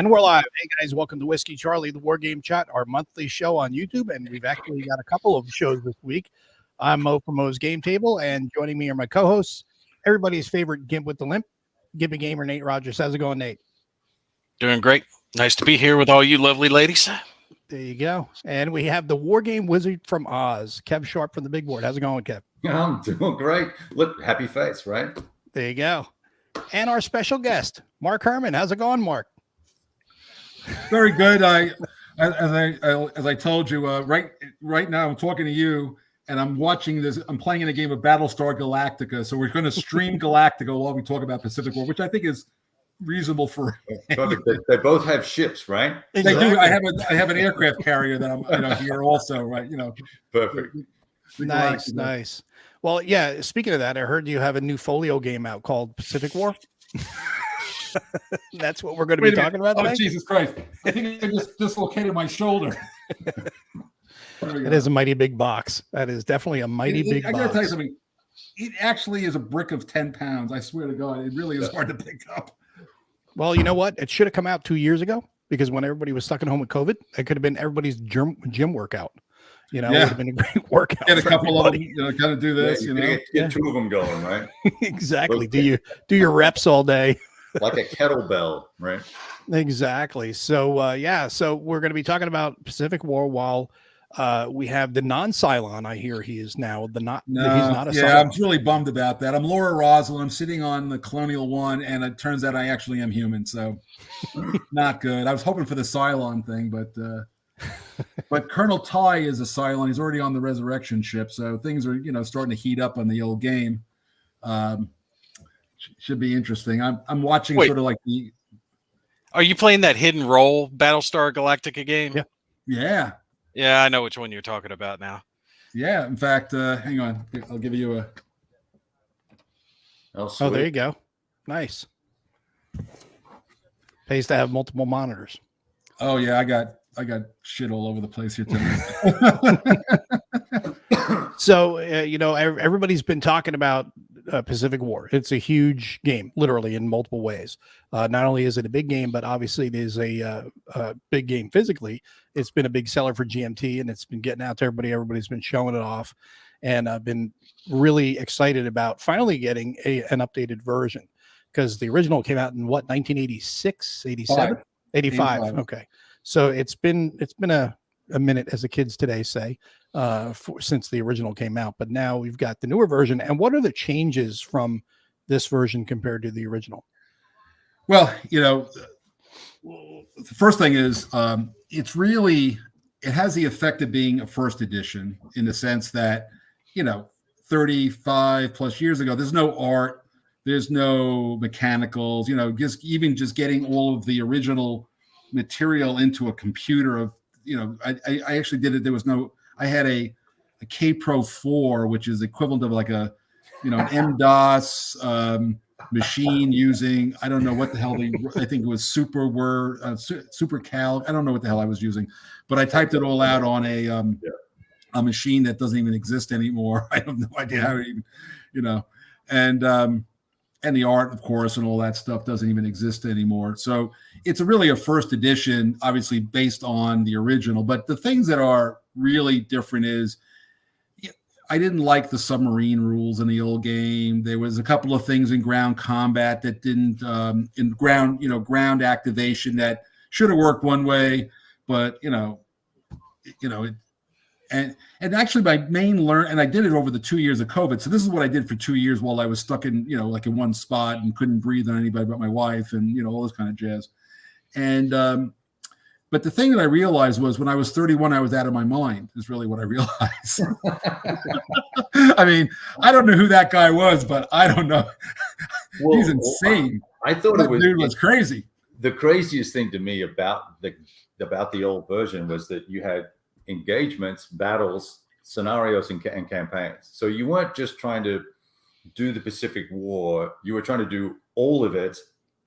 And we're live. Hey guys, welcome to Whiskey Charlie, the War Game Chat, our monthly show on YouTube. And we've actually got a couple of shows this week. I'm Mo from Mo's Game Table, and joining me are my co-hosts, everybody's favorite Gimp with the Limp, Gimpy Gamer Nate Rogers. How's it going, Nate? Doing great. Nice to be here with all you lovely ladies. There you go. And we have the War Game Wizard from Oz, Kev Sharp from the Big Board. How's it going, Kev? I'm doing great. Look, happy face, right? There you go. And our special guest, Mark Herman. How's it going, Mark? Very good. As I told you, right now I'm talking to you, and I'm watching this. I'm playing in a game of Battlestar Galactica, so we're going to stream Galactica while we talk about Pacific War, which I think is reasonable for. They both have ships, right? Exactly. They do. I have an aircraft carrier that I'm here also, right? Perfect. Nice. Well, yeah. Speaking of that, I heard you have a new folio game out called Pacific War. That's what we're going to be talking about today. Oh, Jesus Christ. I think I just dislocated my shoulder. It is a mighty big box. That is definitely a mighty big box. I got to tell you something. It actually is a brick of 10 pounds. I swear to God, it really is hard to pick up. Well, you know what? It should have come out 2 years ago, because when everybody was stuck at home with COVID, it could have been everybody's gym workout. It would have been a great workout. Get a couple of them, kind of do this, Get two of them going, right? Exactly. Do your reps all day. Like a kettlebell, right? Exactly. So so we're going to be talking about Pacific War while we have the non-Cylon. I hear he is now he's not a Cylon. I'm really bummed about that. I'm Laura Roswell. I'm sitting on the Colonial One, and it turns out I actually am human, so not good. I was hoping for the Cylon thing, but Colonel Ty is a Cylon. He's already on the Resurrection ship, so things are starting to heat up on the old game. Should be interesting. I'm watching sort of like the. Are you playing that hidden role Battlestar Galactica game? Yeah. Yeah, I know which one you're talking about now. Yeah. In fact, hang on. I'll give you a. Oh, there you go. Nice. Pays to have multiple monitors. Oh yeah, I got shit all over the place here too. So everybody's been talking about Pacific War. It's a huge game, literally in multiple ways. Not only is it a big game, but obviously it is a big game physically. It's been a big seller for GMT, and it's been getting out to everybody. Everybody's been showing it off, and I've been really excited about finally getting an updated version, because the original came out in 1986, 87, 85. Okay, so it's been a minute, as the kids today say, since the original came out, but now we've got the newer version. And what are the changes from this version compared to the original? Well, the first thing is it has the effect of being a first edition, in the sense that 35 plus years ago, there's no art, there's no mechanicals, just getting all of the original material into a computer of I actually did it. I had a K Pro 4, which is equivalent of like an MS-DOS machine using, I don't know what the hell I think it was Super Cal. I don't know what the hell I was using, but I typed it all out on a machine that doesn't even exist anymore. I have no idea how to even, and the art, of course, and all that stuff doesn't even exist anymore. So it's really a first edition, obviously based on the original. But the things that are really different is I didn't like the submarine rules in the old game. There was a couple of things in ground combat that didn't, in ground activation that should have worked one way, but and actually my main and I did it over the 2 years of COVID. So this is what I did for 2 years while I was stuck in, like in one spot and couldn't breathe on anybody but my wife and, all this kind of jazz. And, but the thing that I realized was when I was 31, I was out of my mind, is really what I realized. I mean, I don't know who that guy was, but I don't know. He's insane. I thought that dude was crazy. The craziest thing to me about the old version was that you had engagements, battles, scenarios, and campaigns. So you weren't just trying to do the Pacific War; you were trying to do all of it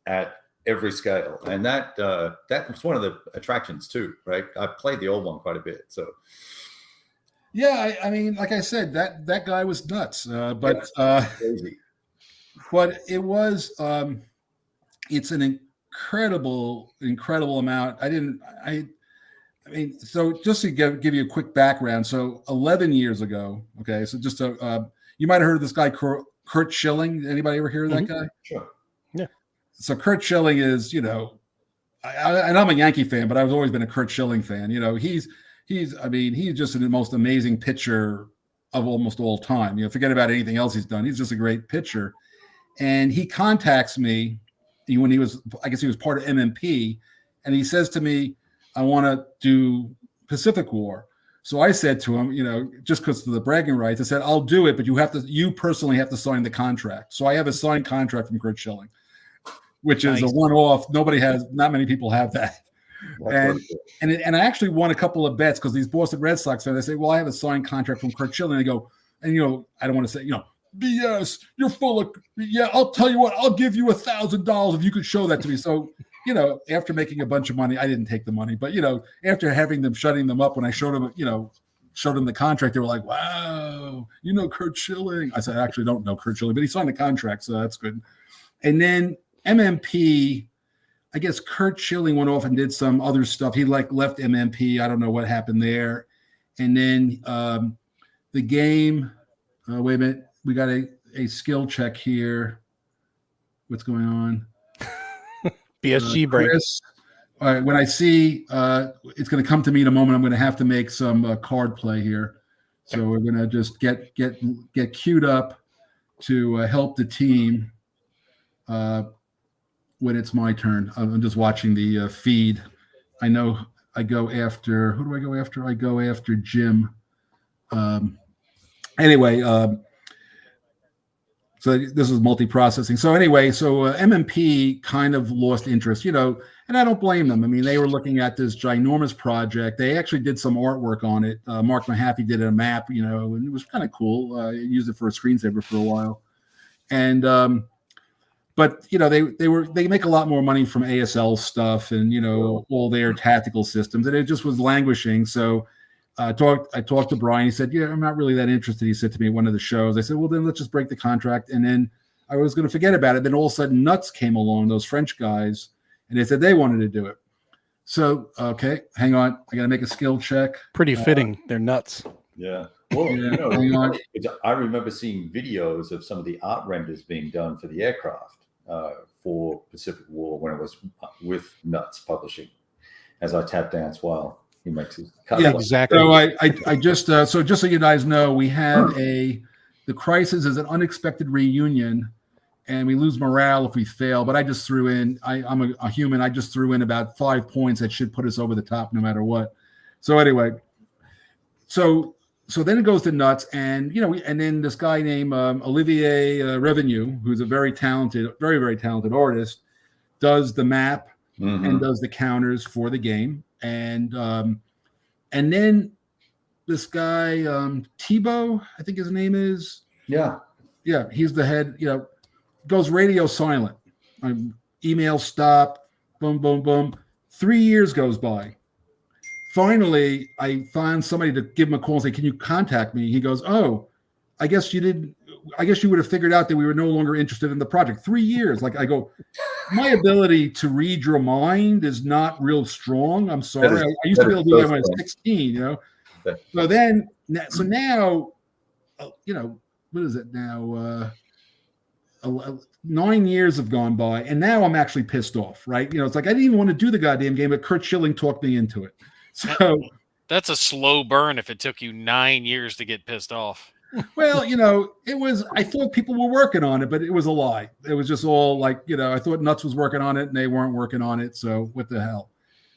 at every scale, and that was one of the attractions too, right? I played the old one quite a bit, so yeah. I mean, like I said, that guy was nuts, but crazy. But it was, it's an incredible amount. I mean, so just to give you a quick background. So 11 years ago, okay, so just you might have heard of this guy, Kurt Schilling. Anybody ever hear of that guy? Sure. Yeah. So Kurt Schilling is, and I'm a Yankee fan, but I've always been a Kurt Schilling fan. He's just the most amazing pitcher of almost all time. Forget about anything else he's done. He's just a great pitcher. And he contacts me when he was part of MMP, and he says to me, I want to do Pacific War. So I said to him, just because of the bragging rights, I said, I'll do it, but you personally have to sign the contract. So I have a signed contract from Kurt Schilling, which is a one-off. Not many people have that. And I actually won a couple of bets because these Boston Red Sox fans, they say, well, I have a signed contract from Kurt Schilling. I go, and I don't want to say, BS, you're full of, I'll tell you what, I'll give you $1,000 if you could show that to me. So, after making a bunch of money, I didn't take the money, but after shutting them up, when I showed them the contract, they were like, wow, Kurt Schilling. I said, I actually don't know Kurt Schilling, but he signed the contract, so that's good. And then MMP, I guess Kurt Schilling went off and did some other stuff. He left MMP. I don't know what happened there. And then the game, wait a minute, we got a skill check here. What's going on? BSG break. Chris, all right, when I see it's going to come to me in a moment, I'm going to have to make some card play here. So we're going to just get queued up to help the team when it's my turn. I'm just watching the feed. I know I go after, who do I go after? I go after Jim. Anyway, so this is multi-processing. So anyway, MMP kind of lost interest, and I don't blame them. I mean, they were looking at this ginormous project. They actually did some artwork on it. Mark Mahaffey did a map, and it was kind of cool. I used it for a screensaver for a while. And but they make a lot more money from ASL stuff and all their tactical systems, and it just was languishing. So I talked to Brian. He said, "Yeah, I'm not really that interested." He said to me at one of the shows. I said, "Well, then let's just break the contract." And then I was going to forget about it. Then all of a sudden, Nuts came along, those French guys, and they said they wanted to do it. So okay, hang on, I got to make a skill check. Pretty fitting. They're nuts. Yeah. Well, hang on. I remember seeing videos of some of the art renders being done for the aircraft for Pacific War when it was with Nuts Publishing. As I tap dance while he makes his cut. Yeah, exactly. So I just just so you guys know, we have the crisis is an unexpected reunion, and we lose morale if we fail. But I just threw in. I'm a human. I just threw in about 5 points that should put us over the top no matter what. So anyway, so then it goes to Nuts, and and then this guy named Olivier Revenue, who's a very talented, very very talented artist, does the map and does the counters for the game. And then this guy Thibaut, I think his name is. Yeah, he's the head. Goes radio silent. Email stop. Boom, boom, boom. 3 years goes by. Finally, I find somebody to give him a call and say, "Can you contact me?" He goes, "Oh, I guess you didn't. I guess you would have figured out that we were no longer interested in the project." 3 years. Like I go, my ability to read your mind is not real strong. I'm sorry. I used to be able to do that when I was 16, So now, what is it now? 9 years have gone by, and now I'm actually pissed off, right? It's like I didn't even want to do the goddamn game, but Kurt Schilling talked me into it. So that's a slow burn if it took you 9 years to get pissed off. Well, it was, I thought people were working on it, but it was a lie. It was just all like, I thought Nuts was working on it and they weren't working on it. So what the hell?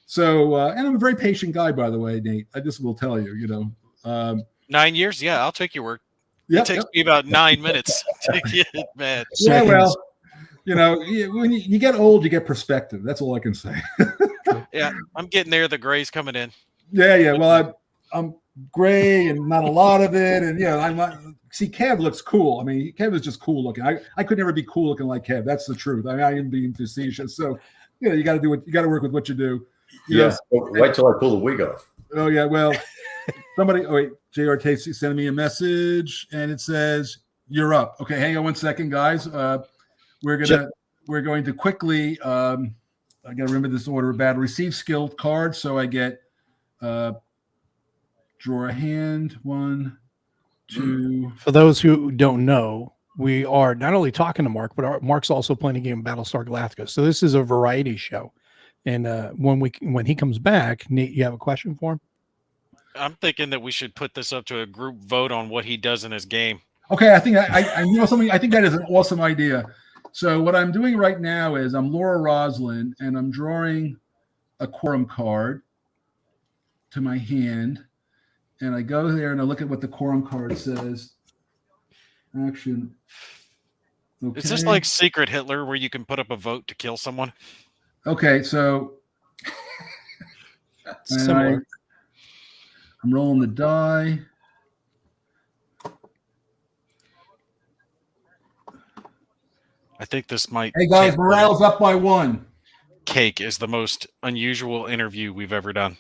So, and I'm a very patient guy, by the way, Nate. I just will tell you, 9 years. Yeah. I'll take your word. Yep, it takes me about 9 minutes to get it, man. Yeah, well, when you get old, you get perspective. That's all I can say. Yeah. I'm getting there. The gray's coming in. Yeah. Well, I'm gray and not a lot of it, and I'm not. See, Kev looks cool. I mean, Kev is just cool looking. I could never be cool looking like Kev. That's the truth. I am being facetious. So, you got to do what you got to work with what you do. Yes. Wait till I pull the wig off. Oh yeah. Well, somebody. Oh wait, JR Tasty sending me a message, and it says you're up. Okay, hang on 1 second, guys. We're going to quickly I got to remember this order of battle. Receive skilled cards, so I get draw a hand. 1, 2. For those who don't know, we are not only talking to Mark, but Mark's also playing a game of Battlestar Galactica. So this is a variety show. And when he comes back, Nate, you have a question for him? I'm thinking that we should put this up to a group vote on what he does in his game. Okay, I think I know something. I think that is an awesome idea. So what I'm doing right now is I'm Laura Roslin, and I'm drawing a quorum card to my hand, and I go there and I look at what the quorum card says. Action. Okay. Is this like Secret Hitler, where you can put up a vote to kill someone? Okay, so Similar. I'm rolling the die. I think this might. Hey guys, morale's up by 1. Cake is the most unusual interview we've ever done.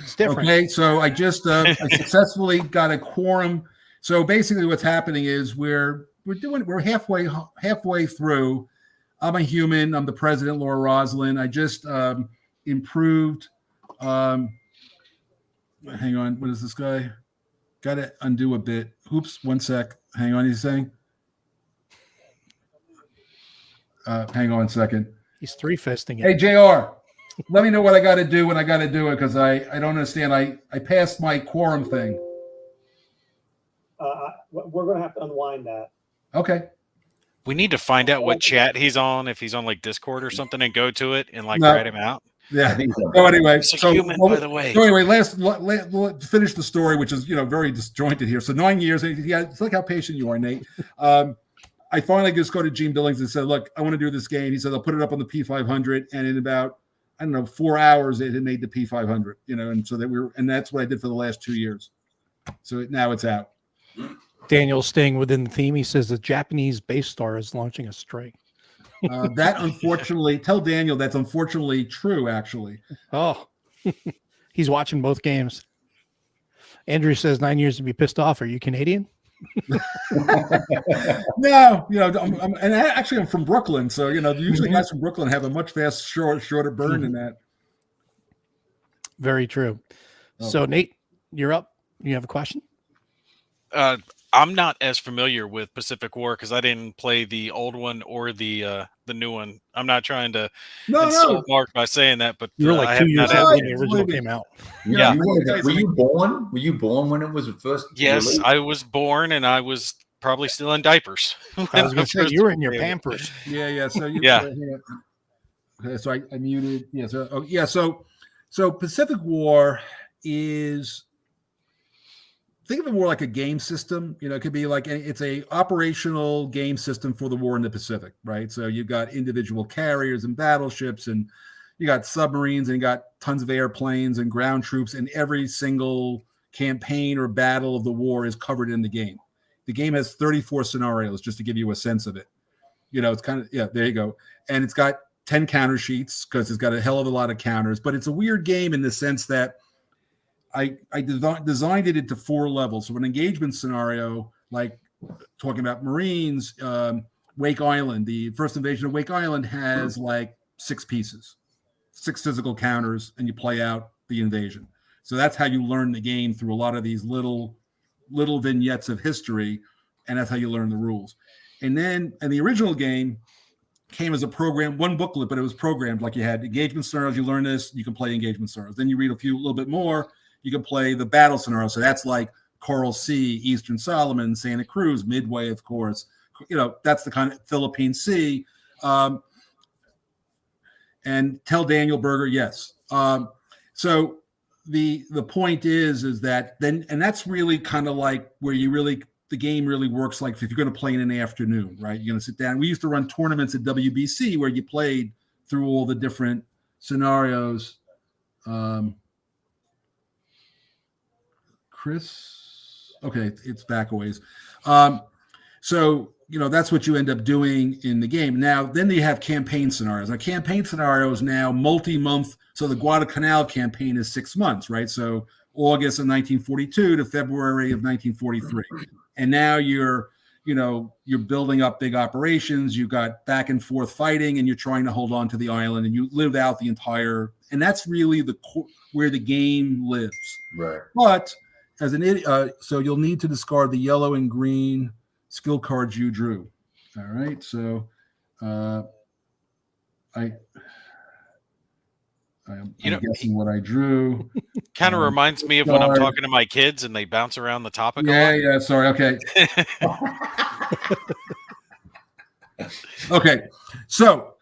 It's different. Okay, so I just I successfully got a quorum. So basically, what's happening is we're halfway through. I'm a human. I'm the president, Laura Roslin. I just improved. Hang on, what is this guy? Got to undo a bit. Oops, 1 sec. Hang on, he's saying. Hang on a second. He's 3-fisting it. Hey, JR, let me know what I got to do when I got to do it, because I don't understand. I passed my quorum thing. We're going to have to unwind that. Okay. We need to find out what chat he's on, if he's on like Discord or something, and go to it and like No. write him out. Yeah. So anyway, He's a human, by the way. So anyway, let's finish the story, which is very disjointed here. So 9 years. Yeah, it's like how patient you are, Nate. I finally just go to Gene Billings and said, "Look, I want to do this game." He said, "I'll put it up on the P500," and in about 4 hours, it had made the P500. And so and that's what I did for the last 2 years. So now it's out. Daniel staying within the theme. He says the Japanese base star is launching a strike. That unfortunately, tell Daniel that's unfortunately true. Actually, Oh, he's watching both games. Andrew says 9 years to be pissed off. Are you Canadian? No, I'm from Brooklyn, so usually guys from Brooklyn have a much shorter burn than that. Very true. Oh. So Nate, you're up. You have a question? I'm not as familiar with Pacific War because I didn't play the old one or the new one. I'm not trying to insult Mark by saying that, but You were like 2 years old when the original came out. Yeah. Were you born? Were you born when it was first? Yes, released? I was born, and I was probably still in diapers. I was going to say you were in your Pampers. Yeah. So Yeah. Okay, so I muted. Yeah. So Pacific War is. Think of it more like a game system. It could be like it's a operational game system for the war in the Pacific, right? So you've got individual carriers and battleships, and you got submarines, and you got tons of airplanes and ground troops, and every single campaign or battle of the war is covered in the game. The game has 34 scenarios, just to give you a sense of it. It's kind of, there you go. And it's got 10 counter sheets because it's got a hell of a lot of counters, but it's a weird game in the sense that I designed it into 4 levels. So an engagement scenario, like talking about Marines, Wake Island, the first invasion of Wake Island has like 6 pieces, 6 physical counters, and you play out the invasion. So that's how you learn the game, through a lot of these little vignettes of history, and that's how you learn the rules. And the original game came as a program, 1 booklet, but it was programmed. Like you had engagement scenarios, you learn this, you can play engagement scenarios. Then you read a little bit more, you can play the battle scenario. So that's like Coral Sea, Eastern Solomon, Santa Cruz, Midway, of course. That's the kind of Philippine Sea. And tell Daniel Berger, yes. So the point is that then, and that's really kind of like where the game really works. Like if you're going to play in an afternoon, right? You're going to sit down. We used to run tournaments at WBC where you played through all the different scenarios. Chris, okay, it's back a ways. So that's what you end up doing in the game. Now, then you have campaign scenarios. Now, campaign scenarios now multi-month. So the Guadalcanal campaign is 6 months, right? So August of 1942 to February of 1943. And now you're you're building up big operations. You've got back and forth fighting, and you're trying to hold on to the island, and you live out the entire. And that's really where the game lives. Right. But as an idiot, so you'll need to discard the yellow and green skill cards you drew. All right. So I'm guessing what I drew. Kind of reminds me of when I'm talking to my kids and they bounce around the topic. Yeah. Sorry. Okay. Okay. So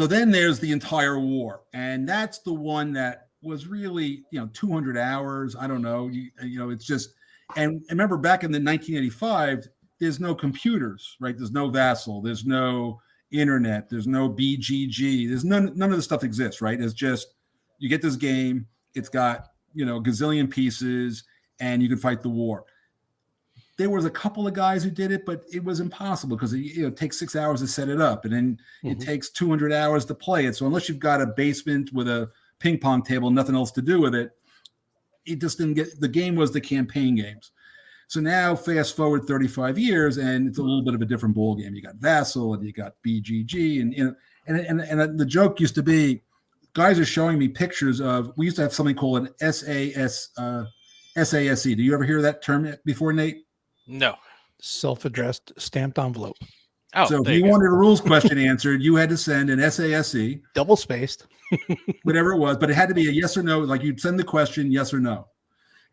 then there's the entire war, and that's the one that was really 200 hours. I don't know. It's just, and remember back in the 1985, there's no computers, right? There's no Vassal. There's no internet. There's no BGG. There's none of the stuff exists, right? It's just you get this game. It's got a gazillion pieces, and you can fight the war. There was a couple of guys who did it, but it was impossible because it takes 6 hours to set it up, and then it takes 200 hours to play it. So unless you've got a basement with a ping pong table, nothing else to do with it, it just didn't get. The game was the campaign games. So now fast forward 35 years, and it's a little bit of a different ball game. You got Vassal, and you got BGG, and the joke used to be, guys are showing me pictures of. We used to have something called an SASE. Do you ever hear that term before, Nate? No. Self-addressed stamped envelope. Oh, so if you wanted a rules question answered, you had to send an SASE, double spaced, whatever it was, but it had to be a yes or no. Like you'd send the question, yes or no.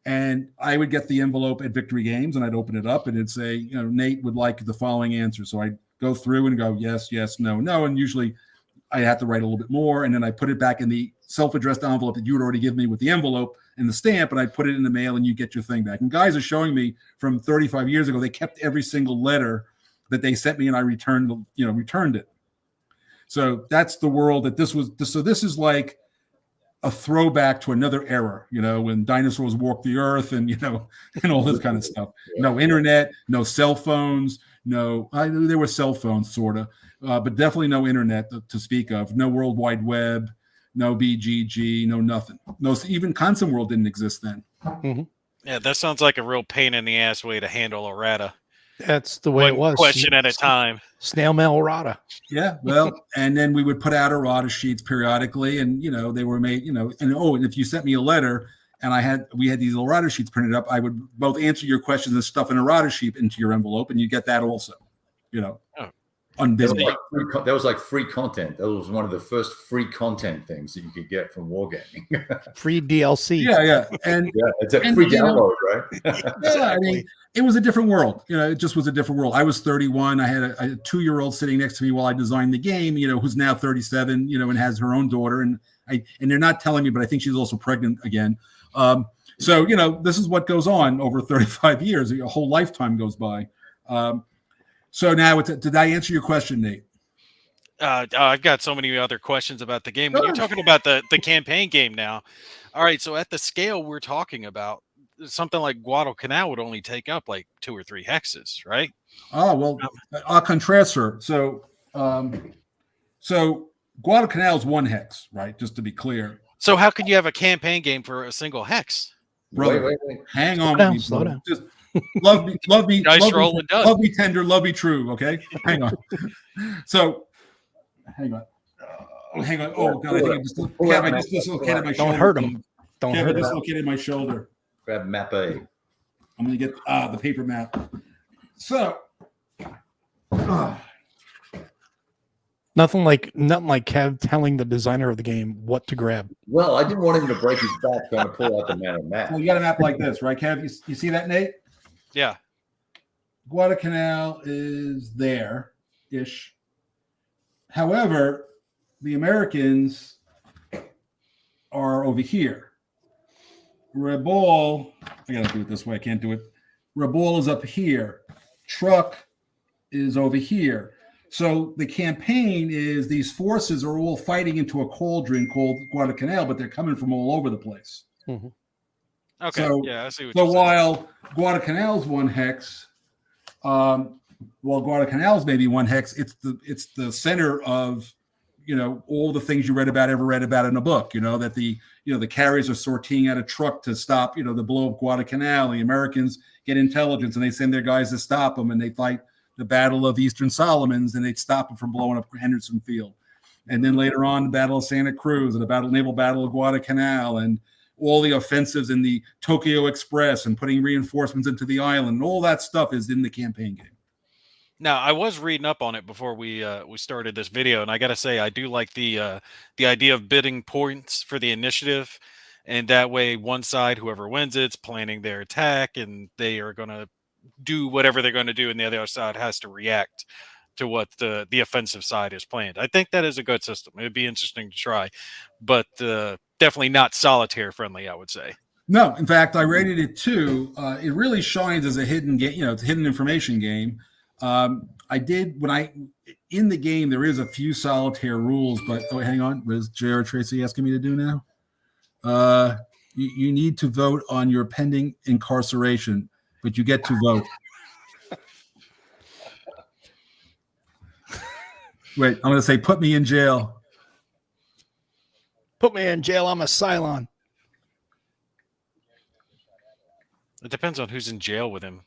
And I would get the envelope at Victory Games, and I'd open it up, and it'd say, Nate would like the following answer. So I'd go through and go, yes, yes, no, no. And usually I had to write a little bit more, and then I put it back in the self-addressed envelope that you would already give me with the envelope and the stamp, and I put it in the mail, and you get your thing back. And guys are showing me from 35 years ago, they kept every single letter that they sent me, and I returned it. So that's the world that this was. So this is like a throwback to another era, when dinosaurs walked the earth, and and all this kind of stuff. No internet, no cell phones. No, I knew there were cell phones, sort of, but definitely no internet to speak of. No World Wide Web. No BGG, no nothing. No, even Consum World didn't exist then. Mm-hmm. Yeah, that sounds like a real pain in the ass way to handle errata. That's the way it was. Question at a time. Snail mail errata. Yeah, well, and then we would put out errata sheets periodically, and they were made, and if you sent me a letter and we had these errata sheets printed up, I would both answer your questions and stuff an errata sheet into your envelope, and you get that also. That was like free content. That was one of the first free content things that you could get from wargaming. Free DLC. Yeah, and it's a free download, right? Exactly. I mean, it was a different world. It just was a different world. I was 31. I had a 2-year-old sitting next to me while I designed the game. Who's now 37. And has her own daughter. And they're not telling me, but I think she's also pregnant again. So this is what goes on over 35 years. A whole lifetime goes by. So now, did I answer your question, Nate? I've got so many other questions about the game. When you're talking about the campaign game now, all right, so at the scale we're talking about, something like Guadalcanal would only take up like 2 or 3 hexes, right? Oh, well, au contraire, sir. So Guadalcanal is 1 hex, right? Just to be clear. So how can you have a campaign game for a single hex? Brother, wait. Hang on. Slow down. Just love me, Dice love roll me, and done. love me tender, love me true. Okay, hang on. So, hang on. Oh God, I think I just dislocated my shoulder. Don't hurt him. Don't hurt I him. dislocated my shoulder. Grab map A. I'm gonna get the paper map. So, Nothing like Kev telling the designer of the game what to grab. Well, I didn't want him to break his back trying to pull out the map. well, you got a map like this, right, Kev? You see that, Nate? Yeah. Guadalcanal is there-ish. However, the Americans are over here. Rebol, I gotta do it this way. I can't do it. Rebol is up here. Truck is over here. So the campaign is these forces are all fighting into a cauldron called Guadalcanal, but they're coming from all over the place. Mm-hmm. Okay. So, yeah, I see what so you're saying. while Guadalcanal's 1 hex, Guadalcanal's maybe 1 hex, it's the center of all the things you ever read about in a book. That the carriers are sorting out a truck to stop the blow of Guadalcanal. The Americans get intelligence, and they send their guys to stop them, and they fight the Battle of Eastern Solomons, and they'd stop them from blowing up Henderson Field. And then later on, the Battle of Santa Cruz, and the naval battle of Guadalcanal, and all the offensives in the Tokyo Express, and putting reinforcements into the island. And all that stuff is in the campaign game. Now, I was reading up on it before we started this video, and I got to say, I do like the idea of bidding points for the initiative, and that way, one side, whoever wins it's planning their attack, and they are going to do whatever they're going to do, and the other side has to react to what the offensive side is planned. I think that is a good system. It'd be interesting to try, but definitely not solitaire friendly, I would say. No, in fact, I rated it 2. It really shines as a hidden game. It's a hidden information game. I did in the game, there is a few solitaire rules, but hang on. What is J.R. Tracy asking me to do now? You need to vote on your pending incarceration, but you get to vote. Wait, I'm going to say, put me in jail. Put me in jail. I'm a Cylon. It depends on who's in jail with him.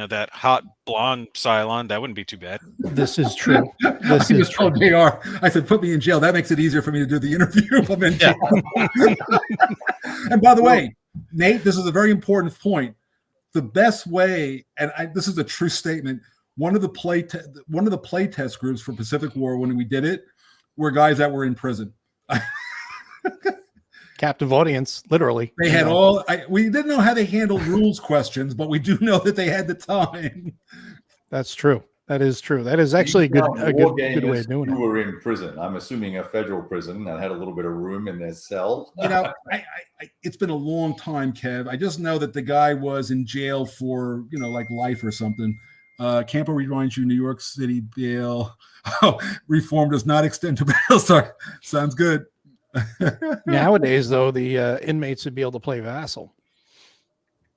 That hot blonde Cylon, that wouldn't be too bad. This is true. This I is just told true. JR, I said, put me in jail. That makes it easier for me to do the interview if I'm in jail. And by the way, Nate, this is a very important point. The best way, and this is a true statement, one of the play test groups for Pacific War when we did it were guys that were in prison. Captive audience, literally. They had we didn't know how they handled rules questions, but we do know that they had the time. That's true. That is true. That is actually a good way of doing it. You were in prison. I'm assuming a federal prison that had a little bit of room in their cell. It's been a long time, Kev. I just know that the guy was in jail for, like life or something. Campo reminds you, New York City bail. Reform does not extend to bail. Sorry. Sounds good. Nowadays, though, the inmates would be able to play Vassal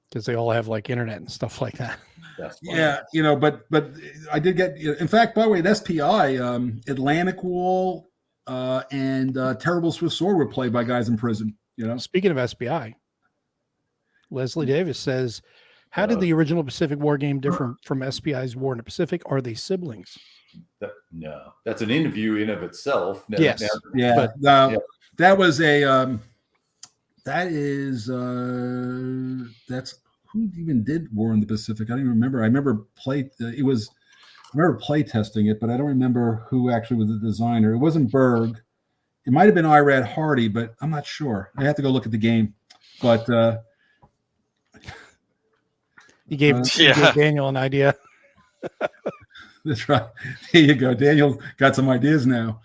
because they all have like internet and stuff like that. Yeah, but I did get. In fact, by the way, at SPI, Atlantic Wall and Terrible Swift Sword were played by guys in prison. Speaking of SPI, Leslie Davis says, "How did the original Pacific War game differ from SPI's War in the Pacific? Are they siblings?" No, that's an interview in of itself. Yes, that was a. That's who even did War in the Pacific. I don't even remember. I remember play testing it, but I don't remember who actually was the designer. It wasn't Berg. It might have been Irad Hardy, but I'm not sure. I have to go look at the game. But you gave Daniel an idea. That's right. There you go. Daniel got some ideas now.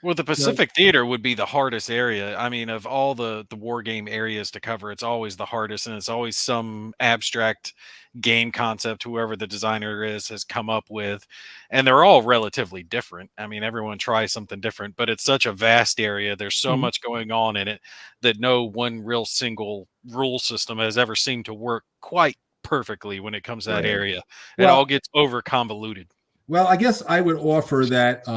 Well, the Pacific Theater would be the hardest area. I mean, of all the war game areas to cover, it's always the hardest, and it's always some abstract game concept whoever the designer has come up with, and they're all relatively different. I mean, everyone tries something different, but it's such a vast area. There's so much going on in it that no one real single rule system has ever seemed to work quite perfectly when it comes to that area. It all gets over convoluted. Well, I guess I would offer that,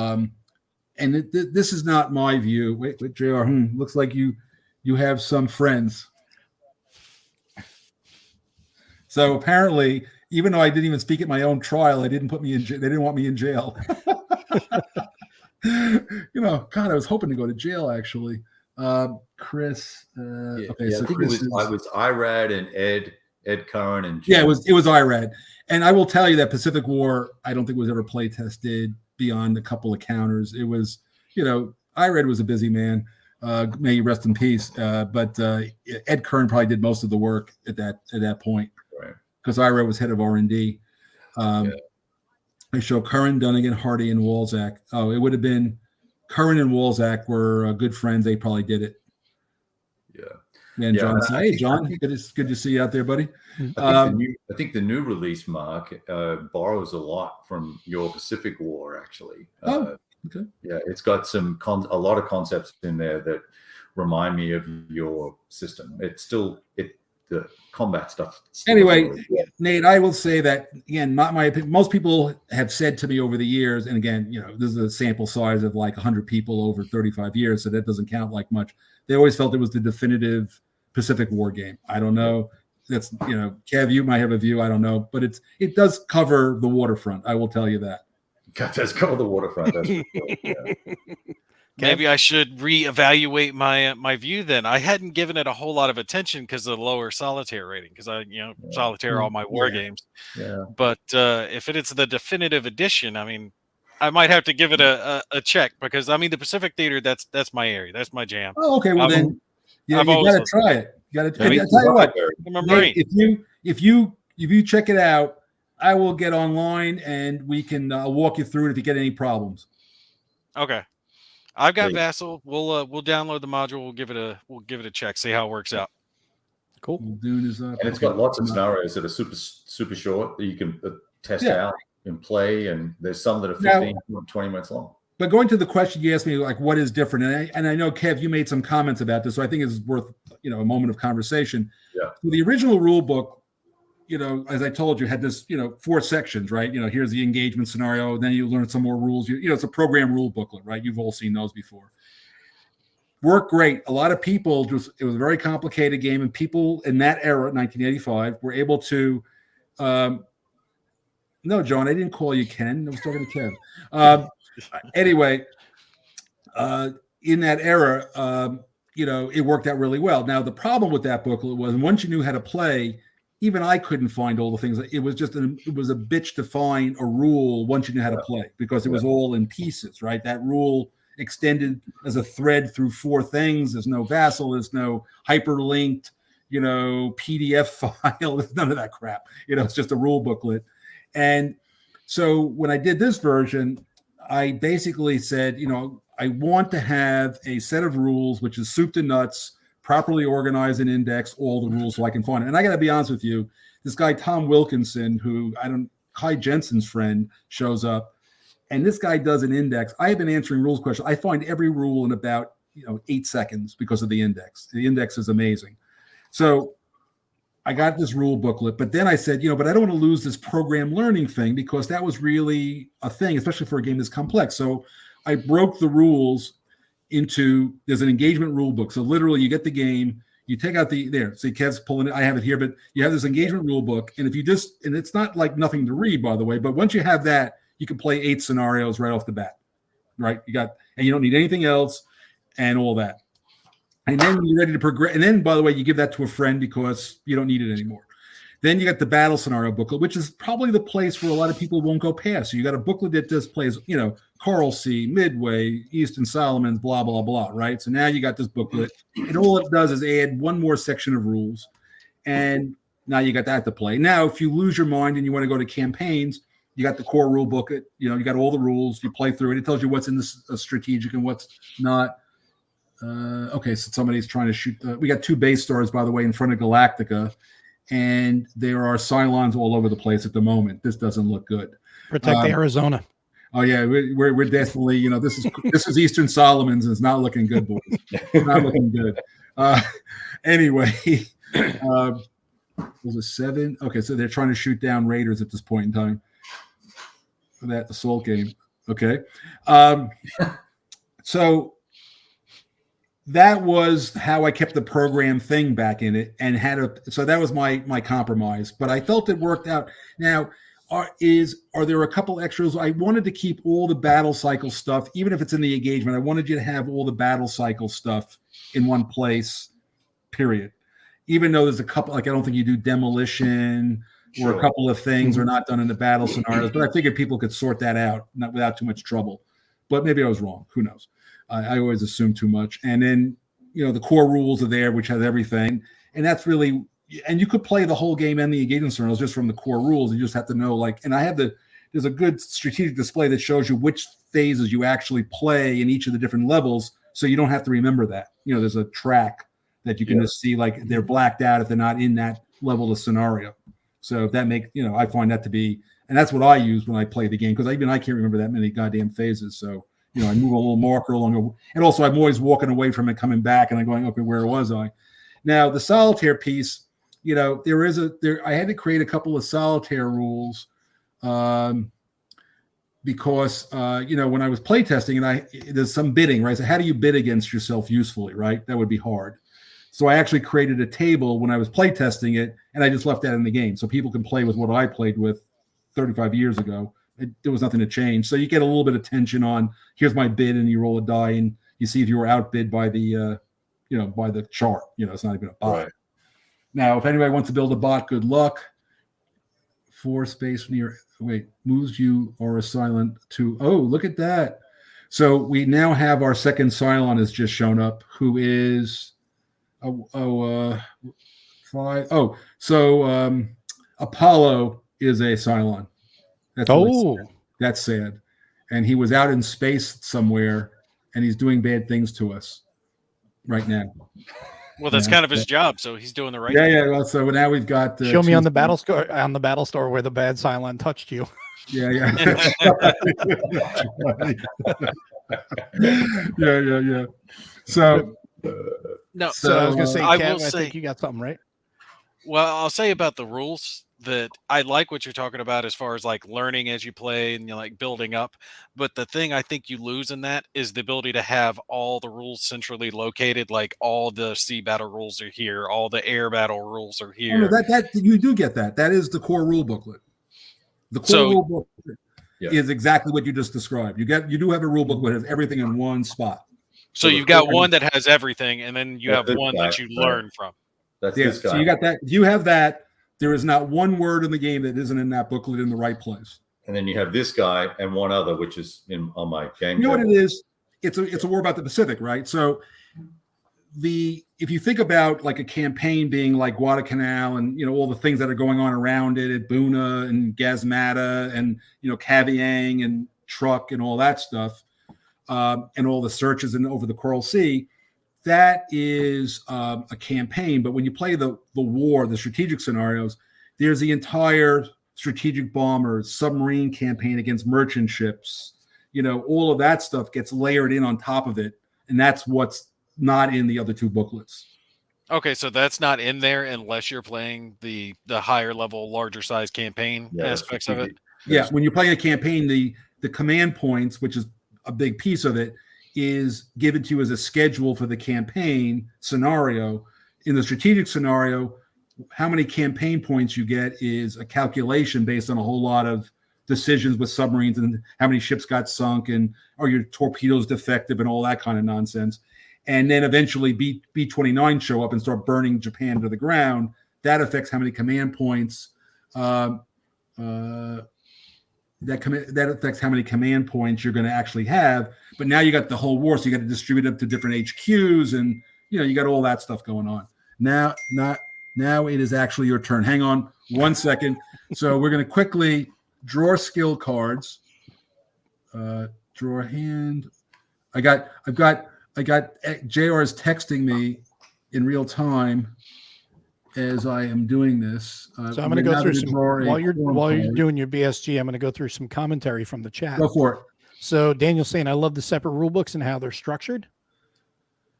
and this is not my view. Wait, JR, looks like you have some friends. So apparently, even though I didn't even speak at my own trial, they didn't want me in jail. God, I was hoping to go to jail actually. Chris. Okay, so I think Chris I was Irad and Ed Curran and Jim. Yeah, it was Irad, and I will tell you that Pacific War I don't think was ever play tested beyond a couple of counters. It was, Irad was a busy man. May he rest in peace. But Ed Curran probably did most of the work at that point. Because Ira was head of R&D. I show Curran, Dunnigan, Hardy, and Walzak. Oh, it would have been Curran and Walzak were good friends. They probably did it. Yeah. And John said, "Hey, John, good to see you out there, buddy." I think the new release, Mark, borrows a lot from your Pacific War, actually. Okay. Yeah, it's got a lot of concepts in there that remind me of your system. The combat stuff. Anyway, Nate, I will say that again, not my opinion. Most people have said to me over the years, and again, this is a sample size of like 100 people over 35 years, so that doesn't count like much. They always felt it was the definitive Pacific War game. I don't know. that's Kev, you might have a view, I don't know, but it does cover the waterfront. I will tell you that. God, that's cover the waterfront. That's for sure. Yeah. Maybe I should reevaluate my view then. I hadn't given it a whole lot of attention because of the lower solitaire rating, because I solitaire all my war games. Yeah. But if it's the definitive edition, I mean, I might have to give it a check, because I mean the Pacific Theater, that's my area, that's my jam. Oh, okay. Well, then you got to try it. You got to. I mean, I tell you what, I'm a Marine. if you check it out, I will get online and we can walk you through it if you get any problems. Okay, I've got Great. Vassal. We'll download the module. We'll give it a check. See how it works out. Cool. Dune is up. And it's got lots of scenarios that are super short that you can test out and play. And there's some that are 15, 20 minutes long. But going to the question you asked me, like what is different, and I know Kev, you made some comments about this, so I think it's worth a moment of conversation. Yeah. So the original rule book, as I told you, had this 4 sections, right? Here's the engagement scenario, then you learn some more rules. It's a program rule booklet, right? You've all seen those before. Worked great. A lot of people it was a very complicated game, and people in that era, 1985, were able to. No, John, I didn't call you Ken. I was talking to Kev. Anyway, in that era, it worked out really well. Now, the problem with that booklet was once you knew how to play, even I couldn't find all the things. It was a bitch to find a rule once you knew how to play, because it was all in pieces, right? That rule extended as a thread through 4 things. There's no Vassal. There's no hyperlinked, PDF file. There's none of that crap. It's just a rule booklet. And so when I did this version, I basically said, I want to have a set of rules which is soup to nuts, properly organized and indexed, all the rules so I can find it. And I got to be honest with you, this guy Tom Wilkinson, who Kai Jensen's friend, shows up, and this guy does an index. I have been answering rules questions. I find every rule in about 8 seconds because of the index. The index is amazing. So I got this rule booklet, but then I said, but I don't want to lose this program learning thing, because that was really a thing, especially for a game this complex. So I broke the rules into, there's an engagement rule book. So literally you get the game, you take out see Kev's pulling it, I have it here, but you have this engagement rule book. And if you and it's not like nothing to read, by the way, but once you have that, you can play 8 scenarios right off the bat, right? And you don't need anything else and all that. And then when you're ready to progress, and then, by the way, you give that to a friend because you don't need it anymore. Then you got the battle scenario booklet, which is probably the place where a lot of people won't go past. So you got a booklet that just plays, Coral Sea, Midway, Eastern Solomons, blah, blah, blah, right? So now you got this booklet, and all it does is add one more section of rules. And now you got that to play. Now, if you lose your mind and you want to go to campaigns, you got the core rule booklet, you got all the rules, you play through it. It tells you what's in this strategic and what's not. Okay, so somebody's trying to shoot. We got 2 base stars, by the way, in front of Galactica, and there are Cylons all over the place at the moment. This doesn't look good. Protect Arizona. Oh yeah, we're definitely this is Eastern Solomons, and it's not looking good, boys. It's not looking good. Anyway, was it 7? Okay, so they're trying to shoot down Raiders at this point in time for that assault game. Okay, so. That was how I kept the program thing back in it, and so that was my compromise. But I felt it worked out. Now, are there a couple extras? I wanted to keep all the battle cycle stuff, even if it's in the engagement. I wanted you to have all the battle cycle stuff in one place, period. Even though there's a couple, like I don't think you do demolition or a couple of things are not done in the battle scenarios. But I figured people could sort that out without too much trouble. But maybe I was wrong. Who knows? I always assume too much. And then, the core rules are there, which has everything. And that's really, and you could play the whole game and the engagement scenarios just from the core rules. You just have to know, and there's a good strategic display that shows you which phases you actually play in each of the different levels. So you don't have to remember that. There's a track that you can just see, they're blacked out if they're not in that level of scenario. So that I find that to be, and that's what I use when I play the game, because I can't remember that many goddamn phases. So, I move a little marker along, and also I'm always walking away from it, coming back, and I'm going, okay, where was I? Now the solitaire piece, I had to create a couple of solitaire rules, because when I was playtesting, and there's some bidding, right? So how do you bid against yourself usefully, right? That would be hard. So I actually created a table when I was playtesting it, and I just left that in the game so people can play with what I played with 35 years ago. There was nothing to change. So you get a little bit of tension on, here's my bid, and you roll a die, and you see if you were outbid by the, by the chart. It's not even a bot. Right. Now, if anybody wants to build a bot, good luck. 4 space near, moves you or a silent to, look at that. So we now have our second Cylon has just shown up, who is, 5. So Apollo is a Cylon. That's sad. And he was out in space somewhere, and he's doing bad things to us right now. Well, that's kind of his job, so he's doing the right thing. Yeah. Well, so now we've got. Show me on the battle store where the bad Cylon touched you. Yeah. yeah. So. No. So I was going to say, I Kev, will I say, think you got something right. Well, I'll say about the rules that I like what you're talking about as far as like learning as you play and like building up. But the thing I think you lose in that is the ability to have all the rules centrally located. Like all the sea battle rules are here, all the air battle rules are here. That you do get that. That is the core rule booklet. The core rule booklet is exactly what you just described. You do have a rule booklet that has everything in one spot. So you've got one that has everything, and then you have one that you learn from. That's this guy. So you got that. If you have that, there is not one word in the game that isn't in that booklet in the right place. And then you have this guy and one other, which is on my game. You know what it is? It's a war about the Pacific, right? So if you think about like a campaign being like Guadalcanal and all the things that are going on around it at Buna and Gazmata and Caviang and Truck and all that stuff, and all the searches over the Coral Sea. That is a campaign, but when you play the war, the strategic scenarios, there's the entire strategic bombers, submarine campaign against merchant ships. All of that stuff gets layered in on top of it, and that's what's not in the other two booklets. Okay, so that's not in there unless you're playing the higher level, larger size campaign aspects of it. Yeah, when you're playing a campaign, the command points, which is a big piece of it, is given to you as a schedule for the campaign scenario. In the strategic scenario, how many campaign points you get is a calculation based on a whole lot of decisions with submarines and how many ships got sunk and are your torpedoes defective and all that kind of nonsense. And then eventually B-29 show up and start burning Japan to the ground. That affects how many command points. That affects how many command points you're going to actually have. But now you got the whole war, so you got to distribute them to different HQs, and you got all that stuff going on. Now it is actually your turn. Hang on 1 second. So we're going to quickly draw skill cards. Draw a hand. I've got JR is texting me in real time as I am doing this. So I'm going to go through some while you're doing your BSG. I'm going to go through some commentary from the chat. Go for it. So Daniel's saying, I love the separate rule books and how they're structured.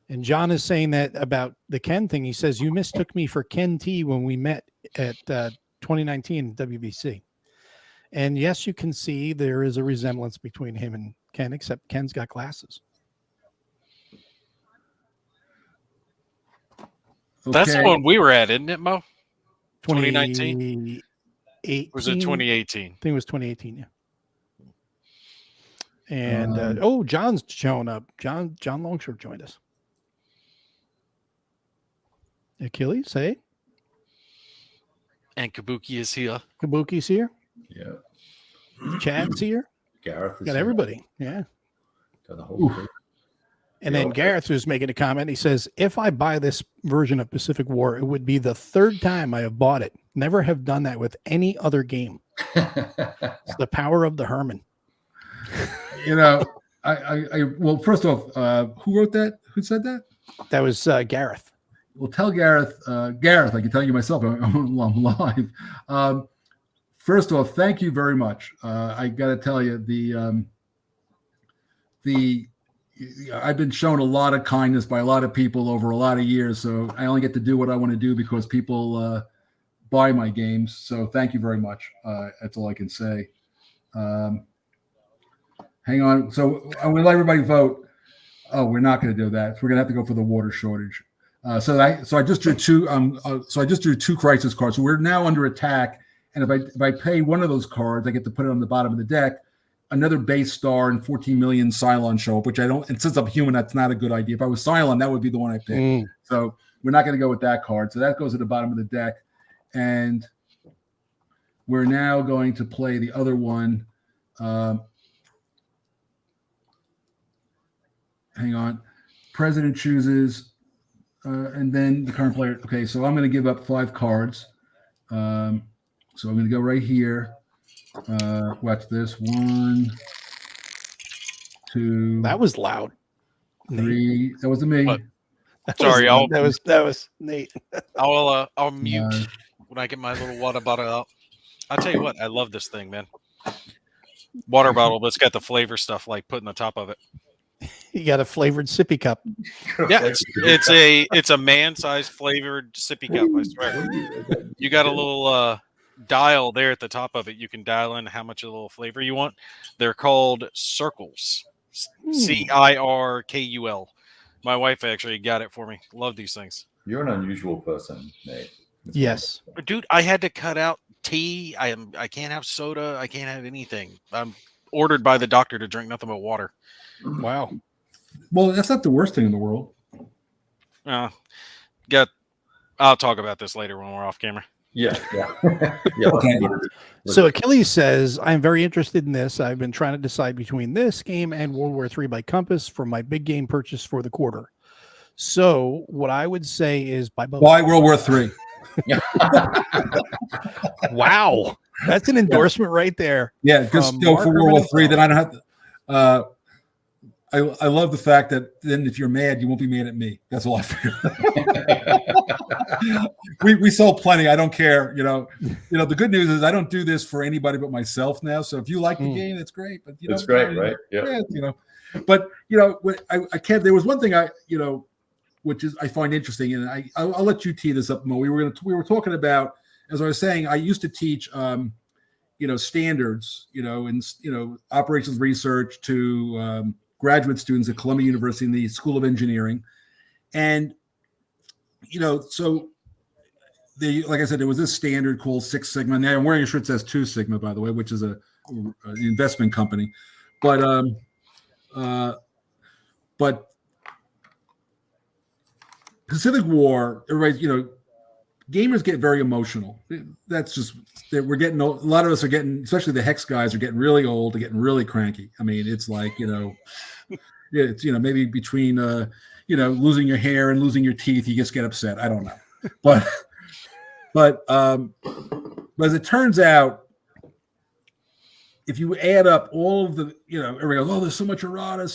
And John is saying that about the Ken thing. He says, you mistook me for Ken T when we met at 2019 WBC. And yes, you can see there is a resemblance between him and Ken, except Ken's got glasses. Okay. That's the one we were at, isn't it, Mo? 2019? Was it 2018? I think it was 2018, yeah. And John's showing up. John Longshore joined us. Achilles, hey. And Kabuki is here. Kabuki's here. Yeah. Chad's here. Gareth is got everybody. Yeah. Got the whole thing. And then Gareth was making a comment. He says, if I buy this version of Pacific War, it would be the third time I have bought it. Never have done that with any other game. It's the power of the Herman. Well, first off, who wrote that? Who said that? That was Gareth. Well, tell Gareth, I can tell you myself, I'm live. First off, thank you very much. I got to tell you, I've been shown a lot of kindness by a lot of people over a lot of years, so I only get to do what I want to do because people buy my games. So thank you very much. That's all I can say. Hang on. So I'm going to let everybody vote. Oh, we're not going to do that. So we're going to have to go for the water shortage. So I just drew two. So I just drew 2 crisis cards. So we're now under attack. And if I pay one of those cards, I get to put it on the bottom of the deck. Another base star and 14 million Cylon show up, which I don't. And since I'm human, that's not a good idea. If I was Cylon, that would be the one I picked. So we're not going to go with that card. So that goes at the bottom of the deck. And we're now going to play the other one. Hang on. President chooses, and then the current player. Okay, so I'm going to give up 5 cards. So I'm going to go right here. Watch this. 1, 2. That was loud. 3. That wasn't me. What? Sorry, that was Nate. I'll mute when I get my little water bottle out. I'll tell you what, I love this thing, man. Water bottle, but it's got the flavor stuff like put in the top of it. You got a flavored sippy cup. Yeah, it's a man-sized flavored sippy cup. I swear. You got a little dial there at the top of it. You can dial in how much of a little flavor you want. They're called circles. CIRKUL. My wife actually got it for me. Love these things. You're an unusual person, Nate. Yes, But dude, I had to cut out tea. I can't have soda. I can't have anything. I'm ordered by the doctor to drink nothing but water. wow. Well, that's not the worst thing in the world. I'll talk about this later when we're off camera. Yeah. Okay. So Achilles says, I'm very interested in this. I've been trying to decide between this game and World War III by Compass for my big game purchase for the quarter. So what I would say is buy both. Why World War III? Wow. That's an endorsement right there. Yeah, just go Mark for World War Herman. III. Then I don't have to. I love the fact that then if you're mad, you won't be mad at me. That's all I feel. we sold plenty. I don't care. The good news is I don't do this for anybody but myself now. So if you like the game, that's great. But It's great, right? Yeah. But I can't. There was one thing which is I find interesting, and I'll let you tee this up, Mo. We were talking about, as I was saying, I used to teach standards, and operations research to graduate students at Columbia University in the School of Engineering. And, so like I said, there was this standard called 6 Sigma. Now I'm wearing a shirt that says 2 Sigma, by the way, which is an investment company. But Pacific War, everybody, gamers get very emotional. That's just that we're getting, a lot of us are getting, especially the Hex guys are getting really old, they're getting really cranky. I mean, it's like, it's, maybe between, losing your hair and losing your teeth, you just get upset. I don't know. But as it turns out, if you add up all of the, everybody goes, oh, there's so much errata.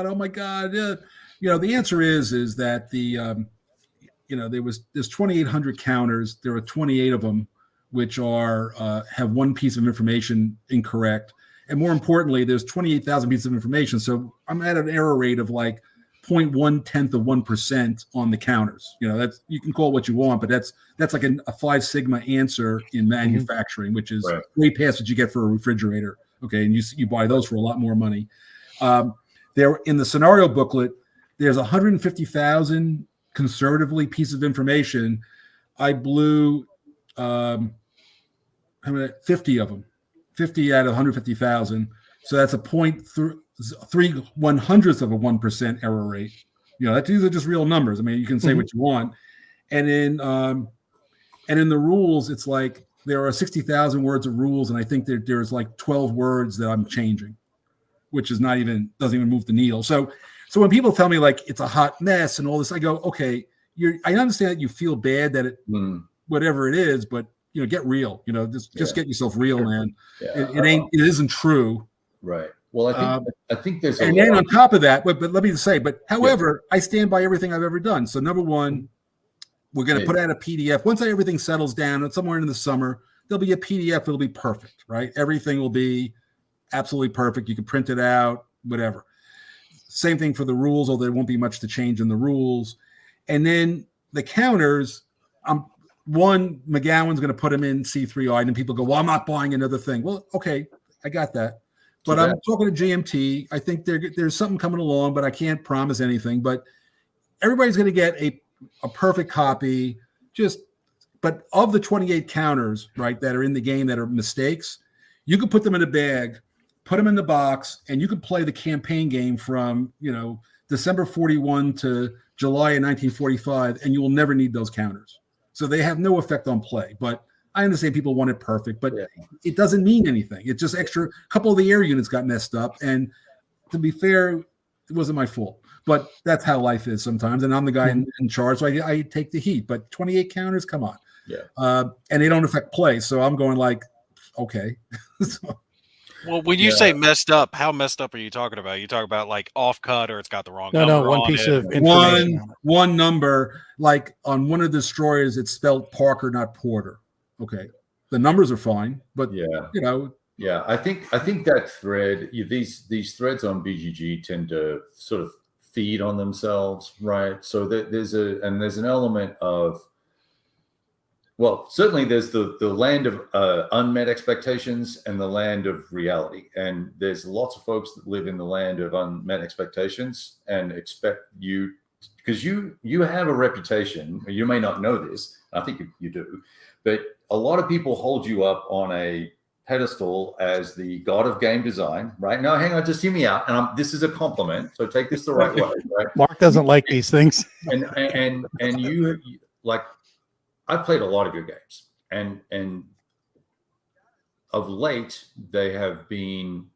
Oh my God. Yeah. The answer is that there's 2,800 counters. There are 28 of them, which have one piece of information incorrect. And more importantly, there's 28,000 pieces of information. So I'm at an error rate of like 0.1% on the counters. That's, you can call it what you want, but that's like a 5 Sigma answer in manufacturing, which is way past what you get for a refrigerator. Okay. And you buy those for a lot more money. There in the scenario booklet, there's 150,000 conservatively pieces of information. I blew 50 of them, 50 out of 150,000. So that's a 0.3 error rate. These are just real numbers. I mean, you can say what you want. And in the rules, it's like there are 60,000 words of rules, and I think there's like 12 words that I'm changing, which is doesn't even move the needle. So when people tell me like it's a hot mess and all this, I go, okay, I understand that you feel bad that it, whatever it is, but get real. Just get yourself real, man. Yeah. It isn't true. Right. Well, I think there's, and then on top of that, but let me just say, however, I stand by everything I've ever done. So number one, we're going to put out a PDF. Once everything settles down, somewhere in the summer, there'll be a PDF. It'll be perfect, right? Everything will be absolutely perfect. You can print it out, whatever. Same thing for the rules, although there won't be much to change in the rules. And then the counters, McGowan's going to put them in C3I, and then people go, well, I'm not buying another thing. Well, okay, I got that. But I'm talking to GMT. I think there's something coming along, but I can't promise anything. But everybody's going to get a perfect copy. But of the 28 counters, right, that are in the game that are mistakes, you can put them in a bag, put them in the box, and you can play the campaign game from, December 41 to July of 1945, and you will never need those counters. So they have no effect on play. But I understand people want it perfect, but it doesn't mean anything. It's just extra. A couple of the air units got messed up, and to be fair, it wasn't my fault. But that's how life is sometimes, and I'm the guy in charge, so I take the heat. But 28 counters, come on. Yeah. And they don't affect play, so I'm going like, okay. So, Well, when you say messed up, how messed up are you talking about? You talk about like off cut, or it's got the wrong number No, one on piece it? of information. on it. one number, like on one of the destroyers, it's spelled Parker, not Porter. Okay, the numbers are fine, but Yeah, I think that thread, these threads on BGG tend to sort of feed on themselves, right? So there's an element of, well, certainly there's the land of unmet expectations and the land of reality, and there's lots of folks that live in the land of unmet expectations and expect you, because you have a reputation. You may not know this, I think you do, but a lot of people hold you up on a pedestal as the god of game design, right? No, hang on, just hear me out. And this is a compliment, so take this the right way, right? Mark doesn't like these things. And you like, I've played a lot of your games, and of late they have been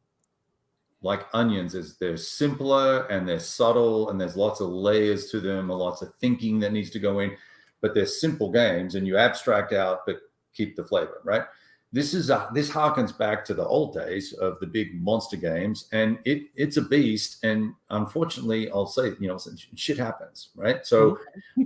like onions. As they're simpler and they're subtle, and there's lots of layers to them, and lots of thinking that needs to go in. But they're simple games, and you abstract out but keep the flavor, right? This harkens back to the old days of the big monster games, and it's a beast. And unfortunately, I'll say, shit happens, right? So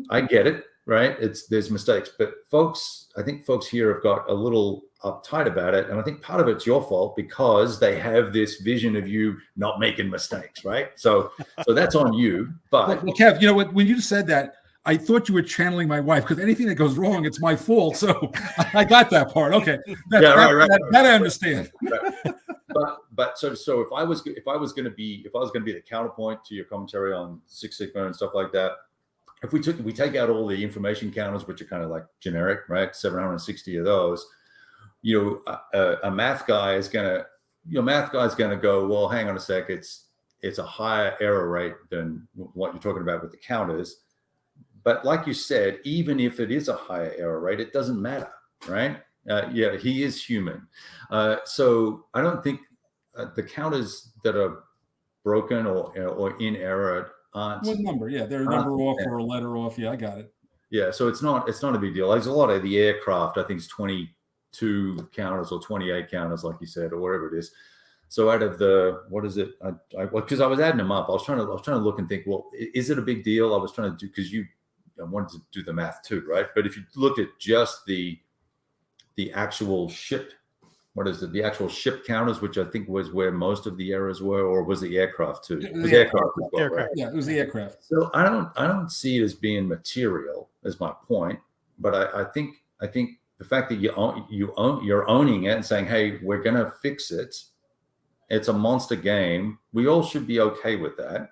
I get it, right? There's mistakes, but I think folks here have got a little uptight about it, and I think part of it's your fault because they have this vision of you not making mistakes, right? So that's on you. But well, Kev, when you said that, I thought you were channeling my wife, because anything that goes wrong, it's my fault. So I got that part. Okay, that I understand. Right. But so if I was going to be the counterpoint to your commentary on Six Sigma and stuff like that, if we take out all the information counters, which are kind of like generic, right? 760 of those. A math guy is gonna go, well, hang on a sec, it's a higher error rate than what you're talking about with the counters. But like you said, even if it is a higher error rate, it doesn't matter, right? He is human. So I don't think the counters that are broken or in error aren't. What number? Yeah, they're a number off or a letter off. Yeah, I got it. Yeah, so it's not a big deal. There's a lot of the aircraft, I think it's 22 counters or 28 counters, like you said, or whatever it is. So out of the, what is it? Because I was adding them up. I was trying to look and think, well, is it a big deal? I was trying to do, because I wanted to do the math too, right? But if you look at just the actual ship, the actual ship counters, which I think was where most of the errors were, or was the aircraft too? It was aircraft as well, right? Yeah, it was the aircraft. So I don't see it as being material, is my point. But I think the fact that you're owning it and saying, hey, we're gonna fix it. It's a monster game. We all should be okay with that.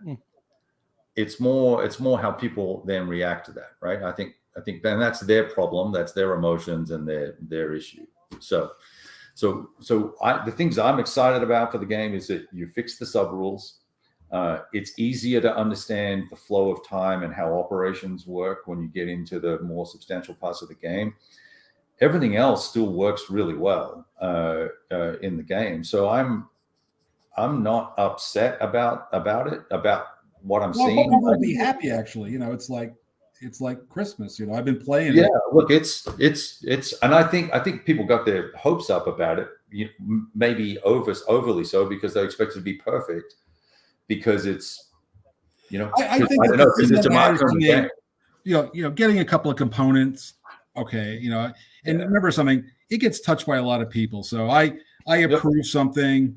It's more how people then react to that, right? I think then that's their problem, that's their emotions and their issue. So the things I'm excited about for the game is that you fix the sub rules. It's easier to understand the flow of time and how operations work when you get into the more substantial parts of the game. Everything else still works really well in the game. So I'm not upset about it, about what I'm seeing. People will be happy, actually. It's like Christmas. I've been playing. Yeah, look, it's, and I think people got their hopes up about it. Maybe overly so, because they expect it to be perfect. Because it's, I think don't know, because it's a Mark Herman game. Getting a couple of components. Okay, and remember something. It gets touched by a lot of people. So I approve something.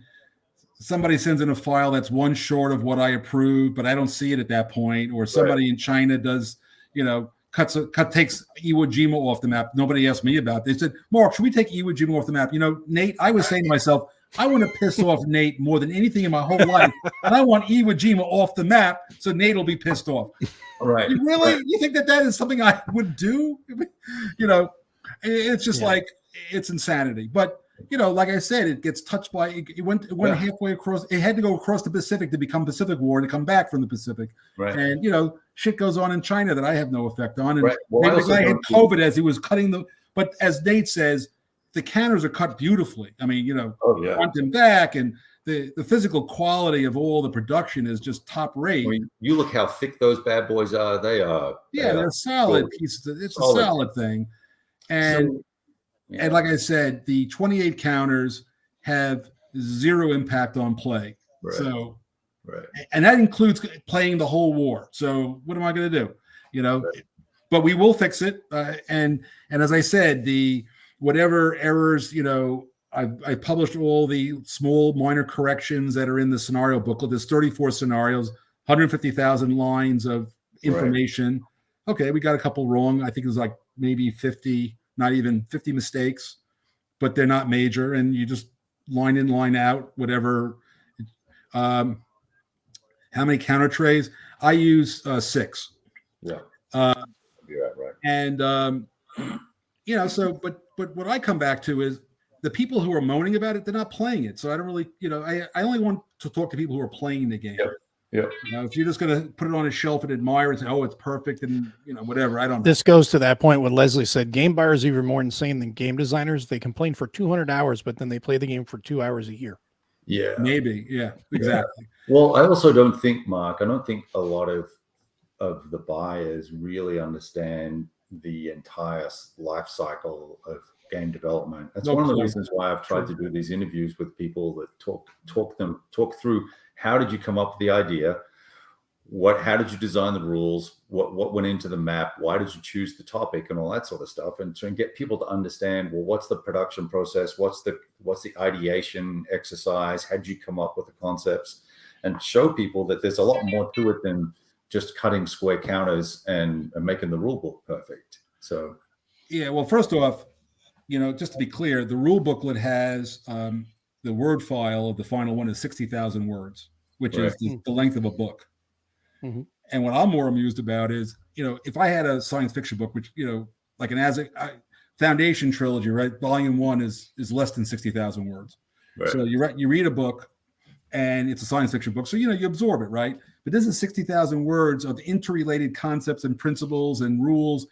Somebody sends in a file that's one short of what I approve, but I don't see it at that point. Or somebody in China does, takes Iwo Jima off the map. Nobody asked me about it. They said, Mark, should we take Iwo Jima off the map? Nate, I was saying to myself, I want to piss off Nate more than anything in my whole life, and I want Iwo Jima off the map so Nate will be pissed off. Right. You really you think that is something I would do? You know, it's just like it's insanity. But you know, like I said, it gets touched by it went halfway across. It had to go across the Pacific to become Pacific War to come back from the Pacific. Right. And you know, shit goes on in China that I have no effect on. And Right. Well, maybe the guy had COVID as he was cutting the. But as Nate says, the counters are cut beautifully. I mean, you know, front and back, and the physical quality of all the production is just top rate. I mean, you look how thick those bad boys are. They're solid pieces. It's a solid thing. And and like I said, the 28 counters have zero impact on play. Right. So, and that includes playing the whole war. So what am I going to do? You know, but we will fix it. And as I said, the whatever errors, you know, I published all the small minor corrections that are in the scenario booklet. There's 34 scenarios, 150,000 lines of information. Okay, we got a couple wrong. I think it was like maybe 50, not even 50 mistakes, but they're not major. And you just line in, line out, whatever. How many counter trays? I use 6. Yeah. Right. And you know, so but what I come back to is the people who are moaning about it, they're not playing it. So I don't really, you know, I only want to talk to people who are playing the game. Yeah. You know, if you're just going to put it on a shelf and admire it and say, oh, it's perfect and, you know, whatever, I don't know. This goes to that point what Leslie said. Game buyers are even more insane than game designers. They complain for 200 hours, but then they play the game for 2 hours a year. Yeah. Maybe. Yeah, exactly. Yeah. Well, I also don't think, Mark, a lot of the buyers really understand the entire life cycle of game development. That's one of the reasons why I've tried to do these interviews with people that talk through how did you come up with the idea, how did you design the rules, what went into the map, why did you choose the topic, and all that sort of stuff, and try and get people to understand, well, what's the production process, what's the ideation exercise, how did you come up with the concepts, and show people that there's a lot more to it than just cutting square counters and making the rule book perfect. So yeah, well, first off, you know, just to be clear, the rule booklet has the word file of the final one is 60,000 words, which is the length of a book. Mm-hmm. And what I'm more amused about is, you know, if I had a science fiction book, which, you know, like an Foundation trilogy, right? Volume 1 is less than 60,000 words. Right. So you read a book and it's a science fiction book. So, you know, you absorb it, right? But this is 60,000 words of interrelated concepts and principles and rules.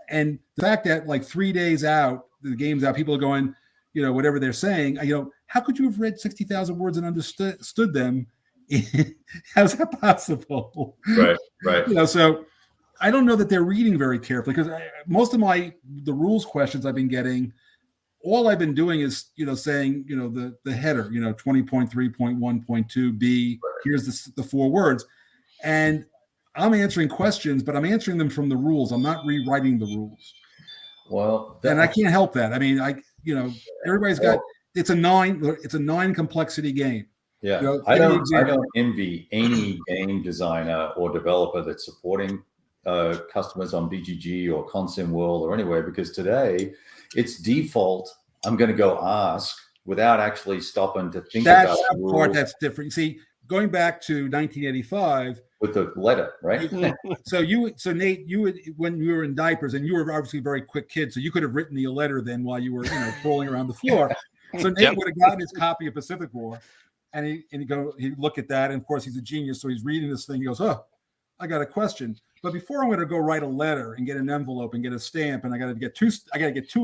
And the fact that like 3 days out, the game's out, people are going, you know, whatever they're saying, you know, how could you have read 60,000 words and understood them? How's that possible? Right. You know, so I don't know that they're reading very carefully because most of the rules questions I've been getting, all I've been doing is, you know, saying, you know, the header, you know, 20.3.1.2b, here's the 4 words. And I'm answering questions, but I'm answering them from the rules. I'm not rewriting the rules. Well, and I can't help that. I mean, you know, everybody's got, it's a 9 complexity game. Yeah. You know, I don't envy any game designer or developer that's supporting customers on BGG or Consim World or anywhere, because today it's default. I'm going to go ask without actually stopping to think about the rules. Part that's different. See, going back to 1985 with the letter, right? So Nate, you would, when you were in diapers, and you were obviously a very quick kid, so you could have written me a letter then while you were, you know, crawling around the floor. So Nate would have gotten his copy of Pacific War, and he'd look at that, and of course he's a genius, so he's reading this thing. He goes, "Oh, I got a question, but before I'm going to go write a letter and get an envelope and get a stamp, and I got to get 2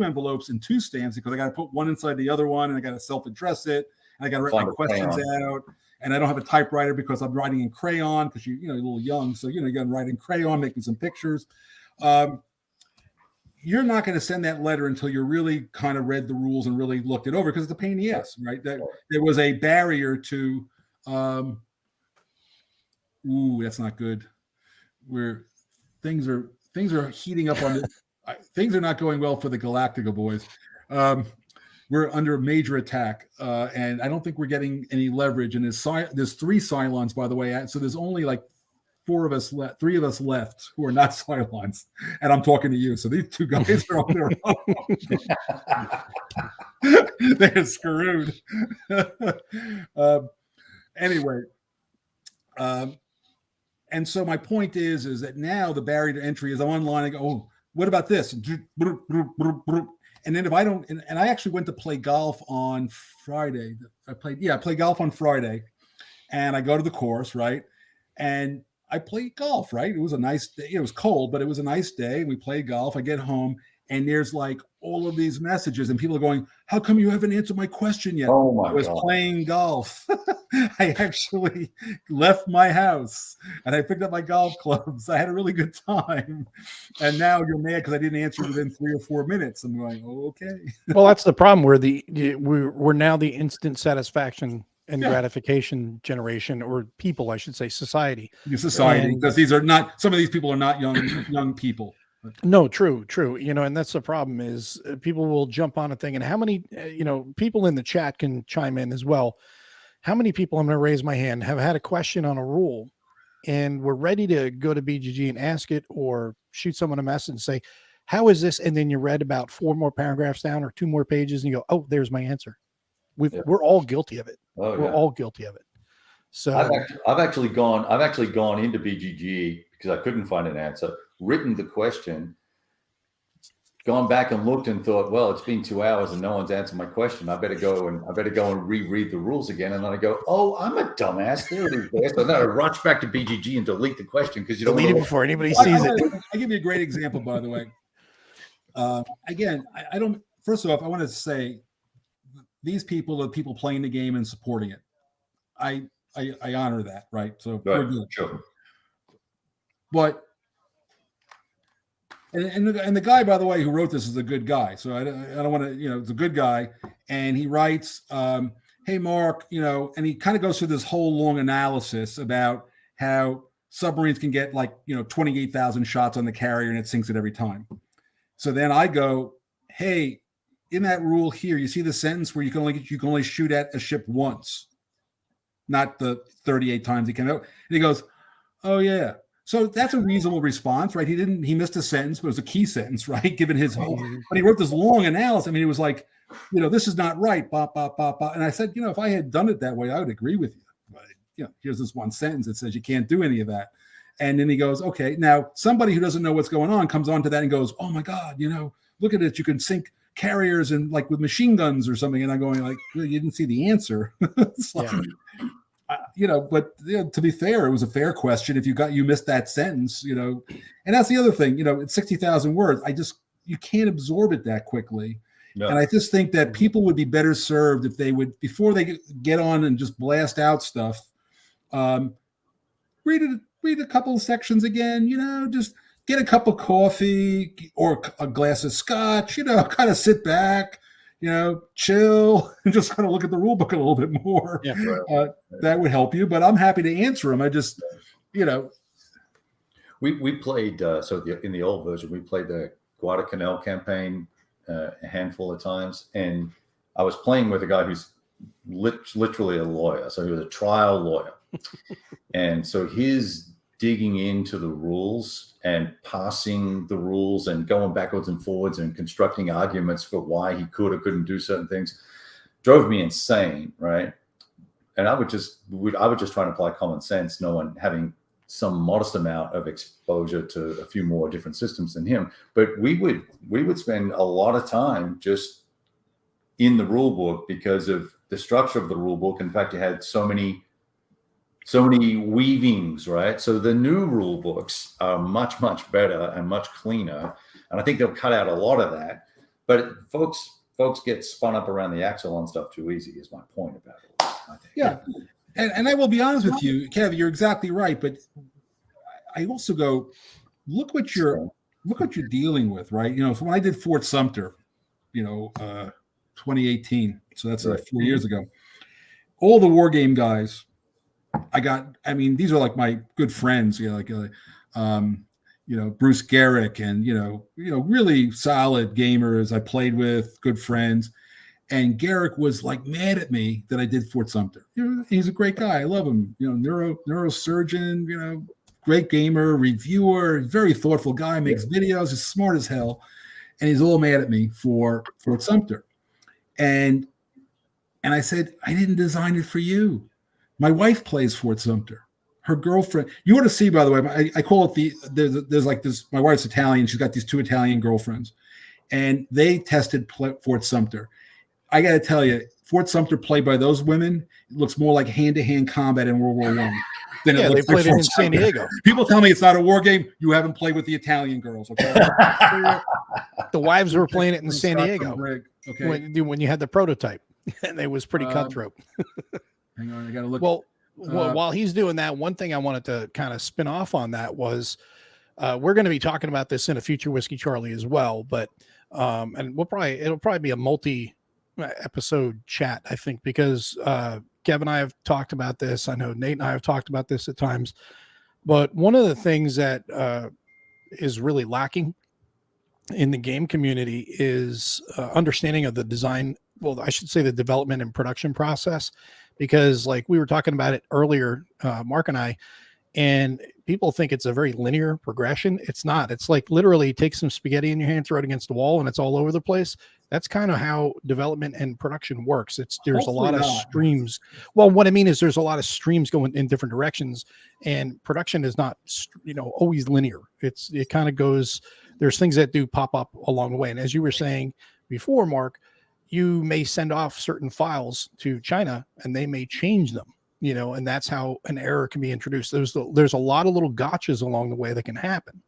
envelopes and 2 stamps because I got to put one inside the other one, and I got to self-address it, and I got to write my questions out." And I don't have a typewriter because I'm writing in crayon because you're a little young. So, you know, you got to write in crayon, making some pictures. You're not going to send that letter until you really kind of read the rules and really looked it over because it's a pain in the ass, right? That there was a barrier to, that's not good. Where things are heating up on things are not going well for the Galactica boys. We're under major attack, and I don't think we're getting any leverage. And there's 3 Cylons, by the way, so there's only like 3 of us left who are not Cylons, and I'm talking to you. So these 2 guys are on their own. They're screwed. Anyway, and so my point is that now the barrier to entry is I'm online. I go, oh, what about this? And then if I don't, and I actually went to play golf on Friday. I played golf on Friday, and I go to the course, right? And I played golf, right? It was a nice day. It was cold, but it was a nice day. We played golf. I get home, and there's like all of these messages, and people are going, "How come you haven't answered my question yet?" Oh my I was God. playing golf. I actually left my house and I picked up my golf clubs. I had a really good time. And now you're mad because I didn't answer within 3 or 4 minutes. I'm going, oh, okay. Well, that's the problem. We're now the instant satisfaction and gratification generation, or people, I should say, society. Society, because these are not, some of these people are not young people. No, true. And that's the problem is people will jump on a thing. And how many, people in the chat can chime in as well. How many people, I'm going to raise my hand, have had a question on a rule and we're ready to go to BGG and ask it, or shoot someone a message and say, how is this? And then you read about 4 more paragraphs down or 2 more pages and you go, oh, there's my answer. We're all guilty of it. We're all guilty of it. So I've actually gone into BGG because I couldn't find an answer, written the question, gone back and looked and thought, well, it's been 2 hours and no one's answered my question. I better go and reread the rules again. And then I go, oh, I'm a dumbass. There it is. There. So then I rush back to BGG and delete the question because you don't delete it before anybody sees it. I'll give you a great example, by the way. Again, I don't. First off, I want to say these people are people playing the game and supporting it. I honor that, right? So we're good. Sure. But and the guy, by the way, who wrote this is a good guy. So I don't want to, it's a good guy. And he writes, hey, Mark, and he kind of goes through this whole long analysis about how submarines can get 28,000 shots on the carrier and it sinks it every time. So then I go, hey, in that rule here, you see the sentence where you can only shoot at a ship once, not the 38 times he can. And he goes, oh yeah. So that's a reasonable response, right? He missed a sentence, but it was a key sentence, right? Given his whole, but he wrote this long analysis. I mean, it was like, this is not right. Bop, bop, bop, bop. And I said, if I had done it that way, I would agree with you. But, here's this one sentence that says you can't do any of that. And then he goes, okay, now somebody who doesn't know what's going on comes onto that and goes, oh my God, look at it. You can sink carriers and with machine guns or something. And I'm going well, you didn't see the answer. It's like, but to be fair, it was a fair question. If you missed that sentence, and that's the other thing, it's 60,000 words. You can't absorb it that quickly. No. And I just think that people would be better served if they would, before they get on and just blast out stuff, read a couple of sections again, just get a cup of coffee or a glass of scotch, kind of sit back, chill and just kind of look at the rule book a little bit more. Yeah, right. That would help you, but I'm happy to answer them. I just, we played, in the old version, we played the Guadalcanal campaign a handful of times. And I was playing with a guy who's literally a lawyer. So he was a trial lawyer. And so his digging into the rules and parsing the rules and going backwards and forwards and constructing arguments for why he could or couldn't do certain things drove me insane, right? And I would just try and apply common sense, no one having some modest amount of exposure to a few more different systems than him. But we would spend a lot of time just in the rule book because of the structure of the rule book. In fact, you had so many weavings, right? So the new rule books are much, much better and much cleaner. And I think they'll cut out a lot of that. But folks get spun up around the axle on stuff too easy is my point about it, I think. Yeah. And I will be honest with you, Kev, you're exactly right. But I also go, look what you're dealing with, right? So when I did Fort Sumter, 2018, so that's 4 years ago, all the war game guys, these are like my good friends, Bruce Garrick and, really solid gamers I played with, good friends. And Garrick was like mad at me that I did Fort Sumter. He's a great guy. I love him. Neurosurgeon, great gamer, reviewer, very thoughtful guy, makes videos, is smart as hell. And he's all mad at me for Fort Sumter. And I said, I didn't design it for you. My wife plays Fort Sumter. Her girlfriend, you ought to see, by the way, I call it there's like this, my wife's Italian. She's got these 2 Italian girlfriends, and they tested Fort Sumter. I got to tell you, Fort Sumter played by those women, it looks more like hand-to-hand combat in World War I. Yeah, they played it in San Diego. People tell me it's not a war game. You haven't played with the Italian girls, okay? The wives were playing it in San Diego. Okay. When you had the prototype, and it was pretty cutthroat. Hang on, I got to look. Well, while he's doing that, one thing I wanted to kind of spin off on that was we're going to be talking about this in a future Whiskey Charlie as well, but and it'll probably be a multi-episode chat, I think, because Kev and I have talked about this. I know Nate and I have talked about this at times, but one of the things that is really lacking in the game community is understanding of the design. Well, I should say the development and production process, because like we were talking about it earlier, Mark and I, and people think it's a very linear progression. It's not. It's like literally take some spaghetti in your hand, throw it against the wall, and it's all over the place. That's kind of how development and production works. There's a lot of streams. Well, what I mean is there's a lot of streams going in different directions, and production is not, always linear. It kind of goes, there's things that do pop up along the way. And as you were saying before, Mark, you may send off certain files to China and they may change them, and that's how an error can be introduced. There's a lot of little gotchas along the way that can happen.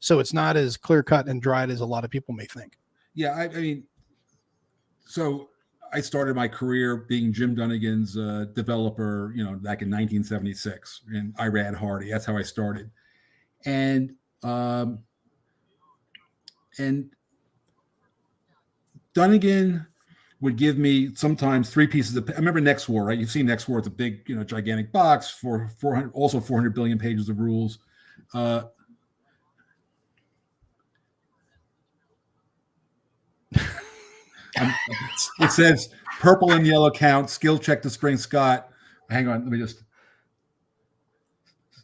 So it's not as clear cut and dried as a lot of people may think. Yeah. I mean, so I started my career being Jim Dunnigan's developer, back in 1976, and I ran Hardy. That's how I started. And Dunnigan would give me sometimes 3 pieces of. I remember Next War, right? You've seen Next War. It's a big, gigantic box for 400 billion pages of rules. It says purple and yellow count. Skill check to Spring Scott. Hang on, let me just.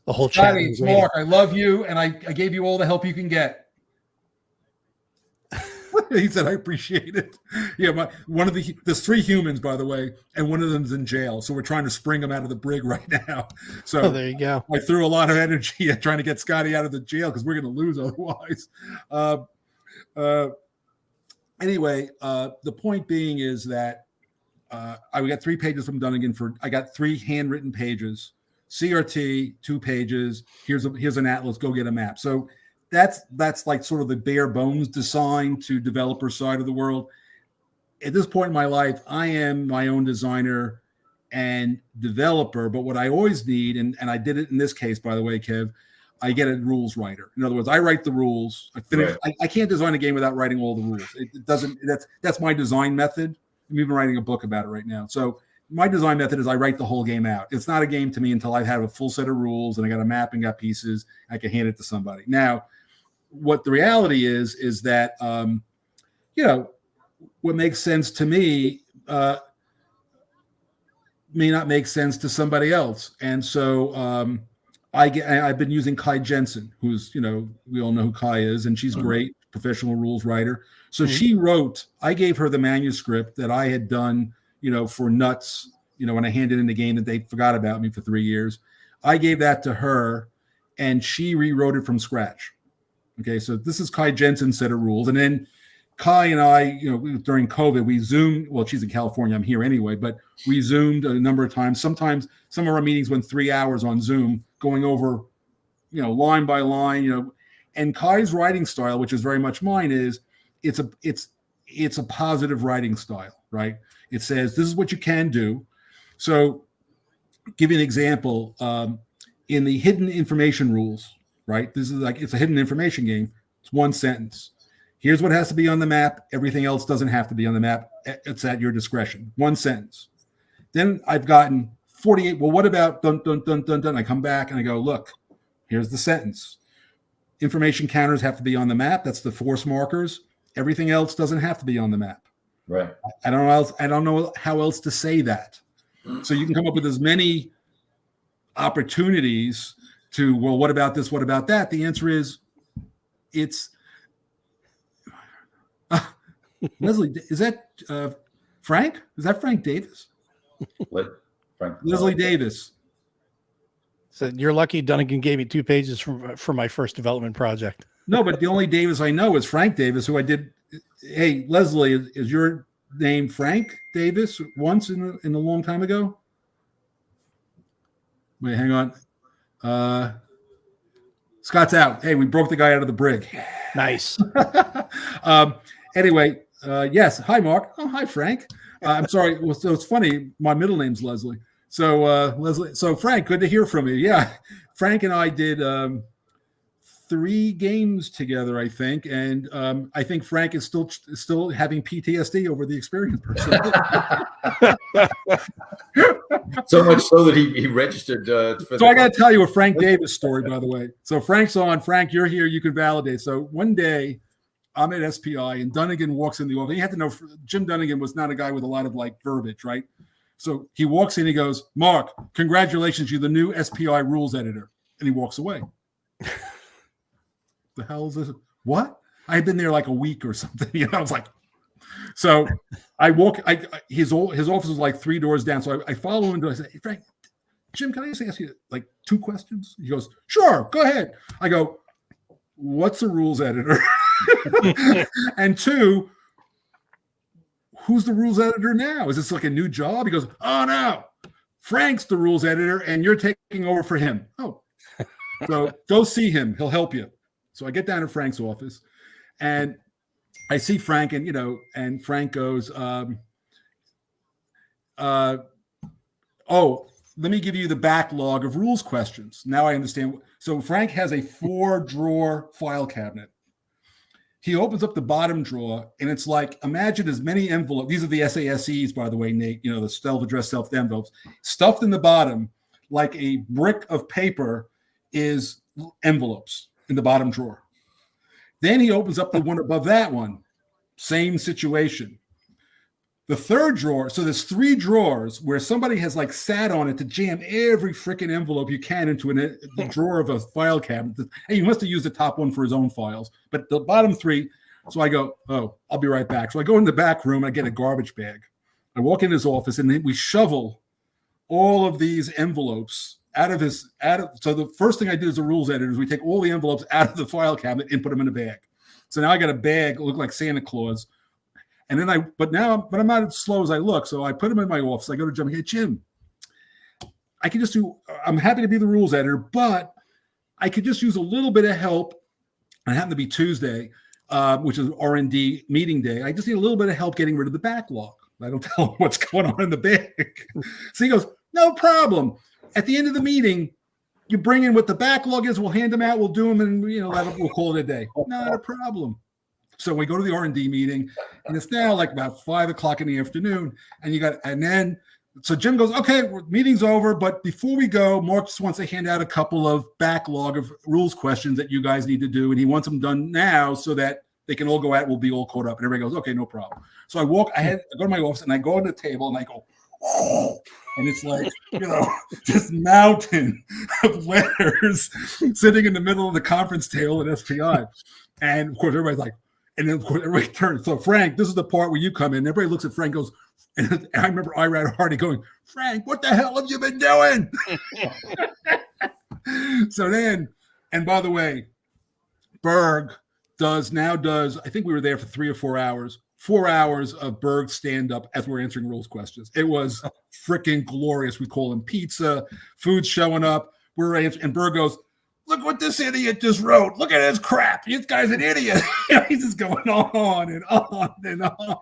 The whole chat. It's Mark. I love you, and I gave you all the help you can get. He said, I appreciate it. Yeah, there's 3 humans, by the way, and one of them's in jail. So we're trying to spring him out of the brig right now. So there you go. I threw a lot of energy at trying to get Scotty out of the jail because we're going to lose otherwise. Anyway, the point being is that I got 3 pages from Dunnigan I got 3 handwritten pages, CRT, 2 pages. Here's an atlas. Go get a map. So that's like sort of the bare bones design to developer side of the world. At this point in my life, I am my own designer and developer. But what I always need, and I did it in this case, by the way, Kev, I get a rules writer. In other words, I write the rules. I finish. Right. I can't design a game without writing all the rules. It doesn't. That's my design method. I'm even writing a book about it right now. So my design method is I write the whole game out. It's not a game to me until I have a full set of rules and I got a map and got pieces. I can hand it to somebody. Now, what the reality is that what makes sense to me may not make sense to somebody else, and so. I've been using Kai Jensen, who's, we all know who Kai is, and she's great, professional rules writer. So she wrote, I gave her the manuscript that I had done, for Nuts, when I handed in the game that they forgot about me for 3 years. I gave that to her and she rewrote it from scratch. Okay. So this is Kai Jensen's set of rules. And then Kai and I, during COVID, we Zoomed. Well, she's in California. I'm here anyway, but we Zoomed a number of times. Sometimes some of our meetings went 3 hours on Zoom, going over, line by line, and Kai's writing style, which is very much mine, is it's a positive writing style, right? It says, this is what you can do. So give you an example, in the hidden information rules, right? This is it's a hidden information game. It's 1 sentence. Here's what has to be on the map. Everything else doesn't have to be on the map. It's at your discretion. 1 sentence. Then I've gotten 48. Well, what about dun, dun, dun, dun, dun? I come back and I go, look, here's the sentence. Information counters have to be on the map. That's the force markers. Everything else doesn't have to be on the map. Right. I don't know how else to say that. So you can come up with as many opportunities to, well, what about this? What about that? The answer is Leslie, is that Frank? Is that Frank Davis? Let Frank. Leslie Davis. So you're lucky Dunnigan gave me 2 pages for my first development project. No, but the only Davis I know is Frank Davis, who I did. Hey, Leslie, is your name Frank Davis once in a long time ago? Wait, hang on. Scott's out. Hey, we broke the guy out of the brig. Nice. Anyway, yes. Hi, Mark. Oh, hi, Frank. I'm sorry. Well, so it's funny. My middle name's Leslie. So Leslie. So Frank, good to hear from you. Yeah, Frank and I did 3 games together, I think, and I think Frank is still having PTSD over the experience. So much so that he registered. So I got to tell you a Frank Davis story, by the way. So Frank's on. Frank, you're here. You can validate. So one day, I'm at SPI, and Dunnigan walks in the office. You have to know Jim Dunnigan was not a guy with a lot of like verbiage, right? So he walks in. He goes, "Mark, congratulations, you're the new SPI rules editor," and he walks away. The hell is this? What? I had been there like a week or something. You know, I was like, so I walk. His office was like 3 doors down. So I follow him. I say, "Hey, Frank, Jim, can I just ask you like 2 questions?" He goes, "Sure, go ahead." I go, "What's a rules editor?" And 2, who's the rules editor now? Is this like a new job? He goes, "Oh no, Frank's the rules editor, and you're taking over for him." Oh, so go see him. He'll help you. So I get down to Frank's office, and I see Frank, and Frank goes, "Oh, let me give you the backlog of rules questions." Now I understand. So Frank has a 4-drawer file cabinet. He opens up the bottom drawer, and it's like, imagine as many envelopes. These are the SASEs, by the way, Nate, the self-addressed envelopes, stuffed in the bottom like a brick of paper is envelopes in the bottom drawer. Then he opens up the one above that one. Same situation. The 3rd drawer, so there's 3 drawers where somebody has like sat on it to jam every freaking envelope you can into the drawer of a file cabinet. And you must have used the top one for his own files, but the bottom 3. So I go, "Oh, I'll be right back." So I go in the back room, I get a garbage bag. I walk in his office, and then we shovel all of these envelopes so the first thing I do as a rules editor is we take all the envelopes out of the file cabinet and put them in a bag. So now I got a bag, look like Santa Claus. And then I'm not as slow as I look. So I put them in my office. I go to Jim, "Hey, Jim, I'm happy to be the rules editor, but I could just use a little bit of help." And it happened to be Tuesday, which is R&D meeting day. I just need a little bit of help getting rid of the backlog. I don't tell him what's going on in the bag. So he goes, "No problem. At the end of the meeting, you bring in what the backlog is. We'll hand them out. We'll do them, and we'll call it a day." Not a problem. So we go to the R&D meeting, and it's now like about 5:00 in the afternoon. So Jim goes, "Okay, meeting's over, but before we go, Mark just wants to hand out a couple of backlog of rules questions that you guys need to do, and he wants them done now so that they can all go out. We'll be all caught up." And everybody goes, "Okay, no problem." So I go to my office, and I go on the table, and I go, "Oh," and it's like, this mountain of letters sitting in the middle of the conference table at SPI. And of course, everybody's like, and then of course everybody turns. So Frank, this is the part where you come in. Everybody looks at Frank, goes, and I remember Ira Hardy going, "Frank, what the hell have you been doing?" So then, and by the way, Berg does, I think we were there for 3 or 4 hours. 4 hours of Berg stand-up as we're answering rules questions. It was freaking glorious. We call him pizza, food's showing up. We're answering, and Berg goes, "Look what this idiot just wrote. Look at his crap. This guy's an idiot." He's just going on and on and on.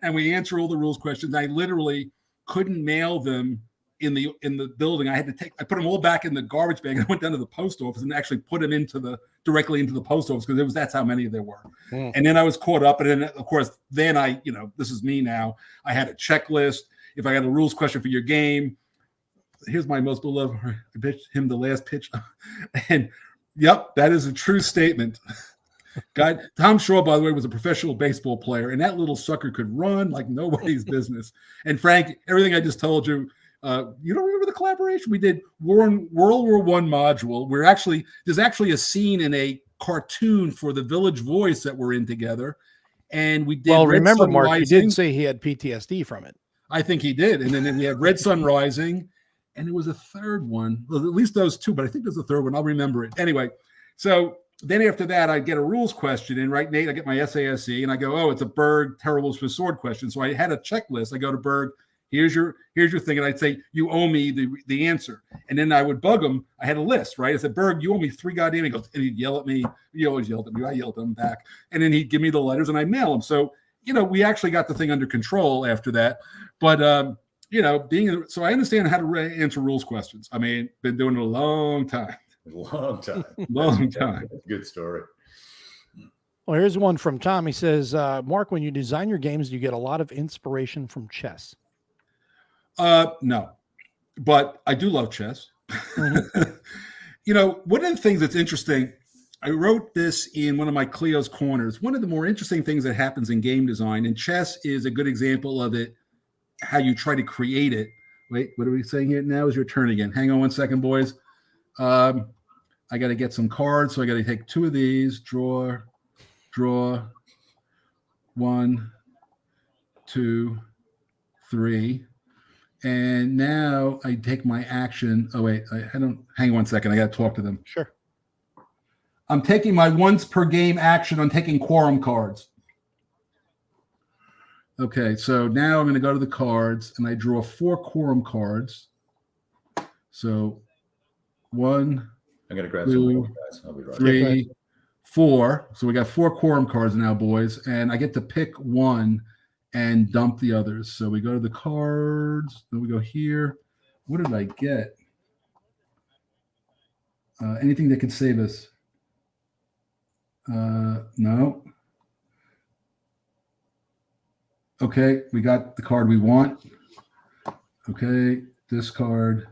And we answer all the rules questions. I literally couldn't mail them in the building. I put them all back in the garbage bag. I went down to the post office and actually put them directly into the post office because that's how many there were. And then I was caught up. And then of course, this is me now. I had a checklist. If I got a rules question for your game, here's my most beloved. I pitched him the last pitch. And yep, that is a true statement. God, Tom Shaw, by the way, was a professional baseball player, and that little sucker could run like nobody's business. And Frank, everything I just told you, you don't remember the collaboration we did? World War I module. There's actually a scene in a cartoon for the Village Voice that we're in together, And we did. Well, Red remember, Sun Mark, you Rising. did say he had PTSD from it. I think he did. And then we had Red Sun Rising, and there was a third one. Well, at least those two, but I think there's a third one. I'll remember it. Anyway, so then after that, I get a rules question in, right, Nate? I get my SASE, and I go, oh, it's a Berg Terribles for Sword question. So I had a checklist. I go to Berg, here's your thing, and I'd say, you owe me the answer. And then I would bug him. I had a list, right? I said, Berg, you owe me 3 goddamn. He goes, and he'd yell at me. He always yelled at me. I yelled at him back. And then he'd give me the letters, and I'd mail them. So, we actually got the thing under control after that. But, so I understand how to answer rules questions. I mean, been doing it a long time. Long time. Long time. That's a good story. Well, here's one from Tom. He says, Mark, when you design your games, do you get a lot of inspiration from chess? No, but I do love chess. Mm-hmm. One of the things that's interesting, I wrote this in one of my Cleo's corners. One of the more interesting things that happens in game design, and chess is a good example of it, how you try to create it. Wait, what are we saying here? Now is your turn again. Hang on one second, boys. I got to get some cards, so I got to take 2 of these. Draw. 1, 2, 3. And now I take my action. Oh, wait, I don't. Hang on one second. I got to talk to them. Sure. I'm taking my once per game action on taking quorum cards. Okay, so now I'm going to go to the cards, and I draw 4 quorum cards. So 1, I'm going to grab 2, some more, guys. I'll be right 3, 4. So we got 4 quorum cards now, boys, and I get to pick one and dump the others. So we go to the cards. Then we go here. What did I get? Anything that could save us? No. Okay, we got the card we want. Okay, discard.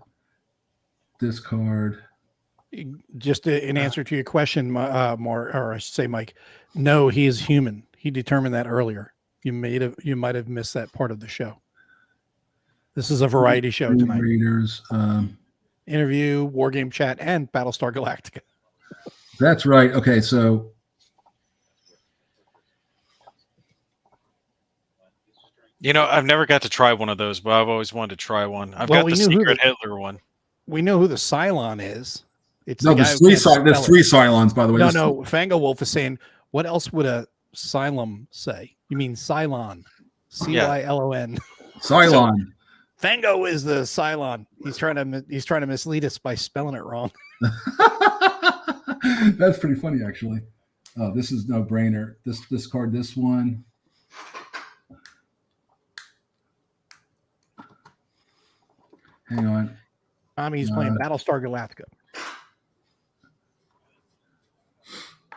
Just in answer to your question, Mark, or I should say, Mike, no, he is human. He determined that earlier. You might have missed that part of the show. This is a variety show tonight. Readers, Interview, War Game Chat, and Battlestar Galactica. That's right. Okay, so I've never got to try one of those, but I've always wanted to try one. I've Well, got we the knew who secret Hitler one. We know who the Cylon is. It's no, the guy there's who 3 can't spell there's it. 3 Cylons, by the way. No. Fango Wolf is saying, what else would a Cylon say? You mean Cylon? Cylon. Cylon. Fango is the Cylon. He's trying to mislead us by spelling it wrong. That's pretty funny, actually. Oh, this is no brainer. This card, this one. Hang on. Tommy's playing Battlestar Galactica.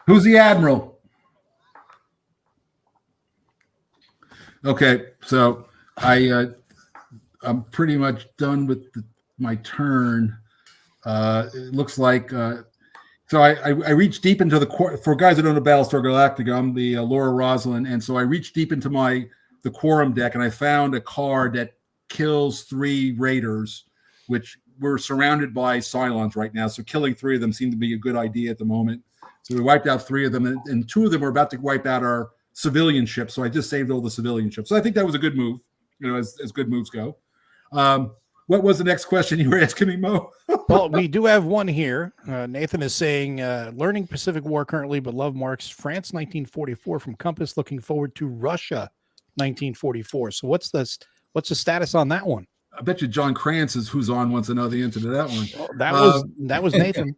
Who's the Admiral? Okay, so I'm pretty much done with my turn. It looks like so I reached deep into the for guys that don't know Battlestar Galactica. I'm the Laura Roslin, and so I reached deep into the quorum deck, and I found a card that kills 3 raiders, which we're surrounded by Cylons right now. So killing 3 of them seemed to be a good idea at the moment. So we wiped out 3 of them, and 2 of them were about to wipe out our civilian ships. So I just saved all the civilian ships. So I think that was a good move, as good moves go. What was the next question you were asking me, Mo? Well, we do have one here. Nathan is saying, learning Pacific War currently, but love Mark's France 1944 from Compass. Looking forward to Russia 1944. So what's the status on that one? I bet you John Krantz is who's on wants to know the answer to that one. Well, that was Nathan.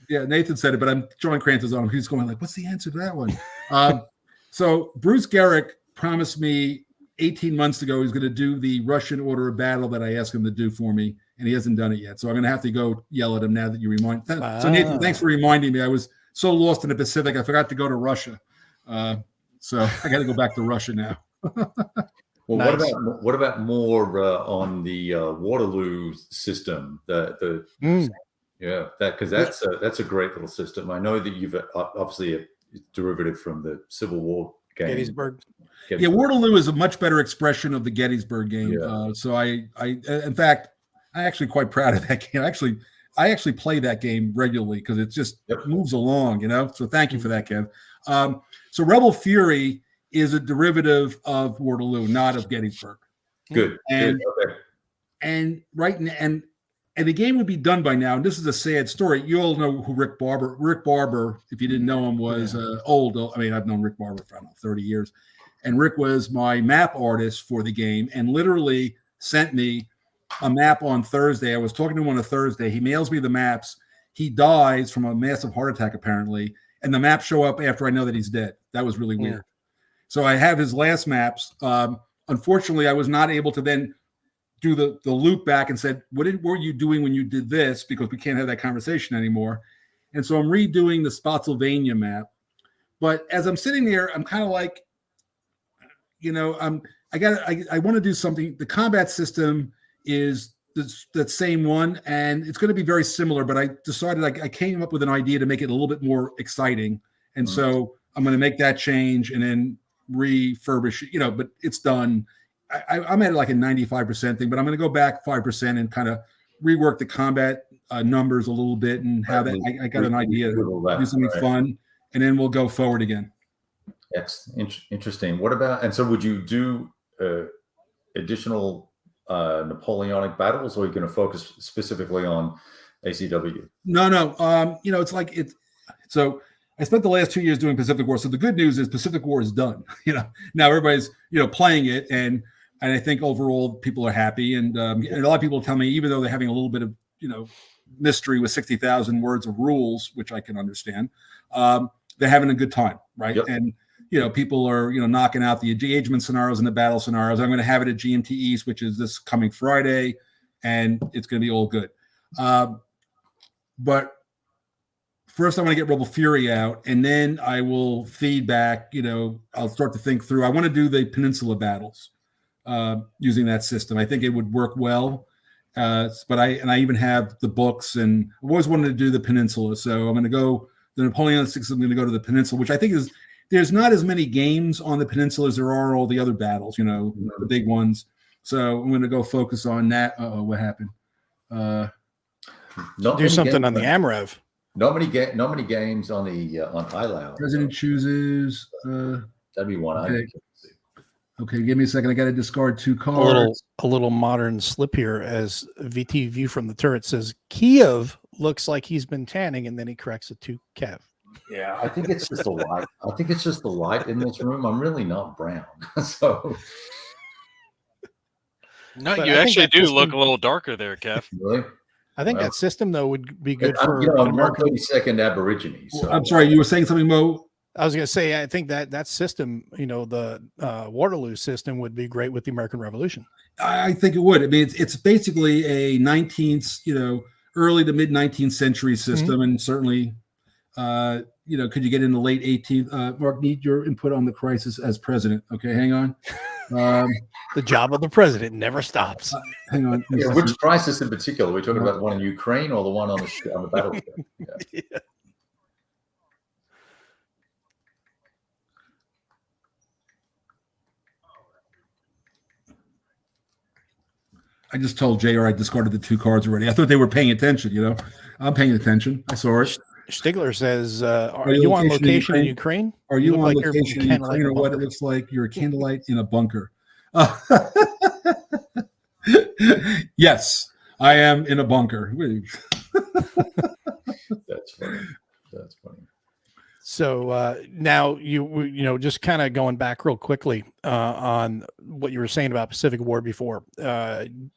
Yeah, Nathan said it, but John Krantz is on. He's going like, what's the answer to that one? So Bruce Garrick promised me 18 months ago he's going to do the Russian order of battle that I asked him to do for me, and he hasn't done it yet. So I'm going to have to go yell at him now that you remind. So Nathan, thanks for reminding me. I was so lost in the Pacific, I forgot to go to Russia. So I got to go back to Russia now. Well, Nice. what about more on the Waterloo system? Yeah, because that's a great little system. I know that you've obviously a derivative from the Civil War game. Gettysburg. Yeah, Waterloo is a much better expression of the Gettysburg game. Yeah. So in fact, I'm actually quite proud of that game. Actually, I actually play that game regularly because it just moves along, you know. So thank you for that, Kev. So Rebel Fury is a derivative of Waterloo, not of Gettysburg. Good. And Good. Okay. and right now, and the game would be done by now. And this is a sad story. You all know who Rick Barber, if you didn't know him, was old. I mean, I've known Rick Barber for, I don't know, 30 years. And Rick was my map artist for the game and literally sent me a map on Thursday. I was talking to him on a Thursday. He mails me the maps. He dies from a massive heart attack, apparently. And the maps show up after I know that he's dead. That was really weird. So I have his last maps. Unfortunately, I was not able to then do the loop back and said, what were you doing when you did this? Because we can't have that conversation anymore. And so I'm redoing the Spotsylvania map. But as I'm sitting there, I'm kind of like, you know, I want to do something. The combat system is that same one, and it's going to be very similar, but I decided I came up with an idea to make it a little bit more exciting. And so I'm going to make that change and then refurbish it, you know, but it's done. I'm at like a 95% thing, but I'm going to go back 5% and kind of rework the combat numbers a little bit and how that I got an idea to do something fun, and then we'll go forward again. That's interesting. What about, and so would you do additional Napoleonic battles, or are you going to focus specifically on ACW? No. You know, it's like so I spent the last 2 years doing Pacific War. So the good news is Pacific War is done. You know, now everybody's, you know, playing it, and I think overall people are happy. And a lot of people tell me, even though they're having a little bit of, you know, mystery with 60,000 words of rules, which I can understand, they're having a good time, right? Yep. And you know, people are, you know, knocking out the engagement scenarios and the battle scenarios. I'm going to have it at GMT East, which is this coming Friday, and it's going to be all good. But first, I want to get Rebel Fury out, and then I will feed back. You know, I'll start to think through. I want to do the Peninsula battles using that system. I think it would work well. But I even have the books, and I've always wanted to do the Peninsula. So I'm going to go the Napoleonic system. I'm going to go to the Peninsula, which I think is. There's not as many games on the peninsula as there are all the other battles, you know, the big ones. So I'm going to go focus on that. What happened? Do something on the Amrev. Not many games on the on Highland. President chooses. That'd be one. Okay. Okay, give me a second. I got to discard 2 cards. A little modern slip here, as VT View from the Turret says, Kiev looks like he's been tanning, and then he corrects it to Kev. Yeah, I think it's just the light. I think it's just the light in this room. I'm really not brown. So no, you actually do look a little darker there, Kev. Really? I think that system though would be good for I'm 132nd Aborigine. So. I'm sorry, you were saying something, Mo? I was going to say, I think that system, you know, the Waterloo system would be great with the American Revolution. I think it would. I mean, it's basically a 19th, you know, early to mid 19th century system, and certainly. You know, could you get in the late 18th? Mark, need your input on the crisis as president. Okay, hang on. The job of the president never stops. Hang on. Yeah, which crisis in particular? Are we talking about the one in Ukraine or the one on the battlefield? Yeah. Yeah. I just told JR I discarded the 2 cards already. I thought they were paying attention, you know. I'm paying attention. I saw it. Stigler says, are you on location in Ukraine? Are you on location in Ukraine, or what it looks like? You're a candlelight in a bunker. Yes, I am in a bunker. That's funny. That's funny. So now you know, just kind of going back real quickly on what you were saying about Pacific War before.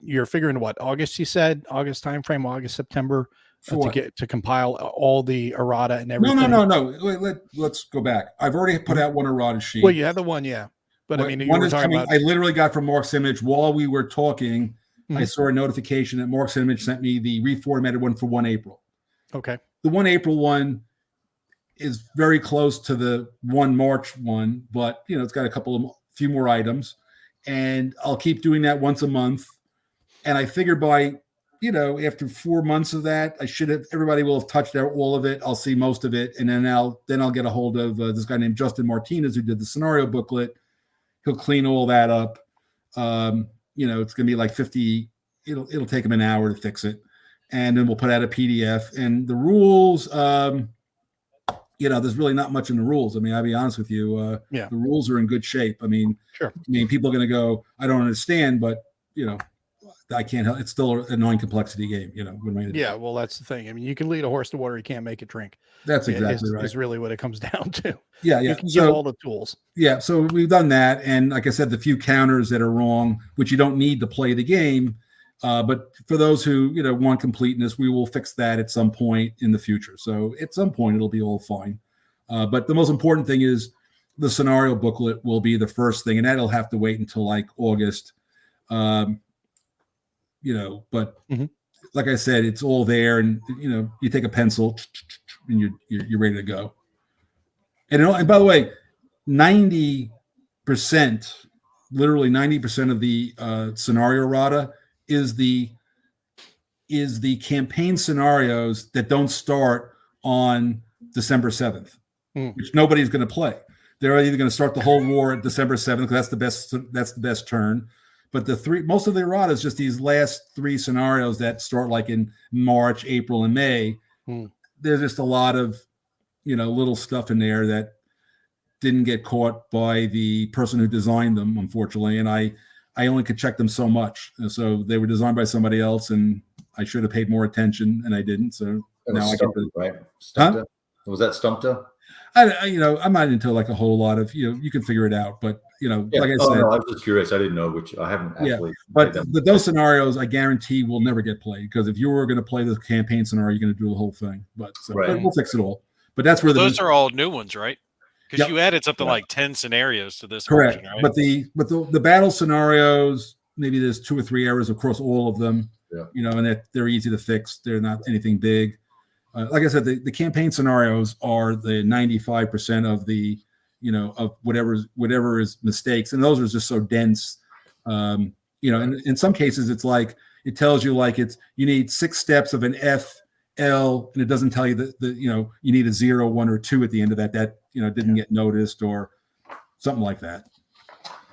You're figuring what, August? You said August timeframe, August, September. To compile all the errata and everything. No. Let's go back. I've already put out one errata sheet. Well, you had the one, yeah. But I mean, you were talking about. I literally got from Mark's Image while we were talking. I saw a notification that Mark's Image sent me the reformatted one for 1 April. Okay. The 1 April one is very close to the 1 March one, but you know, it's got a few more items, and I'll keep doing that once a month. And I figure by, you know, after 4 months of that, everybody will have touched all of it. I'll see most of it. And then I'll get a hold of this guy named Justin Martinez, who did the scenario booklet. He'll clean all that up. You know, it's going to be like 50. It'll take him an hour to fix it. and then we'll put out a PDF. And the rules, there's really not much in the rules. I mean, I'll be honest with you. The rules are in good shape. I mean, sure. People are going to go, I don't understand, but I can't help. It's still a non-complexity game. Well, that's the thing. I mean, you can lead a horse to water, you can't make it drink. That's exactly right. Is really what it comes down to. Yeah. You can give all the tools. Yeah. So we've done that, and like I said, the few counters that are wrong, which you don't need to play the game. But for those who want completeness, we will fix that at some point in the future. So at some point it'll be all fine. But the most important thing is the scenario booklet will be the first thing, and that'll have to wait until like August. But like I said, it's all there, and you take a pencil and you're ready to go. And by the way, 90%, literally 90% of the scenario rata is the campaign scenarios that don't start on December 7th, which nobody's going to play. They're either going to start the whole war at December 7th because that's the best turn. But most of the errata is just these last 3 scenarios that start like in March, April, and May. There's just a lot of little stuff in there that didn't get caught by the person who designed them, unfortunately. And I only could check them so much. And so they were designed by somebody else, and I should have paid more attention, and I didn't. So now I get to, right? Stumpta? Was that Stumpta? I'm not into like a whole lot of, you can figure it out, but like I said, no, I was just curious. I didn't know which. I haven't actually. But those scenarios, I guarantee, will never get played, because if you were going to play the campaign scenario, you're going to do the whole thing. But we'll fix it all. But that's where those are all new ones, right? Because you added something like 10 scenarios to this. Correct. Version, right? But the battle scenarios, maybe there's 2 or 3 errors across all of them. Yeah. And that they're easy to fix. They're not anything big. Like I said, the campaign scenarios are the 95% of the, of whatever is mistakes, and those are just so dense. And in some cases, it's like it tells you like you need 6 steps of an F, L, and it doesn't tell you that you need a 0, 1, or 2 at the end of that didn't get noticed or something like that.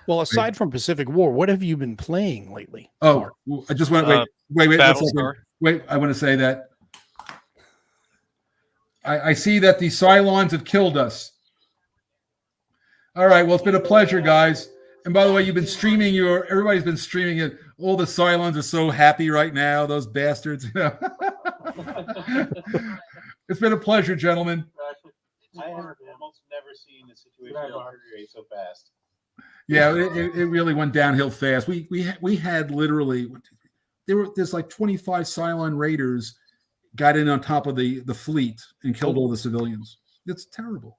Well, aside from Pacific War, what have you been playing lately? Oh, I just want wait. Wait, I want to say that I see that the Cylons have killed us. All right, well, it's been a pleasure, guys. And by the way, you've been streaming everybody's been streaming it. All the Cylons are so happy right now, those bastards. It's been a pleasure, gentlemen. I have almost never seen a situation deteriorate so fast. Yeah, it really went downhill fast. We had literally there's like 25 Cylon raiders got in on top of the fleet and killed all the civilians. It's terrible.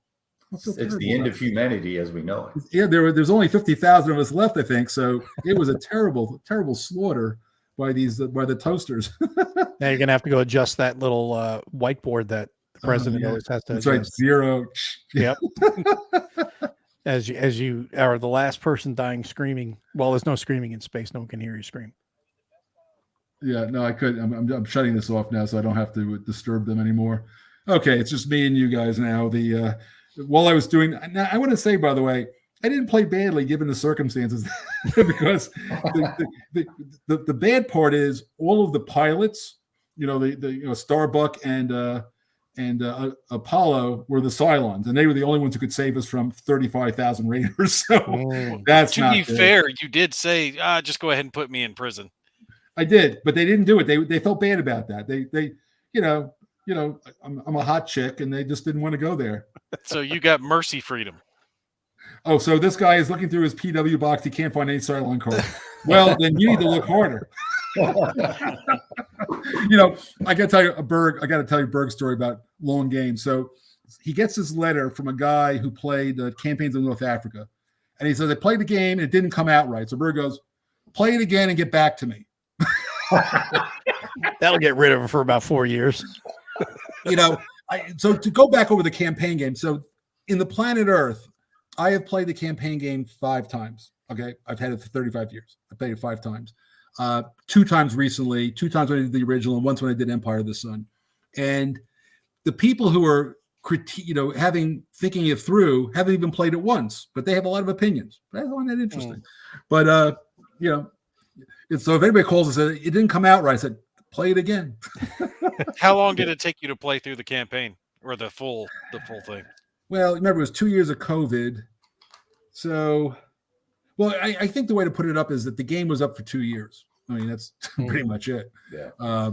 It's the end of humanity as we know it. Yeah, there's only 50,000 of us left, I think. So it was a terrible, terrible slaughter by the toasters. Now you're gonna have to go adjust that little whiteboard that the president always has to. It's like 0. Yep. As you are the last person dying screaming. Well, there's no screaming in space. No one can hear you scream. Yeah, no, I could. I'm shutting this off now, so I don't have to disturb them anymore. Okay, it's just me and you guys now. While I was doing, now I want to say, by the way, I didn't play badly given the circumstances, because the bad part is all of the pilots, Starbuck and Apollo were the Cylons, and they were the only ones who could save us from 35,000 raiders. So that's to be fair. You did say, just go ahead and put me in prison. I did, but they didn't do it. They felt bad about that. They I'm a hot chick, and they just didn't want to go there. So you got mercy freedom. Oh, so this guy is looking through his PW box. He can't find any Cylon cards. Well, then you need to look harder. I got to tell you Berg's story about long games. So he gets this letter from a guy who played the campaigns in North Africa, and he says, I played the game and it didn't come out right. So Berg goes, play it again and get back to me. That'll get rid of him for about 4 years. So to go back over the campaign game. So in the planet Earth, I have played the campaign game 5 times. Okay. I've had it for 35 years. I played it 5 times. 2 times recently, 2 times when I did the original, and once when I did Empire of the Sun. And the people who are thinking it through haven't even played it once, but they have a lot of opinions. I find that interesting. But so if anybody calls and says it didn't come out right, I said, play it again. How long did it take you to play through the campaign or the full thing? Well, remember, it was 2 years of COVID. So, well, I think the way to put it up is that the game was up for 2 years. I mean, that's pretty much it. Yeah.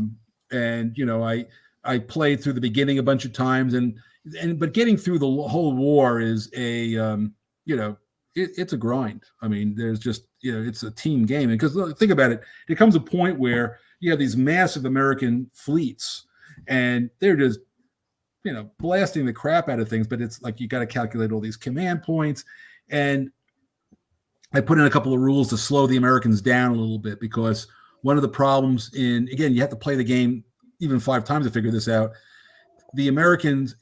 And, you know, I played through the beginning a bunch of times but getting through the whole war is a, you know, it's a grind. I mean, there's just, you know, it's a team game. And because think about it, there comes a point where you have these massive American fleets and they're just, you know, blasting the crap out of things, but it's like you got to calculate all these command points. And I put in a couple of rules to slow the Americans down a little bit, because one of the problems again, you have to play the game even 5 times to figure this out. The Americans,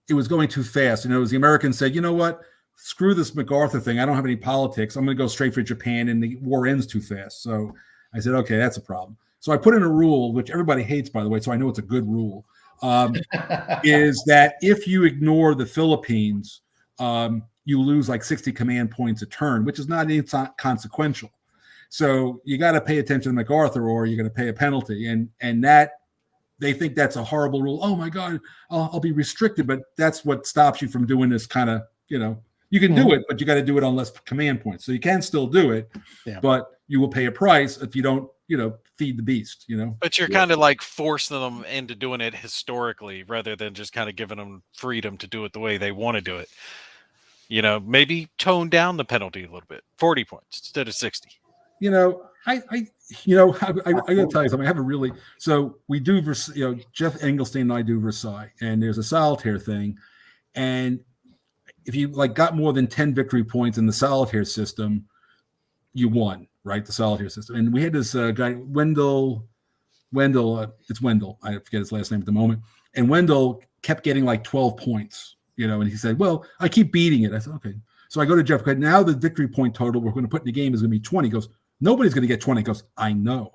it was going too fast. And it was the Americans said, you know what, screw this MacArthur thing. I don't have any politics. I'm going to go straight for Japan, and the war ends too fast. So I said, okay, that's a problem. So I put in a rule, which everybody hates, by the way, so I know it's a good rule, is that if you ignore the Philippines, you lose like 60 command points a turn, which is not inconsequential. So you got to pay attention to MacArthur, or you're going to pay a penalty. And that, they think that's a horrible rule. Oh my God, I'll be restricted. But that's what stops you from doing this kind of, you know, you can do it, but you got to do it on less command points. So you can still do it, but you will pay a price if you don't, you know, feed the beast, you know. But you're kind of like forcing them into doing it historically rather than just kind of giving them freedom to do it the way they want to do it. You know, maybe tone down the penalty a little bit, 40 points instead of 60. You know, I got to tell you something. I have a really, so we do, you know, Jeff Engelstein and I do Versailles, and there's a solitaire thing. And if you like got more than 10 victory points in the solitaire system, you won, right? The solitaire system. And we had this guy, Wendell, it's Wendell. I forget his last name at the moment. And Wendell kept getting like 12 points, you know, and he said, well, I keep beating it. I said, okay. So I go to Jeff, okay, now the victory point total we're going to put in the game is going to be 20. He goes, nobody's going to get 20. He goes, I know.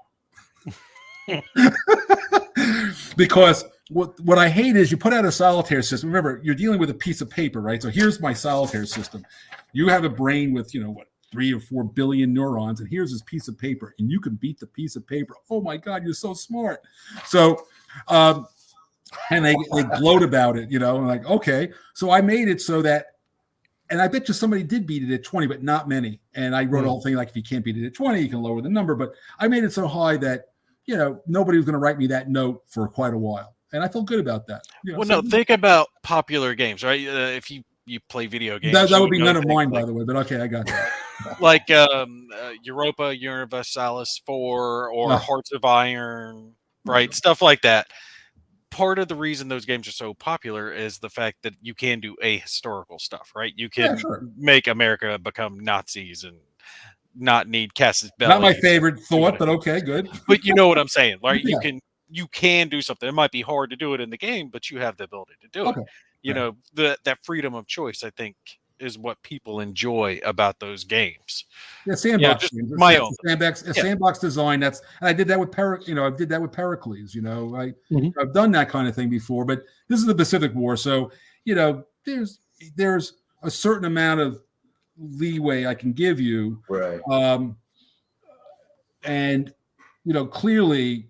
Because what I hate is you put out a solitaire system. Remember, you're dealing with a piece of paper, right? So here's my solitaire system. You have a brain with, you know, what, 3 or 4 billion neurons, and here's this piece of paper, and you can beat the piece of paper. Oh my God, you're so smart. So, and they gloat about it, you know, and like, okay. So I made it so that, and I bet you somebody did beat it at 20, but not many. And I wrote a whole thing like, if you can't beat it at 20, you can lower the number. But I made it so high that, you know, nobody was going to write me that note for quite a while. And I felt good about that. You know, Well, so, no, think about popular games, right? If you play video games. that would be know none of things mine, like, by the way, but okay, I got that. like Europa Universalis 4 or Hearts of Iron, right? Stuff like that. Part of the reason those games are so popular is the fact that you can do ahistorical stuff, right? You can make America become Nazis and not need Casus Belli. Not my favorite thought, but okay, good. But you know what I'm saying, right? Yeah. You can do something. It might be hard to do it in the game, but you have the ability to do it. You know, that freedom of choice, I think, is what people enjoy about those games. Yeah, sandbox. Yeah, my own sandbox design. And I did that with I did that with Pericles. You know, I've done that kind of thing before. But this is the Pacific War, so you know, there's a certain amount of leeway I can give you, right? And you know, clearly,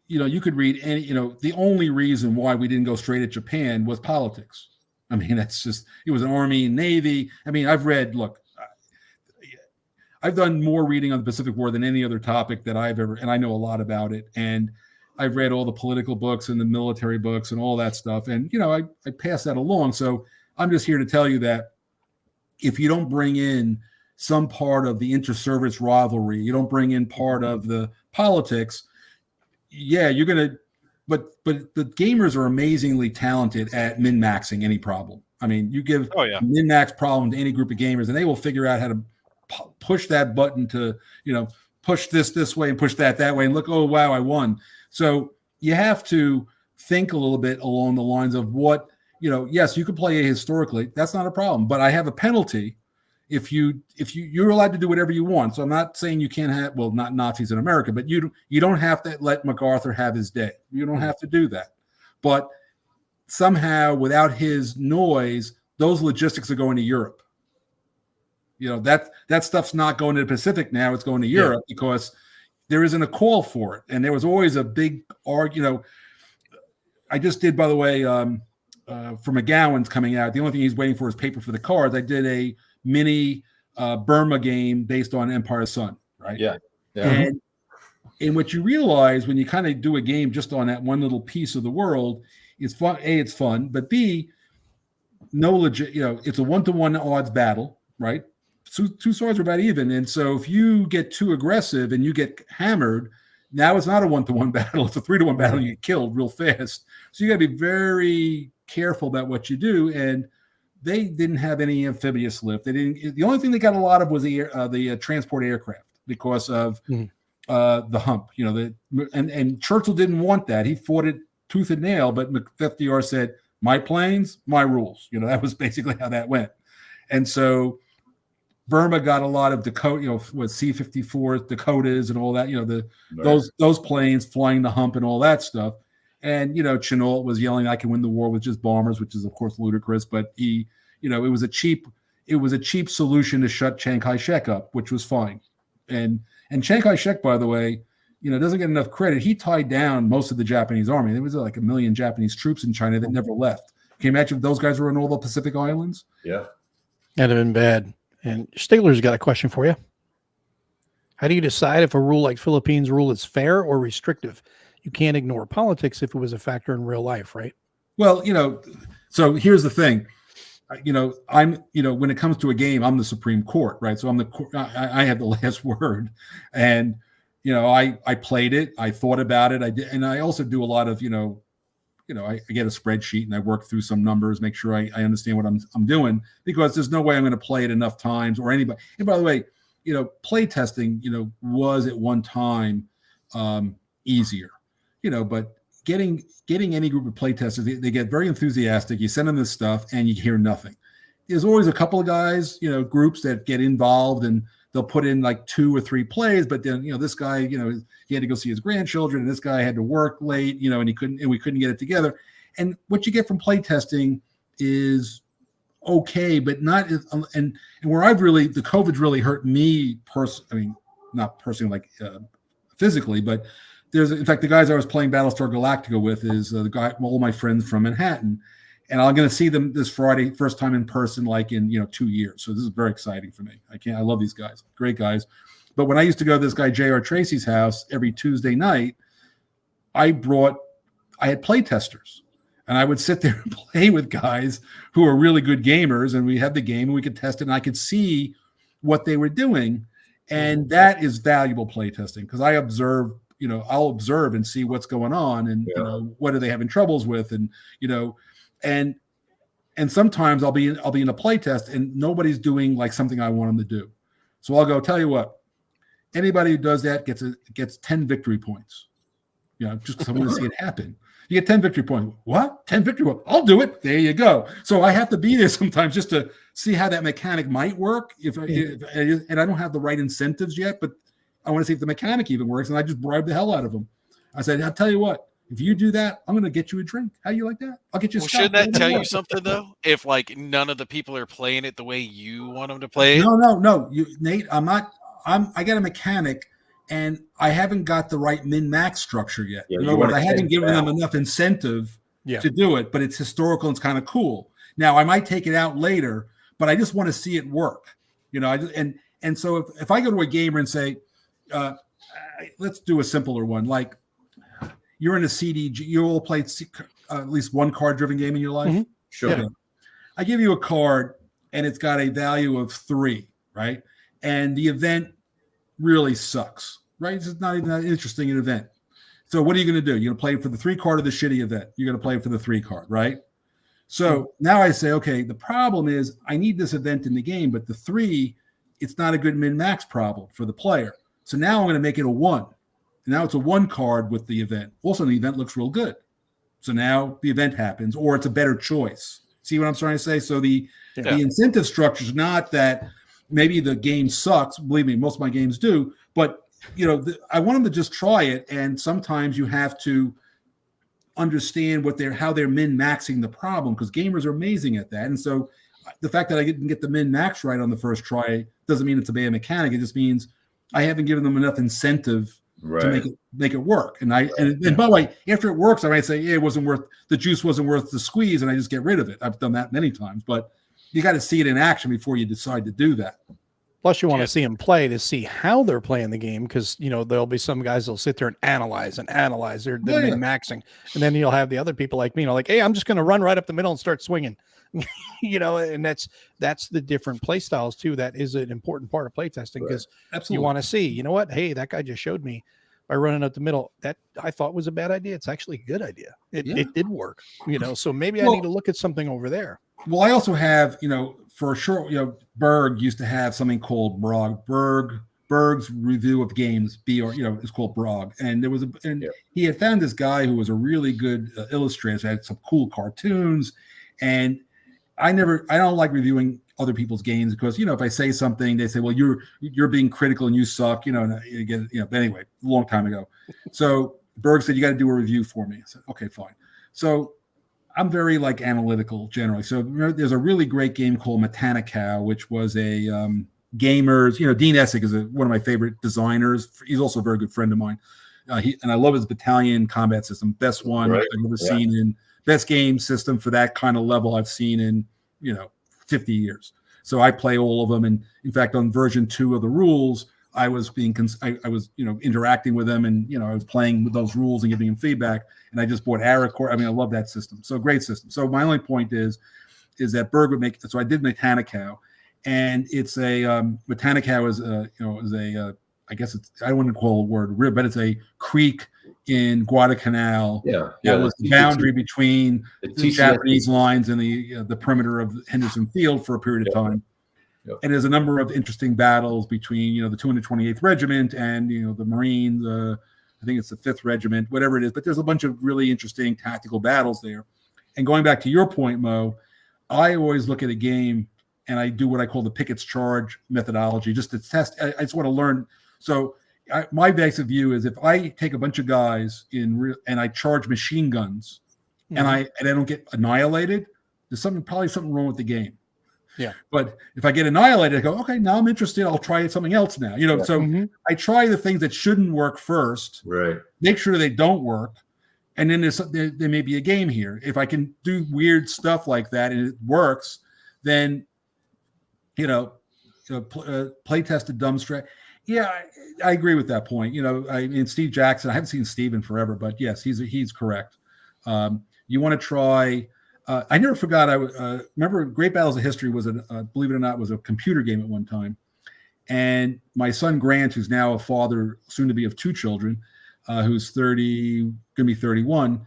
you know, you could read any. You know, the only reason why we didn't go straight at Japan was politics. I mean, that's just, it was an Army and Navy. I mean, I've done more reading on the Pacific War than any other topic that I've ever, and I know a lot about it. And I've read all the political books and the military books and all that stuff. And, you know, I pass that along. So I'm just here to tell you that if you don't bring in some part of the inter-service rivalry, you don't bring in part of the politics, yeah, you're going to, but the gamers are amazingly talented at min-maxing any problem. I mean, you give a min-max problem to any group of gamers, and they will figure out how to push that button to, you know, push this way and push that way, and look, oh wow, I won. So you have to think a little bit along the lines of what, you know. Yes, you could play historically. That's not a problem, but I have a penalty if you're allowed to do whatever you want. So I'm not saying you can't have, well, not Nazis in America, but you don't have to let MacArthur have his day. You don't have to do that. But somehow, without his noise, those logistics are going to Europe. You know, that stuff's not going to the Pacific now. It's going to Europe because there isn't a call for it. And there was always a big argument. I just did, by the way, for McGowan's coming out. The only thing he's waiting for is paper for the cards. I did a mini Burma game based on Empire Sun, right? Yeah. And what you realize when you kind of do a game just on that one little piece of the world is fun. A, it's fun, but B, no legit. It's a 1-to-1 odds battle, right? Two swords are about even, and so if you get too aggressive and you get hammered, now it's not a 1-to-1 battle; it's a 3-to-1 battle. You get killed real fast. So you got to be very careful about what you do. And they didn't have any amphibious lift. They didn't. The only thing they got a lot of was the transport aircraft because of the hump. And Churchill didn't want that. He fought it tooth and nail. But FDR said, "My planes, my rules." That was basically how that went. And so Burma got a lot of Dakota, with C-54 Dakotas and all that. Those planes flying the hump and all that stuff. And Chennault was yelling, "I can win the war with just bombers," which is of course ludicrous. But it was a cheap solution to shut Chiang Kai-shek up, which was fine. And Chiang Kai-shek, by the way, doesn't get enough credit. He tied down most of the Japanese army. There was like 1 million Japanese troops in China that never left. Can you imagine if those guys were in all the Pacific Islands? Yeah, That'd have been bad. And Stigler's got a question for you. How do you decide if a rule like Philippines rule is fair or restrictive? You can't ignore politics if it was a factor in real life, right? Well, so here's the thing. I'm, when it comes to a game, I'm the Supreme Court, right? So I have the last word. And, I played it. I thought about it. I did. And I also do a lot of, I get a spreadsheet and I work through some numbers, make sure I understand what I'm doing, because there's no way I'm going to play it enough times or anybody. And by the way, play testing, was at one time easier, but getting any group of play testers, they get very enthusiastic. You send them this stuff and you hear nothing. There's always a couple of guys, groups that get involved and they'll put in like 2 or 3 plays, but then, this guy, he had to go see his grandchildren and this guy had to work late, and we couldn't get it together. And what you get from play testing is okay, but not, and where the COVID's really hurt me not personally, like physically, but in fact, the guys I was playing Battlestar Galactica with is the guy, all my friends from Manhattan, and I'm going to see them this Friday, first time in person, like in 2 years. So this is very exciting for me. I love these guys, great guys. But when I used to go to this guy J.R. Tracy's house every Tuesday night, I had play testers, and I would sit there and play with guys who are really good gamers, and we had the game and we could test it, and I could see what they were doing, and that is valuable play testing because I observe. I'll observe and see what's going on and, what are they having troubles with? And, and sometimes I'll be in a play test and nobody's doing like something I want them to do. So I'll go, tell you what, anybody who does that gets 10 victory points, just because I want to see it happen. You get 10 victory points. What? 10 victory points? I'll do it. There you go. So I have to be there sometimes just to see how that mechanic might work. And I don't have the right incentives yet, but I want to see if the mechanic even works, and I just bribed the hell out of them. I said, "I'll tell you what. If you do that, I'm going to get you a drink. How you like that? I'll get you." Shouldn't that tell you something though? If like none of the people are playing it the way you want them to play it. No, Nate. I'm not. I got a mechanic, and I haven't got the right min-max structure yet. Yeah, in other words, I haven't given them enough incentive to do it. But it's historical and it's kind of cool. Now I might take it out later, but I just want to see it work. And so if I go to a gamer and say, let's do a simpler one. Like you're in a CDG, you all played at least one card-driven game in your life. Mm-hmm. sure. Yeah. I give you a card and it's got a value of 3, right? And the event really sucks, right? It's not even that interesting an event. So what are you going to do? You're going to play for the 3 card of the shitty event. You're going to play for the 3 card, right? So now I say, okay, the problem is I need this event in the game, but the 3, it's not a good min-max problem for the player. So now I'm going to make it a 1. Now it's a 1 card with the event. Also, the event looks real good. So now the event happens, or it's a better choice. See what I'm trying to say? So the incentive structure is not that maybe the game sucks. Believe me, most of my games do. But, I want them to just try it. And sometimes you have to understand how they're min-maxing the problem, because gamers are amazing at that. And so the fact that I didn't get the min-max right on the first try doesn't mean it's a bad mechanic. It just means I haven't given them enough incentive Right. make it work. And by the way, after it works, I might say, yeah, the juice wasn't worth the squeeze, and I just get rid of it. I've done that many times, but you got to see it in action before you decide to do that. Plus, you want to see them play to see how they're playing the game, because there'll be some guys that'll sit there and analyze. They're min-maxing, and then you'll have the other people like me, like, hey, I'm just going to run right up the middle and start swinging. And that's the different play styles too. That is an important part of playtesting, because you want to see, what, hey, that guy just showed me by running up the middle that I thought was a bad idea. It's actually a good idea. It did work. So maybe I need to look at something over there. Well, I also have, for sure, Berg used to have something called Berg's Review of Games, it's called Brog. And there was he had found this guy who was a really good illustrator, had some cool cartoons. And I don't like reviewing other people's games, because, if I say something, they say, well, you're being critical and you suck, but anyway, a long time ago. So Berg said, you got to do a review for me. I said, okay, fine. So I'm very analytical generally. So there's a really great game called Mechanicao, which was a gamers. Dean Essick is one of my favorite designers. He's also a very good friend of mine. And I love his battalion combat system. Best one I've ever seen in best game system for that kind of level I've seen in 50 years. So I play all of them. And in fact, on version 2 of the rules, I was interacting with them, and I was playing with those rules and giving them feedback. And I just bought Aracore. I love that system. So great system. So my only point is that Berg would make. So I did Mechanicao, and it's a Mechanicao is I guess I don't want to call it a word, but it's a creek in Guadalcanal. That was the boundary between the Japanese lines and the perimeter of Henderson Field for a period of time. And there's a number of interesting battles between, the 228th Regiment and, the Marines, I think it's the 5th Regiment, whatever it is. But there's a bunch of really interesting tactical battles there. And going back to your point, Mo, I always look at a game and I do what I call the Pickett's charge methodology, just to test. I just want to learn. So my basic view is, if I take a bunch of guys and I charge machine guns, and I don't get annihilated, there's probably something wrong with the game. Yeah. But if I get annihilated, I go, okay, now I'm interested. I'll try something else now. So I try the things that shouldn't work first. Right. Make sure they don't work. And then there may be a game here. If I can do weird stuff like that and it works, then, play tested dumb strat. Yeah, I agree with that point. Steve Jackson, I haven't seen Steve in forever, but yes, he's correct. You want to try. I never forgot. I remember Great Battles of History was believe it or not, was a computer game at one time. And my son Grant, who's now a father, soon to be of 2 children, who's 30, going to be 31.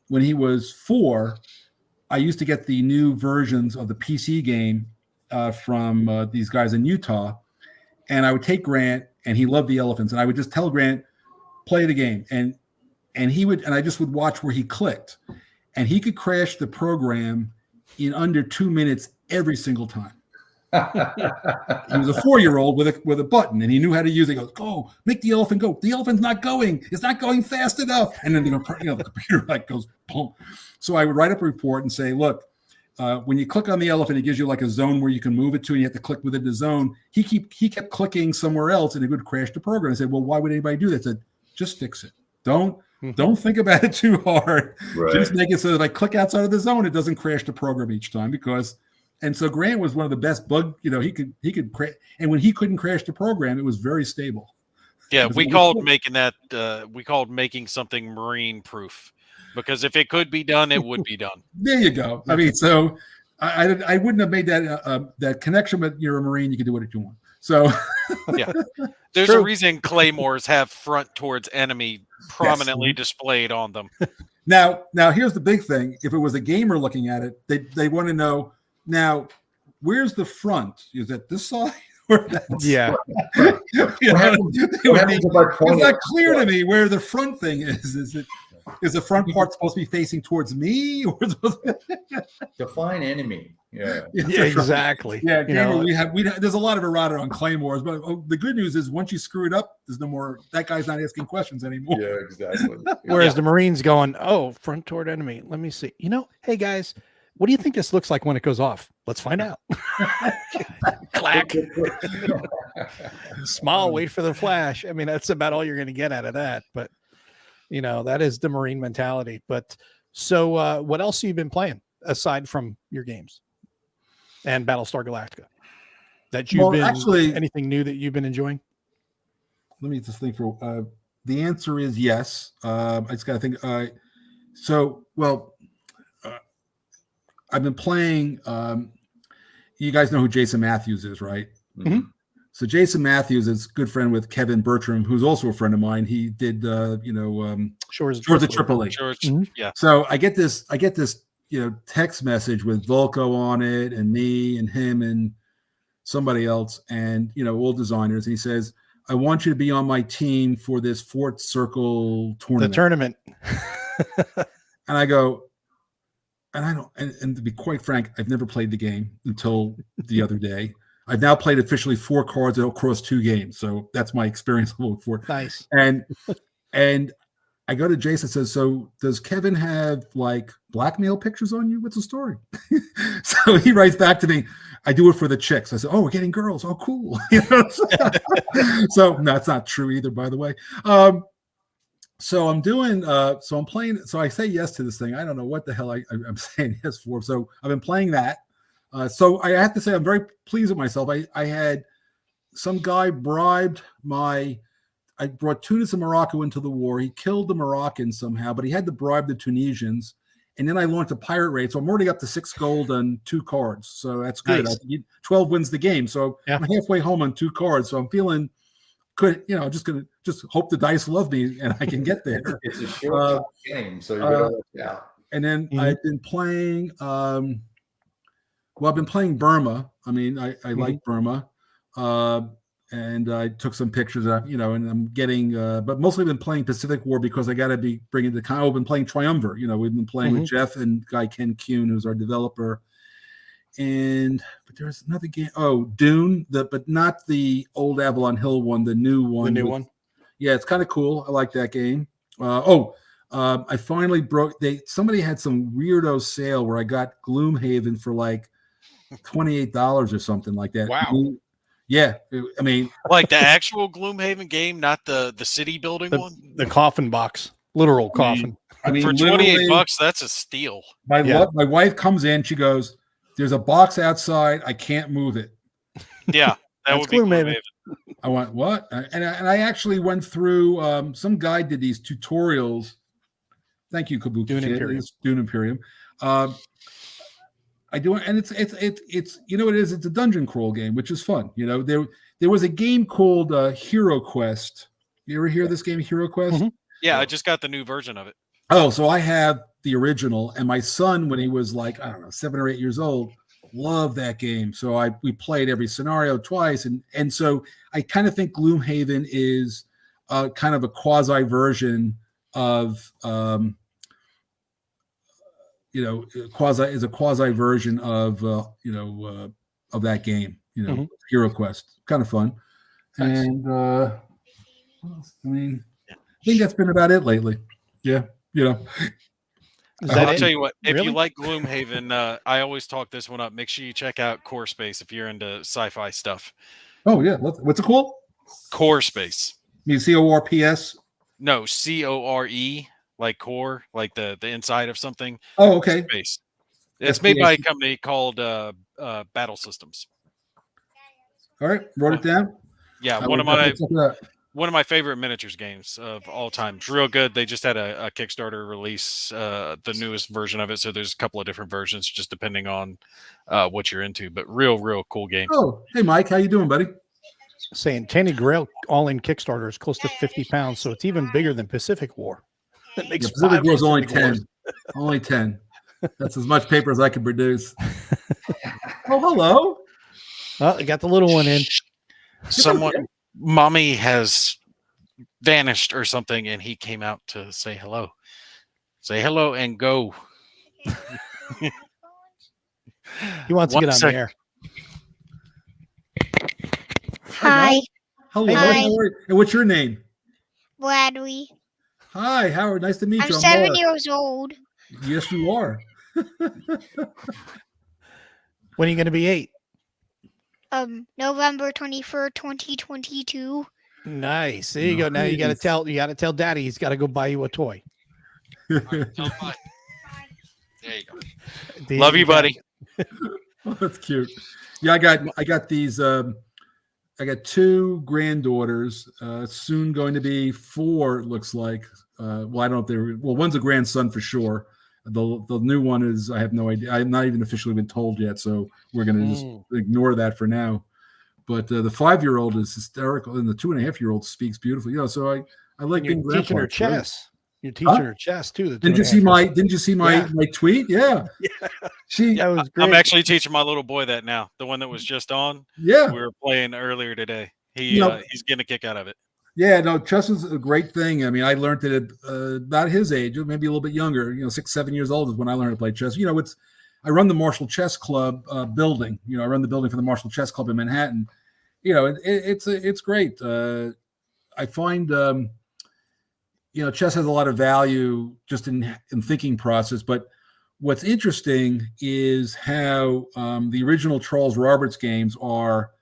When he was 4, I used to get the new versions of the PC game from these guys in Utah. And I would take Grant, and he loved the elephants. And I would just tell Grant, play the game. And I just would watch where he clicked. And he could crash the program in under 2 minutes every single time. He was a 4-year-old with a button, and he knew how to use it. He goes, go, make the elephant go. The elephant's not going. It's not going fast enough. And then the computer goes, boom. So I would write up a report and say, look, when you click on the elephant, it gives you a zone where you can move it to, and you have to click within the zone. He kept clicking somewhere else, and it would crash the program. I said, well, why would anybody do that? I said, just fix it. Don't think about it too hard. Right. Just make it so that I click outside of the zone, it doesn't crash the program each time. And so Grant was one of the best he could crash. And when he couldn't crash the program, it was very stable. Yeah, we called making something marine proof, because if it could be done, it would be done. There you go. So I wouldn't have made that connection, but you're a Marine, you can do what you want. So yeah, there's a reason claymores have front towards enemy prominently displayed on them. Now here's the big thing. If it was a gamer looking at it, they want to know, now, where's the front? Is it this side? Yeah. It's not clear to me where the front thing is. Is the front part supposed to be facing towards me? Or define enemy. Yeah. Exactly. Yeah, there's a lot of errata on claymores, but the good news is once you screw it up, there's no more. That guy's not asking questions anymore. Yeah, exactly. Whereas the Marines going, front toward enemy. Let me see. Hey guys, what do you think this looks like when it goes off? Let's find out. Clack. Smile, wait for the flash. I mean, that's about all you're going to get out of that. But that is the Marine mentality. But so, what else have you been playing aside from your games and Battlestar Galactica? That you've been actually, anything new that you've been enjoying? Let me just think for the answer is yes. I just got to think. I've been playing. You guys know who Jason Matthews is, right? Mm-hmm. So Jason Matthews is a good friend with Kevin Bertram, who's also a friend of mine. He did, Shores of Tripoli. Mm-hmm. Yeah. So I get this, text message with Volko on it, and me and him and somebody else, and all designers. And he says, "I want you to be on my team for this Fort Circle tournament." The tournament. And I go, and I don't, and to be quite frank, I've never played the game until the other day. I've now played officially 4 cards across 2 games, so that's my experience for it. Nice. And I go to Jason, says, "So does Kevin have like blackmail pictures on you? What's the story?" So he writes back to me, "I do it for the chicks." I said, "Oh, we're getting girls. Oh, cool." So no, it's not true either, by the way. So I'm doing, so I'm playing. So I say yes to this thing. I don't know what the hell I'm saying yes for. So I've been playing that. So I have to say I'm very pleased with myself. I had some guy bribed I brought Tunis and Morocco into the war. He killed the Moroccans somehow, but he had to bribe the Tunisians. And then I launched a pirate raid. So I'm already up to 6 gold on 2 cards. So that's good. Nice. 12 wins the game. So yeah. I'm halfway home on 2 cards. So I'm feeling good. Just hope the dice love me and I can get there. It's a short game, so you better watch out. And then I've been playing, I've been playing Burma. I mean, I like Burma. And I took some pictures of, and I'm getting, but mostly been playing Pacific War because I got to be bringing the kind. I've been playing Triumvir. We've been playing with Jeff and guy Ken Kuhn, who's our developer. But there's another game. Oh, Dune, but not the old Avalon Hill one, the new one. The new one. Yeah, it's kind of cool. I like that game. I finally somebody had some weirdo sale where I got Gloomhaven for like $28 or something like that. Wow. Yeah, I mean, like the actual Gloomhaven game, not the city building one. The coffin box, literal coffin. I mean, for $28, that's a steal. My wife comes in, she goes, "There's a box outside. I can't move it." Yeah, that would be Gloomhaven. I went, "What?" And I actually went through. Some guy did these tutorials. Thank you, Kabuki. Dune Imperium. I do, and it's it's a dungeon crawl game, which is fun. There was a game called Hero Quest. You ever hear this game, Hero Quest? Mm-hmm. Yeah, I just got the new version of it. Oh, so I have the original, and my son, when he was like, I don't know, 7 or 8 years old, loved that game. So we played every scenario twice, and so I kind of think Gloomhaven is kind of a quasi version of quasi version of of that game. Hero Quest, kind of fun. Nice. And I think that's been about it lately. Yeah, I'll tell you what, if you like Gloomhaven, I always talk this one up. Make sure you check out Core Space if you're into sci-fi stuff. Oh yeah, what's it called? Core Space. You mean CORPS? No, CORE, like core, like the inside of something. Oh, okay. Space. It's made by a company called Battle Systems. All right, wrote it down. Yeah, one of my favorite miniatures games of all time. It's real good. They just had a Kickstarter release, the newest version of it. So there's a couple of different versions, just depending on what you're into. But real cool game. Oh, hey Mike, how you doing, buddy? Saying Tandy Grail all-in Kickstarter is close to £50, so it's even bigger than Pacific War. It makes Pacific War is only 10. Only 10. That's as much paper as I can produce. Oh, hello. Well, I got the little one in. Mommy has vanished or something, and he came out to say hello. Say hello and go. He wants to get on the air. Hi. Hello. Hi. And what's your name? Bradley. Hi, Howard. Nice to meet you. I'm 7 years old. Yes, you are. When are you going to be 8? November 21st, 2022. Nice. There you go. Now you got to tell Daddy he's got to go buy you a toy. All right, tell him bye. There you go. There Love you, buddy. Oh, that's cute. Yeah, I got these. I got 2 granddaughters. Soon going to be 4. It looks like. Well, I don't know if they're. Well, one's a grandson for sure. The new one is. I have no idea. I'm not even officially been told yet, so we're going to just ignore that for now. But the 5-year-old is hysterical, and the 2.5-year-old speaks beautifully. So I like being teaching her chess. You're teaching her chess too. Didn't you see my tweet? Yeah. That was great. I'm actually teaching my little boy that now. The one that was just on. Yeah. We were playing earlier today. He's getting a kick out of it. Yeah, no, chess is a great thing. I mean, I learned it at about his age, maybe a little bit younger. 6, 7 years old is when I learned to play chess. I run the Marshall Chess Club building. I run the building for the Marshall Chess Club in Manhattan. It's great. I find chess has a lot of value just in thinking process. But what's interesting is how the original Charles Roberts games are.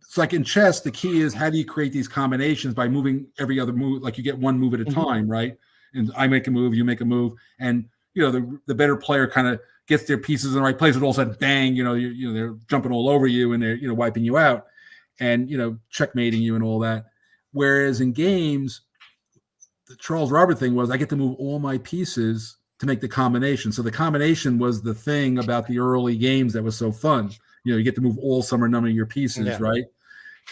It's like in chess, the key is how do you create these combinations by moving every other move? Like you get one move at a time, right? And I make a move, you make a move, and the better player kind of gets their pieces in the right place. And all of a sudden, bang! They're jumping all over you and they're wiping you out, and checkmating you and all that. Whereas in games, the Charles Robert thing was I get to move all my pieces to make the combination. So the combination was the thing about the early games that was so fun. You get to move all some or none of your pieces, right?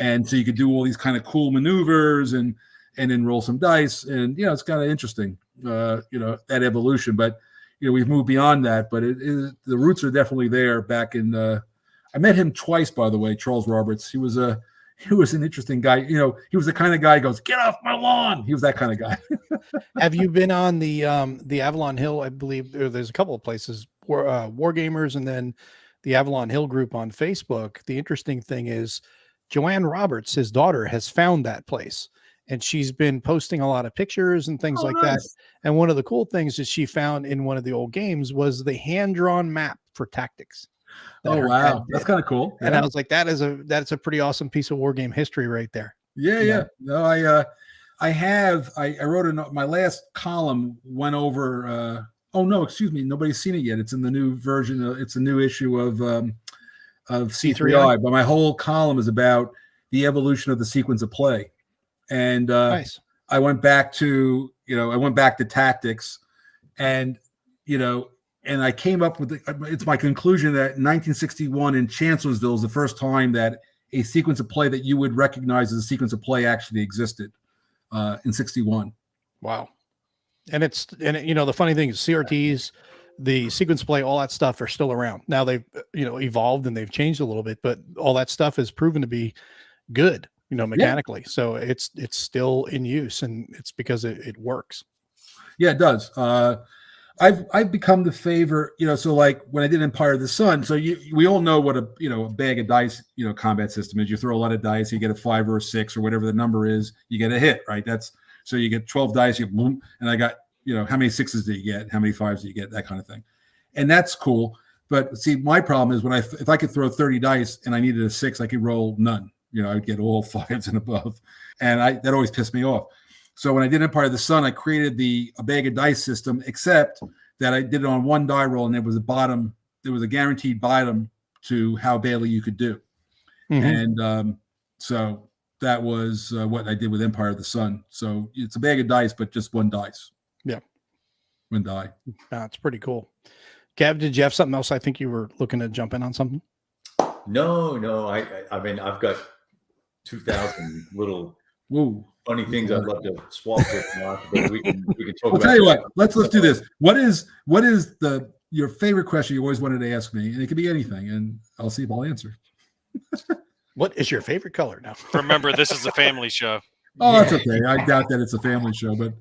And so you could do all these kind of cool maneuvers and then roll some dice. And, it's kind of interesting, that evolution. But, we've moved beyond that. But the roots are definitely there back in I met him twice, by the way, Charles Roberts. He was an interesting guy. He was the kind of guy who goes, get off my lawn. He was that kind of guy. Have you been on the Avalon Hill? I believe there's a couple of places, War Gamers, and then the Avalon Hill group on Facebook. The interesting thing is Joanne Roberts, his daughter, has found that place, and she's been posting a lot of pictures and things like that. And one of the cool things that she found in one of the old games was the hand-drawn map for tactics. Oh, wow. That's kind of cool. And I was like, that's a pretty awesome piece of war game history right there. Yeah. No, I wrote my last column went over oh no, excuse me, nobody's seen it yet. It's in the new version. It's a new issue of C3I, but my whole column is about the evolution of the sequence of play. And nice. I went back to tactics, and and I came up with it's my conclusion that 1961 in Chancellorsville is the first time that a sequence of play that you would recognize as a sequence of play actually existed in 61. Wow. And the funny thing is CRTs, the sequence play, all that stuff are still around. Now they've, evolved and they've changed a little bit, but all that stuff has proven to be good, mechanically. Yeah. So it's still in use, and it's because it works. Yeah, it does. I've become the favorite, so like when I did Empire of the Sun, so we all know what a bag of dice, combat system is. You throw a lot of dice, you get a 5 or a 6 or whatever the number is, you get a hit, right? So you get 12 dice, you boom, and I got, how many 6s do you get? How many 5s do you get? That kind of thing. And that's cool. But see, my problem is if I could throw 30 dice and I needed a 6, I could roll none. I would get all 5s and above. And that always pissed me off. So when I did Empire of the Sun, I created a bag of dice system, except that I did it on one die roll, and there was a guaranteed bottom to how badly you could do. Mm-hmm. And so that was what I did with Empire of the Sun. So it's a bag of dice, but just one dice. Yeah. One die. That's pretty cool. Gav, did you have something else? I think you were looking to jump in on something. No. I mean, I've got 2,000 little funny things I'd love to swap with Mark, but we can talk about. I'll tell you what. Let's do this. What is your favorite question you always wanted to ask me? And it could be anything, and I'll see if I'll answer. What is your favorite color now? Remember, this is a family show. Oh, that's okay. I doubt that it's a family show, but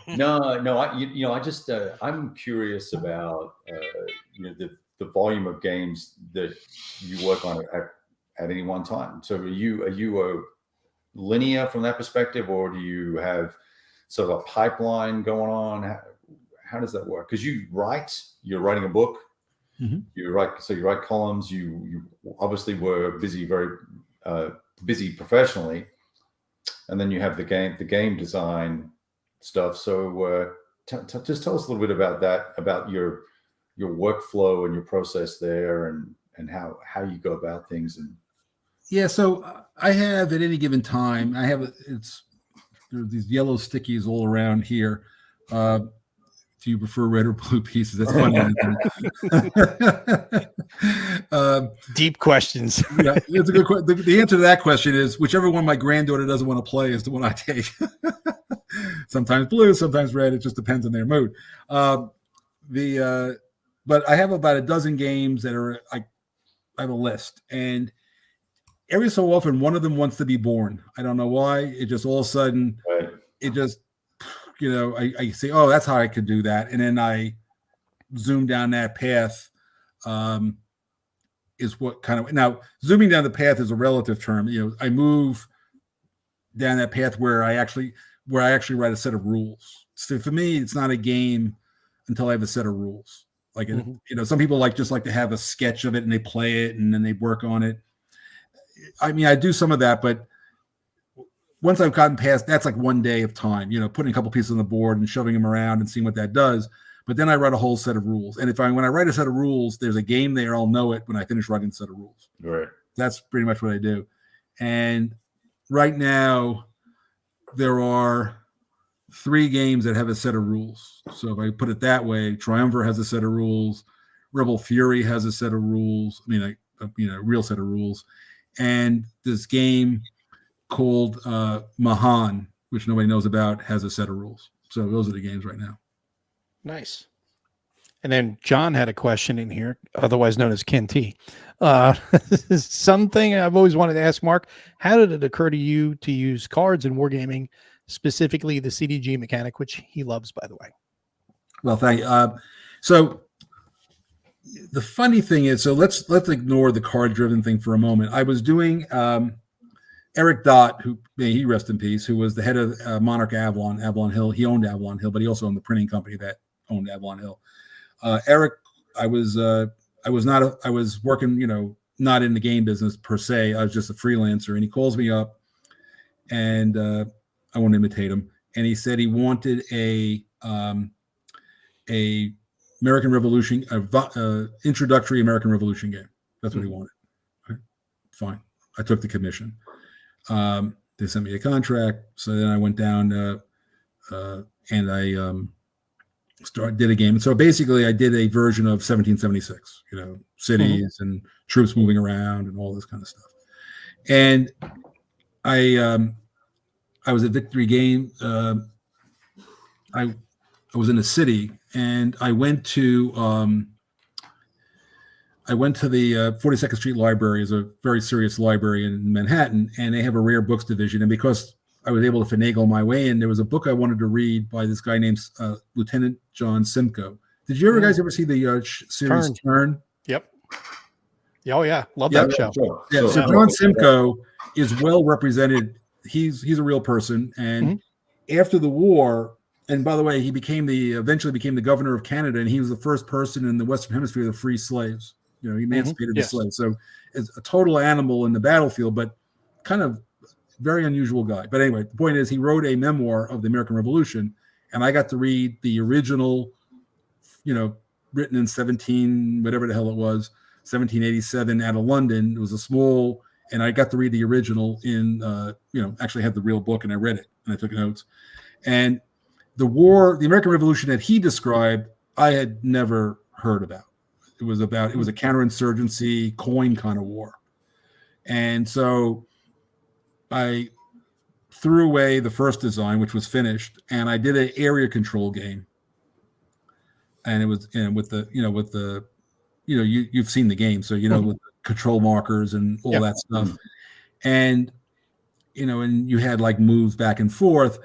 no. I just I'm curious about the volume of games that you work on at any one time. So are you a linear from that perspective, or do you have sort of a pipeline going on? How does that work? Because you're writing a book. You write columns. You obviously were busy, very busy professionally, and then you have the game design stuff. So just tell us a little bit about that, about your workflow and your process there, and how you go about things. And yeah, so I have at any given time, there's these yellow stickies all around here. Do you prefer red or blue pieces? That's funny. Deep questions. Yeah, it's a good question. The answer to that question is whichever one my granddaughter doesn't want to play is the one I take. Sometimes blue, sometimes red. It just depends on their mood. But I have about a dozen games that are I have a list, and every so often one of them wants to be born. I don't know why. It just all of a sudden it just I say, oh, that's how I could do that, and then I zoom down that path. Is what kind of now zooming down the path is a relative term. I move down that path where I actually write a set of rules. So for me, it's not a game until I have a set of rules. Like some people just like to have a sketch of it and they play it and then they work on it. I mean, I do some of that, but once I've gotten past, that's like one day of time, putting a couple pieces on the board and shoving them around and seeing what that does. But then I write a whole set of rules. And when I write a set of rules, there's a game there. I'll know it when I finish writing the set of rules. Right. That's pretty much what I do. And right now, there are 3 games that have a set of rules. So if I put it that way, Triumvirate has a set of rules. Rebel Fury has a set of rules. I mean, a real set of rules. And this game called Mahan, which nobody knows about, has a set of rules. So those are the games right now. Nice. And then John had a question in here, otherwise known as Ken T. Something I've always wanted to ask Mark, how did it occur to you to use cards in wargaming, specifically the CDG mechanic, which he loves, by the way? Well, thank you. So the funny thing is, so let's ignore the card-driven thing for a moment. I was doing Eric Dott, who may he rest in peace, who was the head of Monarch Avalon Hill. He owned Avalon Hill, but he also owned the printing company that owned Avalon Hill. Eric, I was working, not in the game business per se. I was just a freelancer, and he calls me up, and I won't imitate him. And he said he wanted a American Revolution, introductory American Revolution game. That's what he wanted. Okay. Fine. I took the commission. They sent me a contract. So then I went down and I did a game. And so basically I did a version of 1776, cities and troops moving around and all this kind of stuff. And I was at Victory Game. I was in a city, and I went to the 42nd Street Library. Is a very serious library in Manhattan, and they have a rare books division. And because I was able to finagle my way in, there was a book I wanted to read by this guy named Lieutenant John Simcoe. Did you guys ever see the series Turn? Yep. Oh yeah, love that show. Sure. Yeah. So John Simcoe is well represented. He's a real person, and after the war. And by the way, he eventually became the governor of Canada, and he was the first person in the Western Hemisphere to free slaves. He emancipated the slaves. So it's a total animal in the battlefield, but kind of very unusual guy. But anyway, the point is he wrote a memoir of the American Revolution, and I got to read the original, written in 1787 out of London. It was a small, and I got to read the original in, actually had the real book, and I read it, and I took notes. And the American Revolution that he described, I had never heard about. It was a counterinsurgency coin kind of war. And so I threw away the first design, which was finished, and I did an area control game. And it was, you've seen the game. So, with control markers and all that stuff. And, and you had like moves back and forth.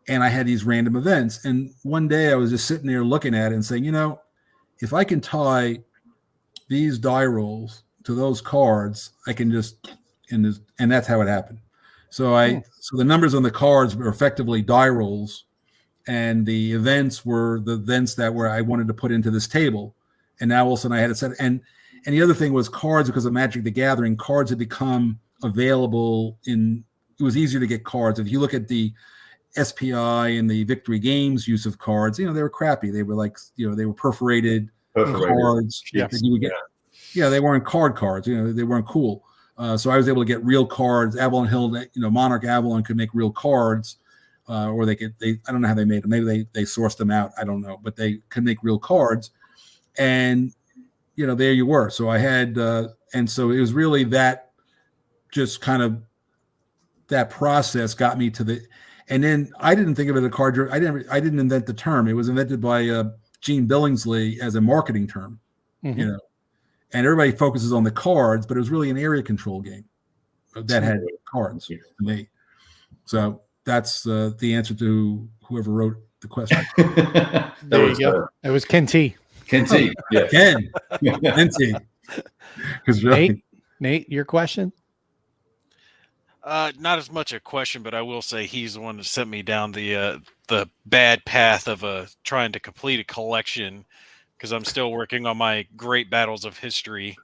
And I had these random events. And one day I was just sitting there looking at it and saying, if I can tie these die rolls to those cards, I can just, and that's how it happened. So so the numbers on the cards were effectively die rolls, and the events were the events that I wanted to put into this table. and now all of a sudden I had a set. And the other thing was cards, because of Magic the Gathering, cards had become available in. It was easier to get cards. If you look at the SPI and the Victory Games use of cards, they were crappy. They were like, they were perforated cards. Yes. That you would get. Yeah, they weren't cards. They weren't cool. So I was able to get real cards. Avalon Hill, Monarch Avalon could make real cards, or I don't know how they made them. Maybe they sourced them out. I don't know, but they could make real cards. And, there you were. So I had, and so it was really that, just kind of that process got me to the, and then I didn't think of it as a card. I didn't invent the term. It was invented by Gene Billingsley as a marketing term, and everybody focuses on the cards, but it was really an area control game that had cards to me. So that's the answer to whoever wrote the question. There you go. It was Ken T. Ken T. Yeah. Ken T. Nate, your question? Not as much a question, but I will say he's the one that sent me down the bad path of trying to complete a collection, because I'm still working on my Great Battles of History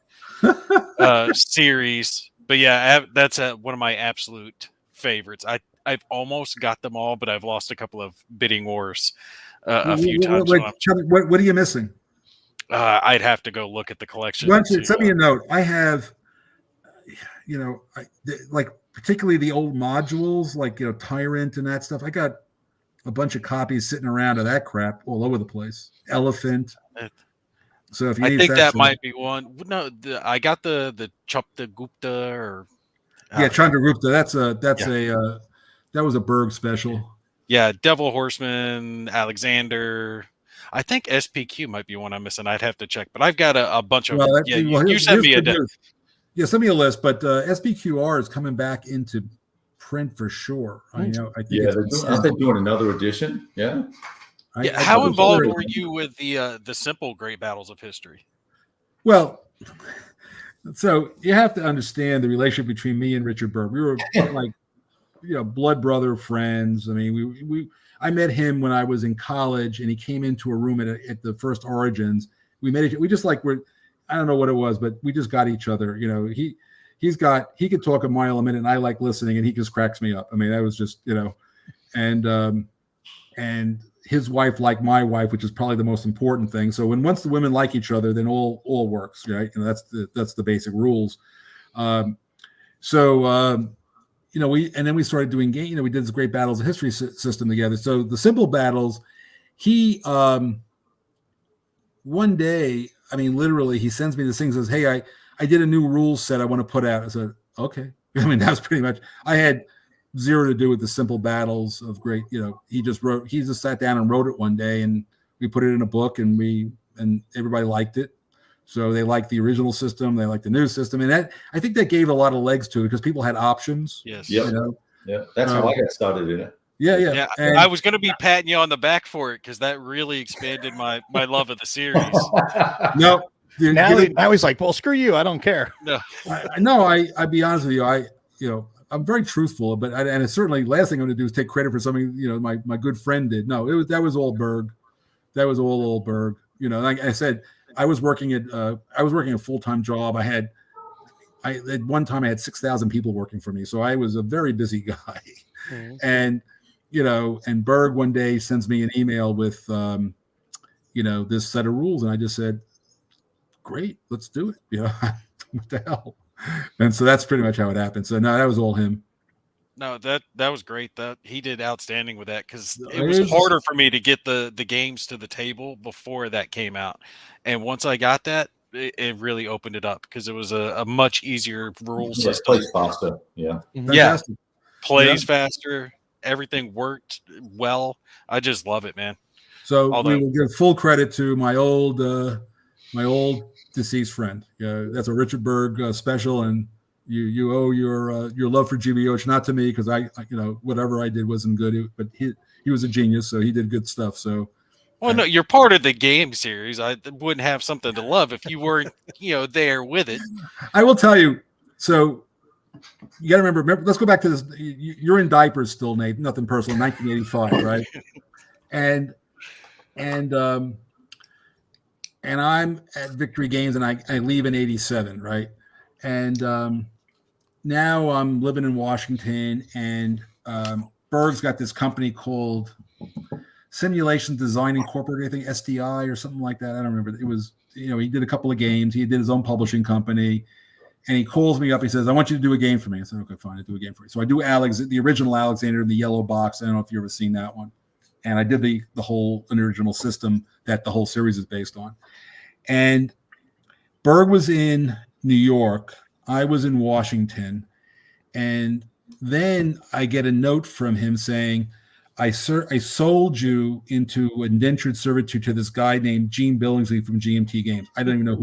series. But yeah, that's one of my absolute favorites. I've almost got them all, but I've lost a couple of bidding wars a few times. What are you missing? I'd have to go look at the collection. Send me a note. I have, like particularly the old modules, like Tyrant and that stuff. I got a bunch of copies sitting around of that crap all over the place. Elephant. So if you need that might be one. No, I got the Chapta Gupta or Chandragupta. That was a Berg special. Yeah, Devil Horseman, Alexander. I think SPQ might be one I'm missing. I'd have to check, but I've got a bunch of. You sent me send me a list. But SPQR is coming back into print for sure. I think. Yeah, they're doing another edition. Yeah. How involved were you with the simple Great Battles of History? Well, so you have to understand the relationship between me and Richard Berg. We were like, blood brother friends. I mean, I met him when I was in college, and he came into a room at the first Origins. We just like I don't know what it was, but we just got each other. He could talk a mile a minute, and I like listening, and he just cracks me up. I mean, that was just and his wife liked my wife, which is probably the most important thing. So once the women like each other, then all works, right? That's the basic rules. Then we started doing game. We did this Great Battles of History system together. So the simple battles, he one day, I mean, literally, he sends me this thing, says, "Hey, I did a new rules set I want to put out." I said, "Okay." I mean, that was pretty much. I had zero to do with the simple battles of great. He just sat down and wrote it one day, and we put it in a book, and everybody liked it. So they liked the original system, they liked the new system, and I think that gave a lot of legs to it because people had options. Yes. Yeah. That's how I got started in it. Yeah. And I was going to be patting you on the back for it because that really expanded my love of the series. No. Now he's like, well, screw you. I don't care. No. I'd be honest with you. I'm very truthful, but and it's certainly last thing I'm going to do is take credit for something my good friend did. No, that was all Berg. That was all old Berg. Like I said, I was working a full-time job. At one time I had 6,000 people working for me, so I was a very busy guy. Mm-hmm. And Berg one day sends me an email with this set of rules, and I just said, "Great, let's do it." What the hell? And so that's pretty much how it happened. So no, that was all him. No, that was great. That he did outstanding with that because it was harder for me to get the games to the table before that came out, and once I got that, it really opened it up because it was a much easier rule system. Plays faster, yeah, Fantastic. Plays faster. Everything worked well. I just love it, man. So we will give full credit to my old deceased friend. That's a Richard Berg special, and you owe your love for GBH not to me because I whatever I did wasn't good, but he was a genius, so he did good stuff. So, well, no, you're part of the game series. I wouldn't have something to love if you weren't there with it. I will tell you. So you got to remember. Let's go back to this. You're in diapers still, Nate. Nothing personal. 1985, right? And and I'm at Victory Games, and I leave in '87, right? And now I'm living in Washington, and Berg's got this company called Simulation Design Incorporated, I think SDI or something like that. I don't remember. It was, he did a couple of games. He did his own publishing company, and he calls me up. He says, "I want you to do a game for me." I said, "Okay, fine, I'll do a game for you." So I do the original Alexander in the yellow box. I don't know if you've ever seen that one. And I did the whole original system that the whole series is based on. And Berg was in New York. I was in Washington. And then I get a note from him saying, I sold you into indentured servitude to this guy named Gene Billingsley from GMT Games. I didn't even know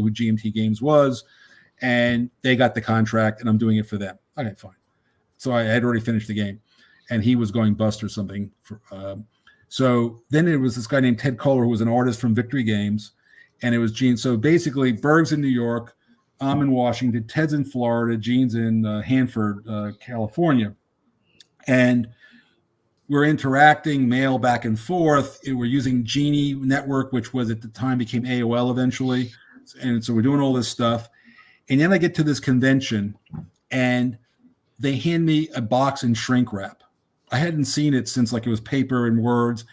who GMT Games was. And they got the contract, and I'm doing it for them. Okay, fine. So I had already finished the game, and he was going bust or something. So then there was this guy named Ted Kohler, who was an artist from Victory Games, and it was Gene. So basically, Berg's in New York, I'm in Washington, Ted's in Florida, Gene's in Hanford, California, and we're interacting, mail back and forth. We're using Genie Network, which was at the time became AOL eventually, and so we're doing all this stuff. And then I get to this convention, and they hand me a box in shrink wrap. I hadn't seen it since it was paper and words.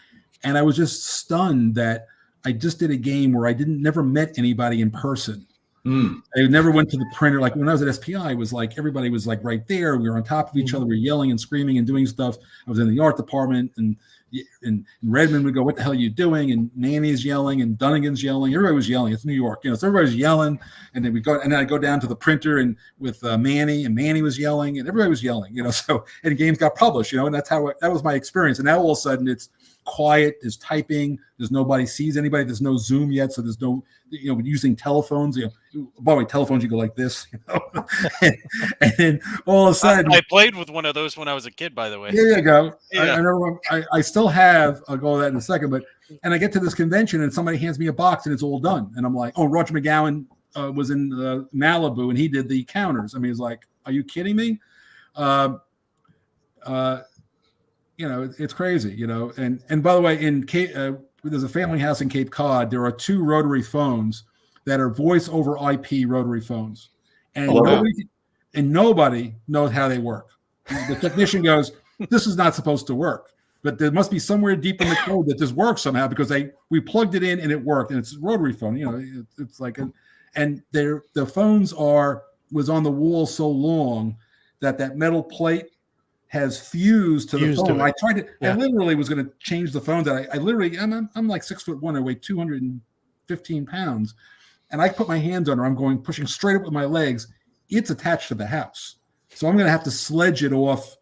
And I was just stunned that I just did a game where I never met anybody in person. I never went to the printer. Like when I was at SPI, it was like everybody was like right there. We were on top of each other. We were yelling and screaming and doing stuff. I was in the art department, and Redmond would go, "What the hell are you doing?" And Manny's yelling, and Dunnigan's yelling. Everybody was yelling. It's New York, so everybody's yelling. And then I go down to the printer and with Manny, and Manny was yelling, and everybody was yelling. So and games got published. And that's how that was my experience. And now all of a sudden it's quiet. There's typing. There's nobody sees anybody. There's no Zoom yet, so there's no using telephones. By the way, telephones you go like this, and then all of a sudden I played with one of those when I was a kid. By the way, there you go. Yeah. I still have. I'll go to that in a second. And I get to this convention, and somebody hands me a box, and it's all done. And I'm like, "Oh, Roger McGowan was in Malibu, and he did the counters." I mean, it's like, "Are you kidding me?" It's crazy, And by the way, there's a family house in Cape Cod. There are 2 rotary phones that are voice over IP rotary phones, and nobody knows how they work. The technician goes, "This is not supposed to work," but there must be somewhere deep in the code that this works somehow, because we plugged it in and it worked, and it's a rotary phone. It's like and the phones was on the wall so long that metal plate has fused to the phone. I tried to. Yeah. I literally was going to change the phone. That I literally. I'm like 6'1". I weigh 215 pounds, and I put my hands on her. I'm pushing straight up with my legs. It's attached to the house, so I'm going to have to sledge it off.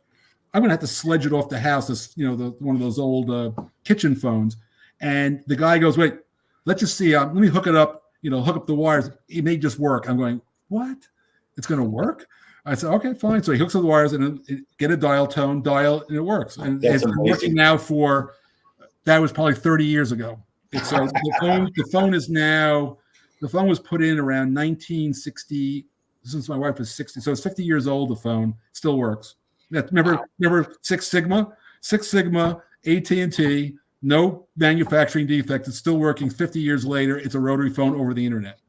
I'm going to have to sledge it off the house. This, one of those old kitchen phones. And the guy goes, "Wait, let's just see. Let me hook it up. Hook up the wires. It may just work." I'm going, "What? It's going to work?" I said, "Okay, fine." So he hooks up the wires and get a dial tone, and it works. And it's been working now that was probably 30 years ago. So the phone was put in around 1960, since my wife was 60. So it's 50 years old, the phone still works. Remember Six Sigma, AT&T, no manufacturing defect. It's still working 50 years later. It's a rotary phone over the internet.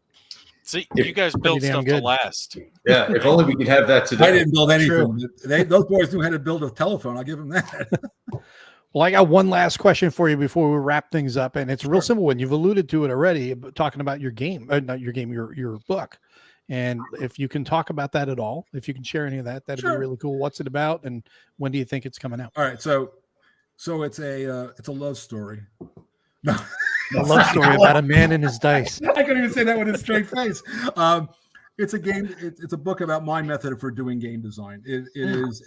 See, you guys build stuff to last. Yeah, if only we could have that today. I didn't build anything. Those boys knew how to build a telephone. I'll give them that. Well, I got one last question for you before we wrap things up, and it's a real simple one. You've alluded to it already, talking about your game, not your game, your book. And if you can talk about that at all, if you can share any of that, that'd be really cool. What's it about, and when do you think it's coming out? All right, so it's a love story. No. A love story about a man and his dice. I couldn't even say that with a straight face. It's a game. It's a book about my method for doing game design. It is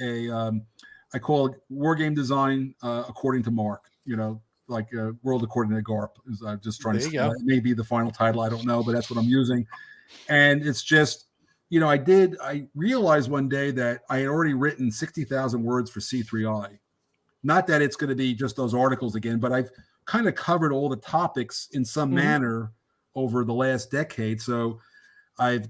I call it war game design according to Mark. World according to Garp. I'm just trying to. It may be the final title. I don't know, but that's what I'm using. And it's just, I realized one day that I had already written 60,000 words for C3I. Not that it's going to be just those articles again, but I've kind of covered all the topics in some manner over the last decade. So I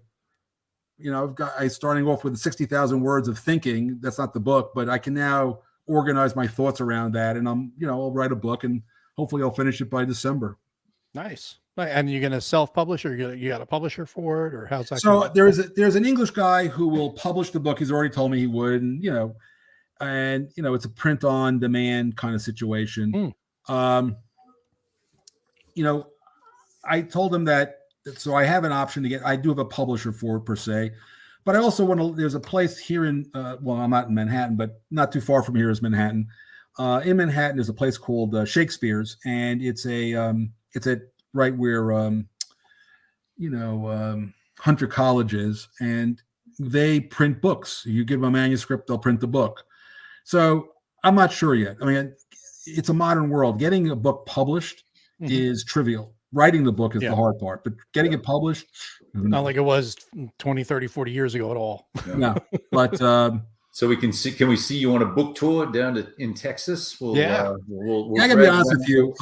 starting off with 60,000 words of thinking. That's not the book, but I can now organize my thoughts around that. And I'll write a book, and hopefully I'll finish it by December. Nice. And you're going to self-publish, or you got a publisher for it, or how's that? So there's an English guy who will publish the book. He's already told me he would, and it's a print on demand kind of situation. I told him that, so I have an option to get. I do have a publisher for it per se, but I also want to. There's a place here in I'm not in Manhattan, but not too far from here is Manhattan. In Manhattan, there's a place called Shakespeare's, and it's at right where Hunter College is, and they print books. You give them a manuscript, they'll print the book. So I'm not sure yet. I mean, it's a modern world. Getting a book published is trivial. Writing the book is the hard part, but getting it published, not like it was 20, 30, 40 years ago at all. No, but so can we see you on a book tour down in Texas? We'll I gotta be honest with you.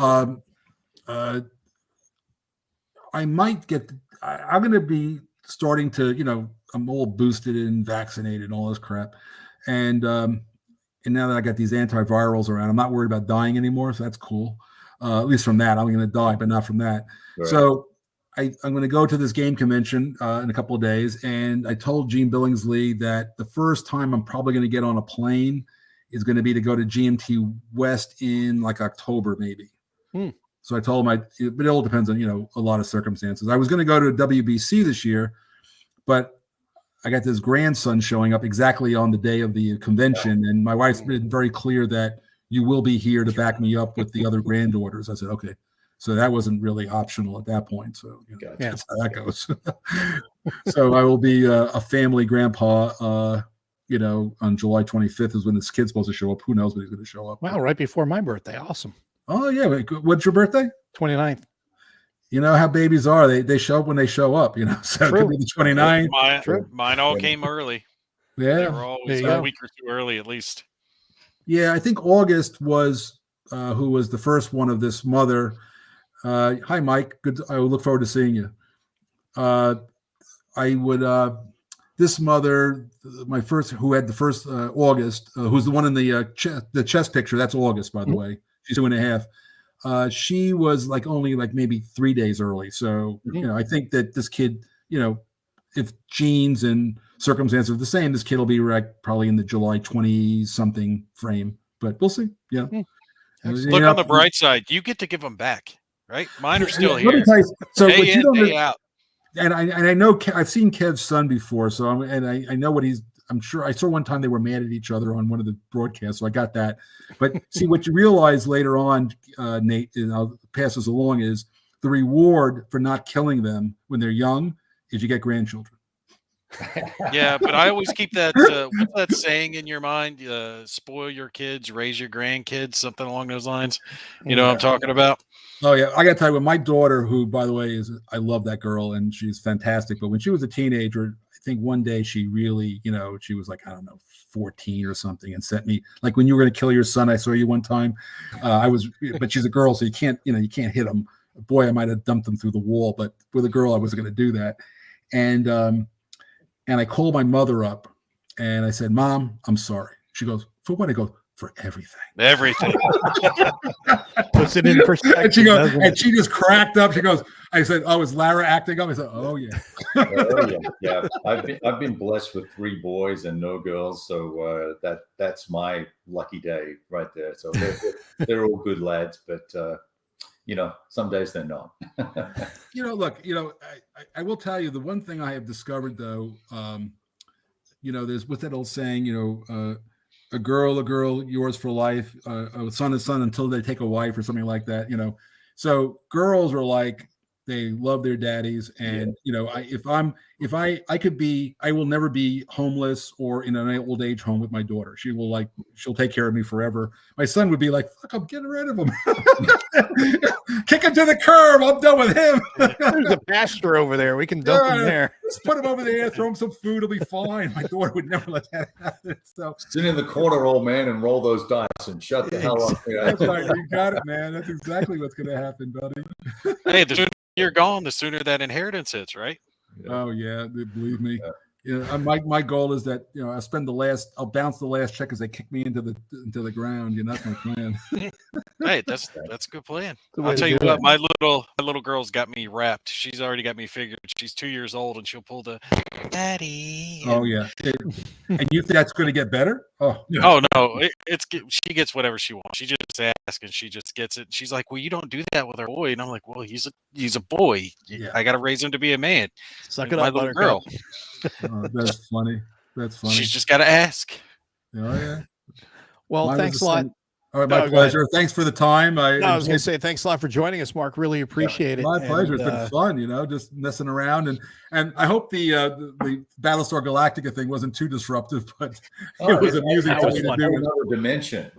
I might get. I'm going to be starting to, I'm all boosted and vaccinated and all this crap, and now that I got these antivirals around, I'm not worried about dying anymore. So that's cool. At least from that, I'm going to die, but not from that. Right. So I'm going to go to this game convention in a couple of days, and I told Gene Billingsley that the first time I'm probably going to get on a plane is going to be to go to GMT West in like October, maybe. So I told him but it all depends on, a lot of circumstances. I was going to go to WBC this year, but I got this grandson showing up exactly on the day of the convention. And my wife's been very clear that you will be here to back me up with the other granddaughters. I said, okay. So that wasn't really optional at that point. So that's how that goes. So I will be a family grandpa, on July 25th is when this kid's supposed to show up. Who knows when he's going to show up. Wow, right before my birthday. Awesome. Oh, yeah. What's your birthday? 29th. You know how babies are. They show up when they show up, so True. It could be the 29th. Mine all came early. Yeah. They were always a week or two early at least. Yeah, I think August was who was the first one of this mother. Hi, Mike. Good. I look forward to seeing you. This mother, my first, who had the first August, who's the one in the chess picture. That's August, by the way. She's 2.5. She was only maybe 3 days early. So, I think that this kid, if genes and circumstances are the same, this kid will be probably in the July 20 something frame, but we'll see. Yeah. Look on the bright side. You get to give them back, right? Mine are still here. So day in, day out. And I know I've seen Kev's son before. So I know what I'm sure I saw one time they were mad at each other on one of the broadcasts. So I got that. But see, what you realize later on, Nate, and I'll pass this along, is the reward for not killing them when they're young is you get grandchildren. Yeah, but I always keep that what's that saying in your mind? Spoil your kids, raise your grandkids, something along those lines. You know what I'm talking about? Oh yeah, I got to tell you, with my daughter, who by the way I love that girl and she's fantastic. But when she was a teenager, I think one day she really, she was 14 or something, and sent me when you were going to kill your son. I saw you one time. But she's a girl, so you can't hit him. Boy, I might have dumped him through the wall, but with a girl, I wasn't going to do that. And I called my mother up and I said, Mom, I'm sorry. She goes, for what? I go, for everything. Everything. Puts it in perspective. And she just cracked up. She goes, I said, oh, is Lara acting up? I said, oh yeah. Yeah. I've been blessed with 3 boys and no girls. So that's my lucky day right there. So they're all good lads, but some days they're not. Look, I will tell you the one thing I have discovered though, there's what's that old saying, a girl, yours for life, a son is son until they take a wife or something like that, So girls are they love their daddies. And, if I could be, I will never be homeless or in an old age home with my daughter. She will she'll take care of me forever. My son would be like, fuck, I'm getting rid of him. Kick him to the curb. I'm done with him. There's a pasture over there. We can dump him there. Just put him over there, throw him some food. It'll be fine. My daughter would never let that happen. So sit in the corner, old man, and roll those dice and shut the hell up. That's right. You got it, man. That's exactly what's going to happen, buddy. Hey, the sooner you're gone, the sooner that inheritance hits, right? Oh yeah, believe me. You know, my goal is that I'll bounce the last check as they kick me into the ground. You know, that's my plan. Hey, that's a good plan. The way I'll to tell you do what, it. my little girl's got me wrapped. She's already got me figured. She's 2 years old, and she'll pull the daddy. Oh yeah, and you think that's going to get better? Oh Oh no, she gets whatever she wants. She just asks and she just gets it. She's like, "Well, you don't do that with our boy," and I'm like, "Well, he's a boy. Yeah. I got to raise him to be a man." Suck And it my up, little Buttercup. girl. that's funny. That's funny. She's just got to ask. Oh yeah. Well, Mine was thanks the a lot. same. All right, No, my go ahead. pleasure. Thanks for the time. No, I was going to enjoyed- say thanks a lot for joining us, Mark. Really appreciate it. My pleasure. And, It's been fun, you know, just messing around, and I hope the Battlestar Galactica thing wasn't too disruptive, but it was amusing that to was me to fun. do it. Another dimension.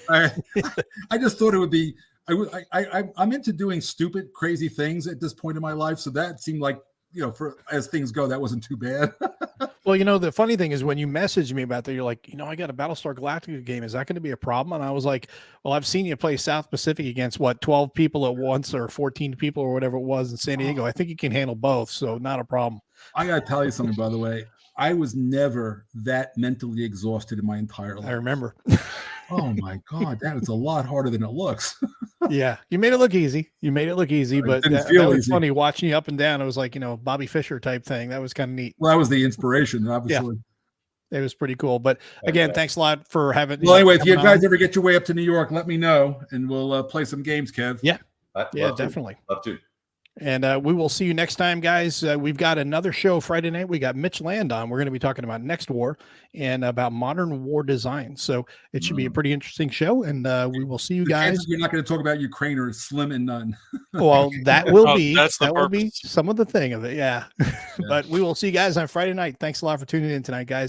I just thought it would be. I'm into doing stupid, crazy things at this point in my life, so that seemed like, you know, for as things go, that wasn't too bad. Well, you know, the funny thing is when you messaged me about that, you're like, you know, I got a Battlestar Galactica game. Is that going to be a problem? And I was like, well, I've seen you play South Pacific against 12 people at once or 14 people or whatever it was in San Diego. I think you can handle both. So not a problem. I got to tell you something, by the way. I was never that mentally exhausted in my entire life. I remember. Oh my God, that is a lot harder than it looks. Yeah. You made it look easy. It But didn't that feel was easy. funny watching you up and down. It was like, you know, Bobby Fischer type thing. That was kind of neat. Well, that was the inspiration, obviously. It was pretty cool. But again, thanks a lot for having. Well, anyway, if you coming guys on. ever get your way up to New York, let me know, and we'll play some games, Kev. Yeah. I'd Yeah, love to. definitely. Love to. And we will see you next time, guys. We've got another show Friday night. We got Mitch Land on. We're going to be talking about Next War and about modern war design. So it should be a pretty interesting show. And we will see you The guys. chances we're not going to talk about Ukraine are slim and none. Well, that will Oh, be that's the that will be purpose. some of the thing of it. Yeah. But we will see you guys on Friday night. Thanks a lot for tuning in tonight, guys.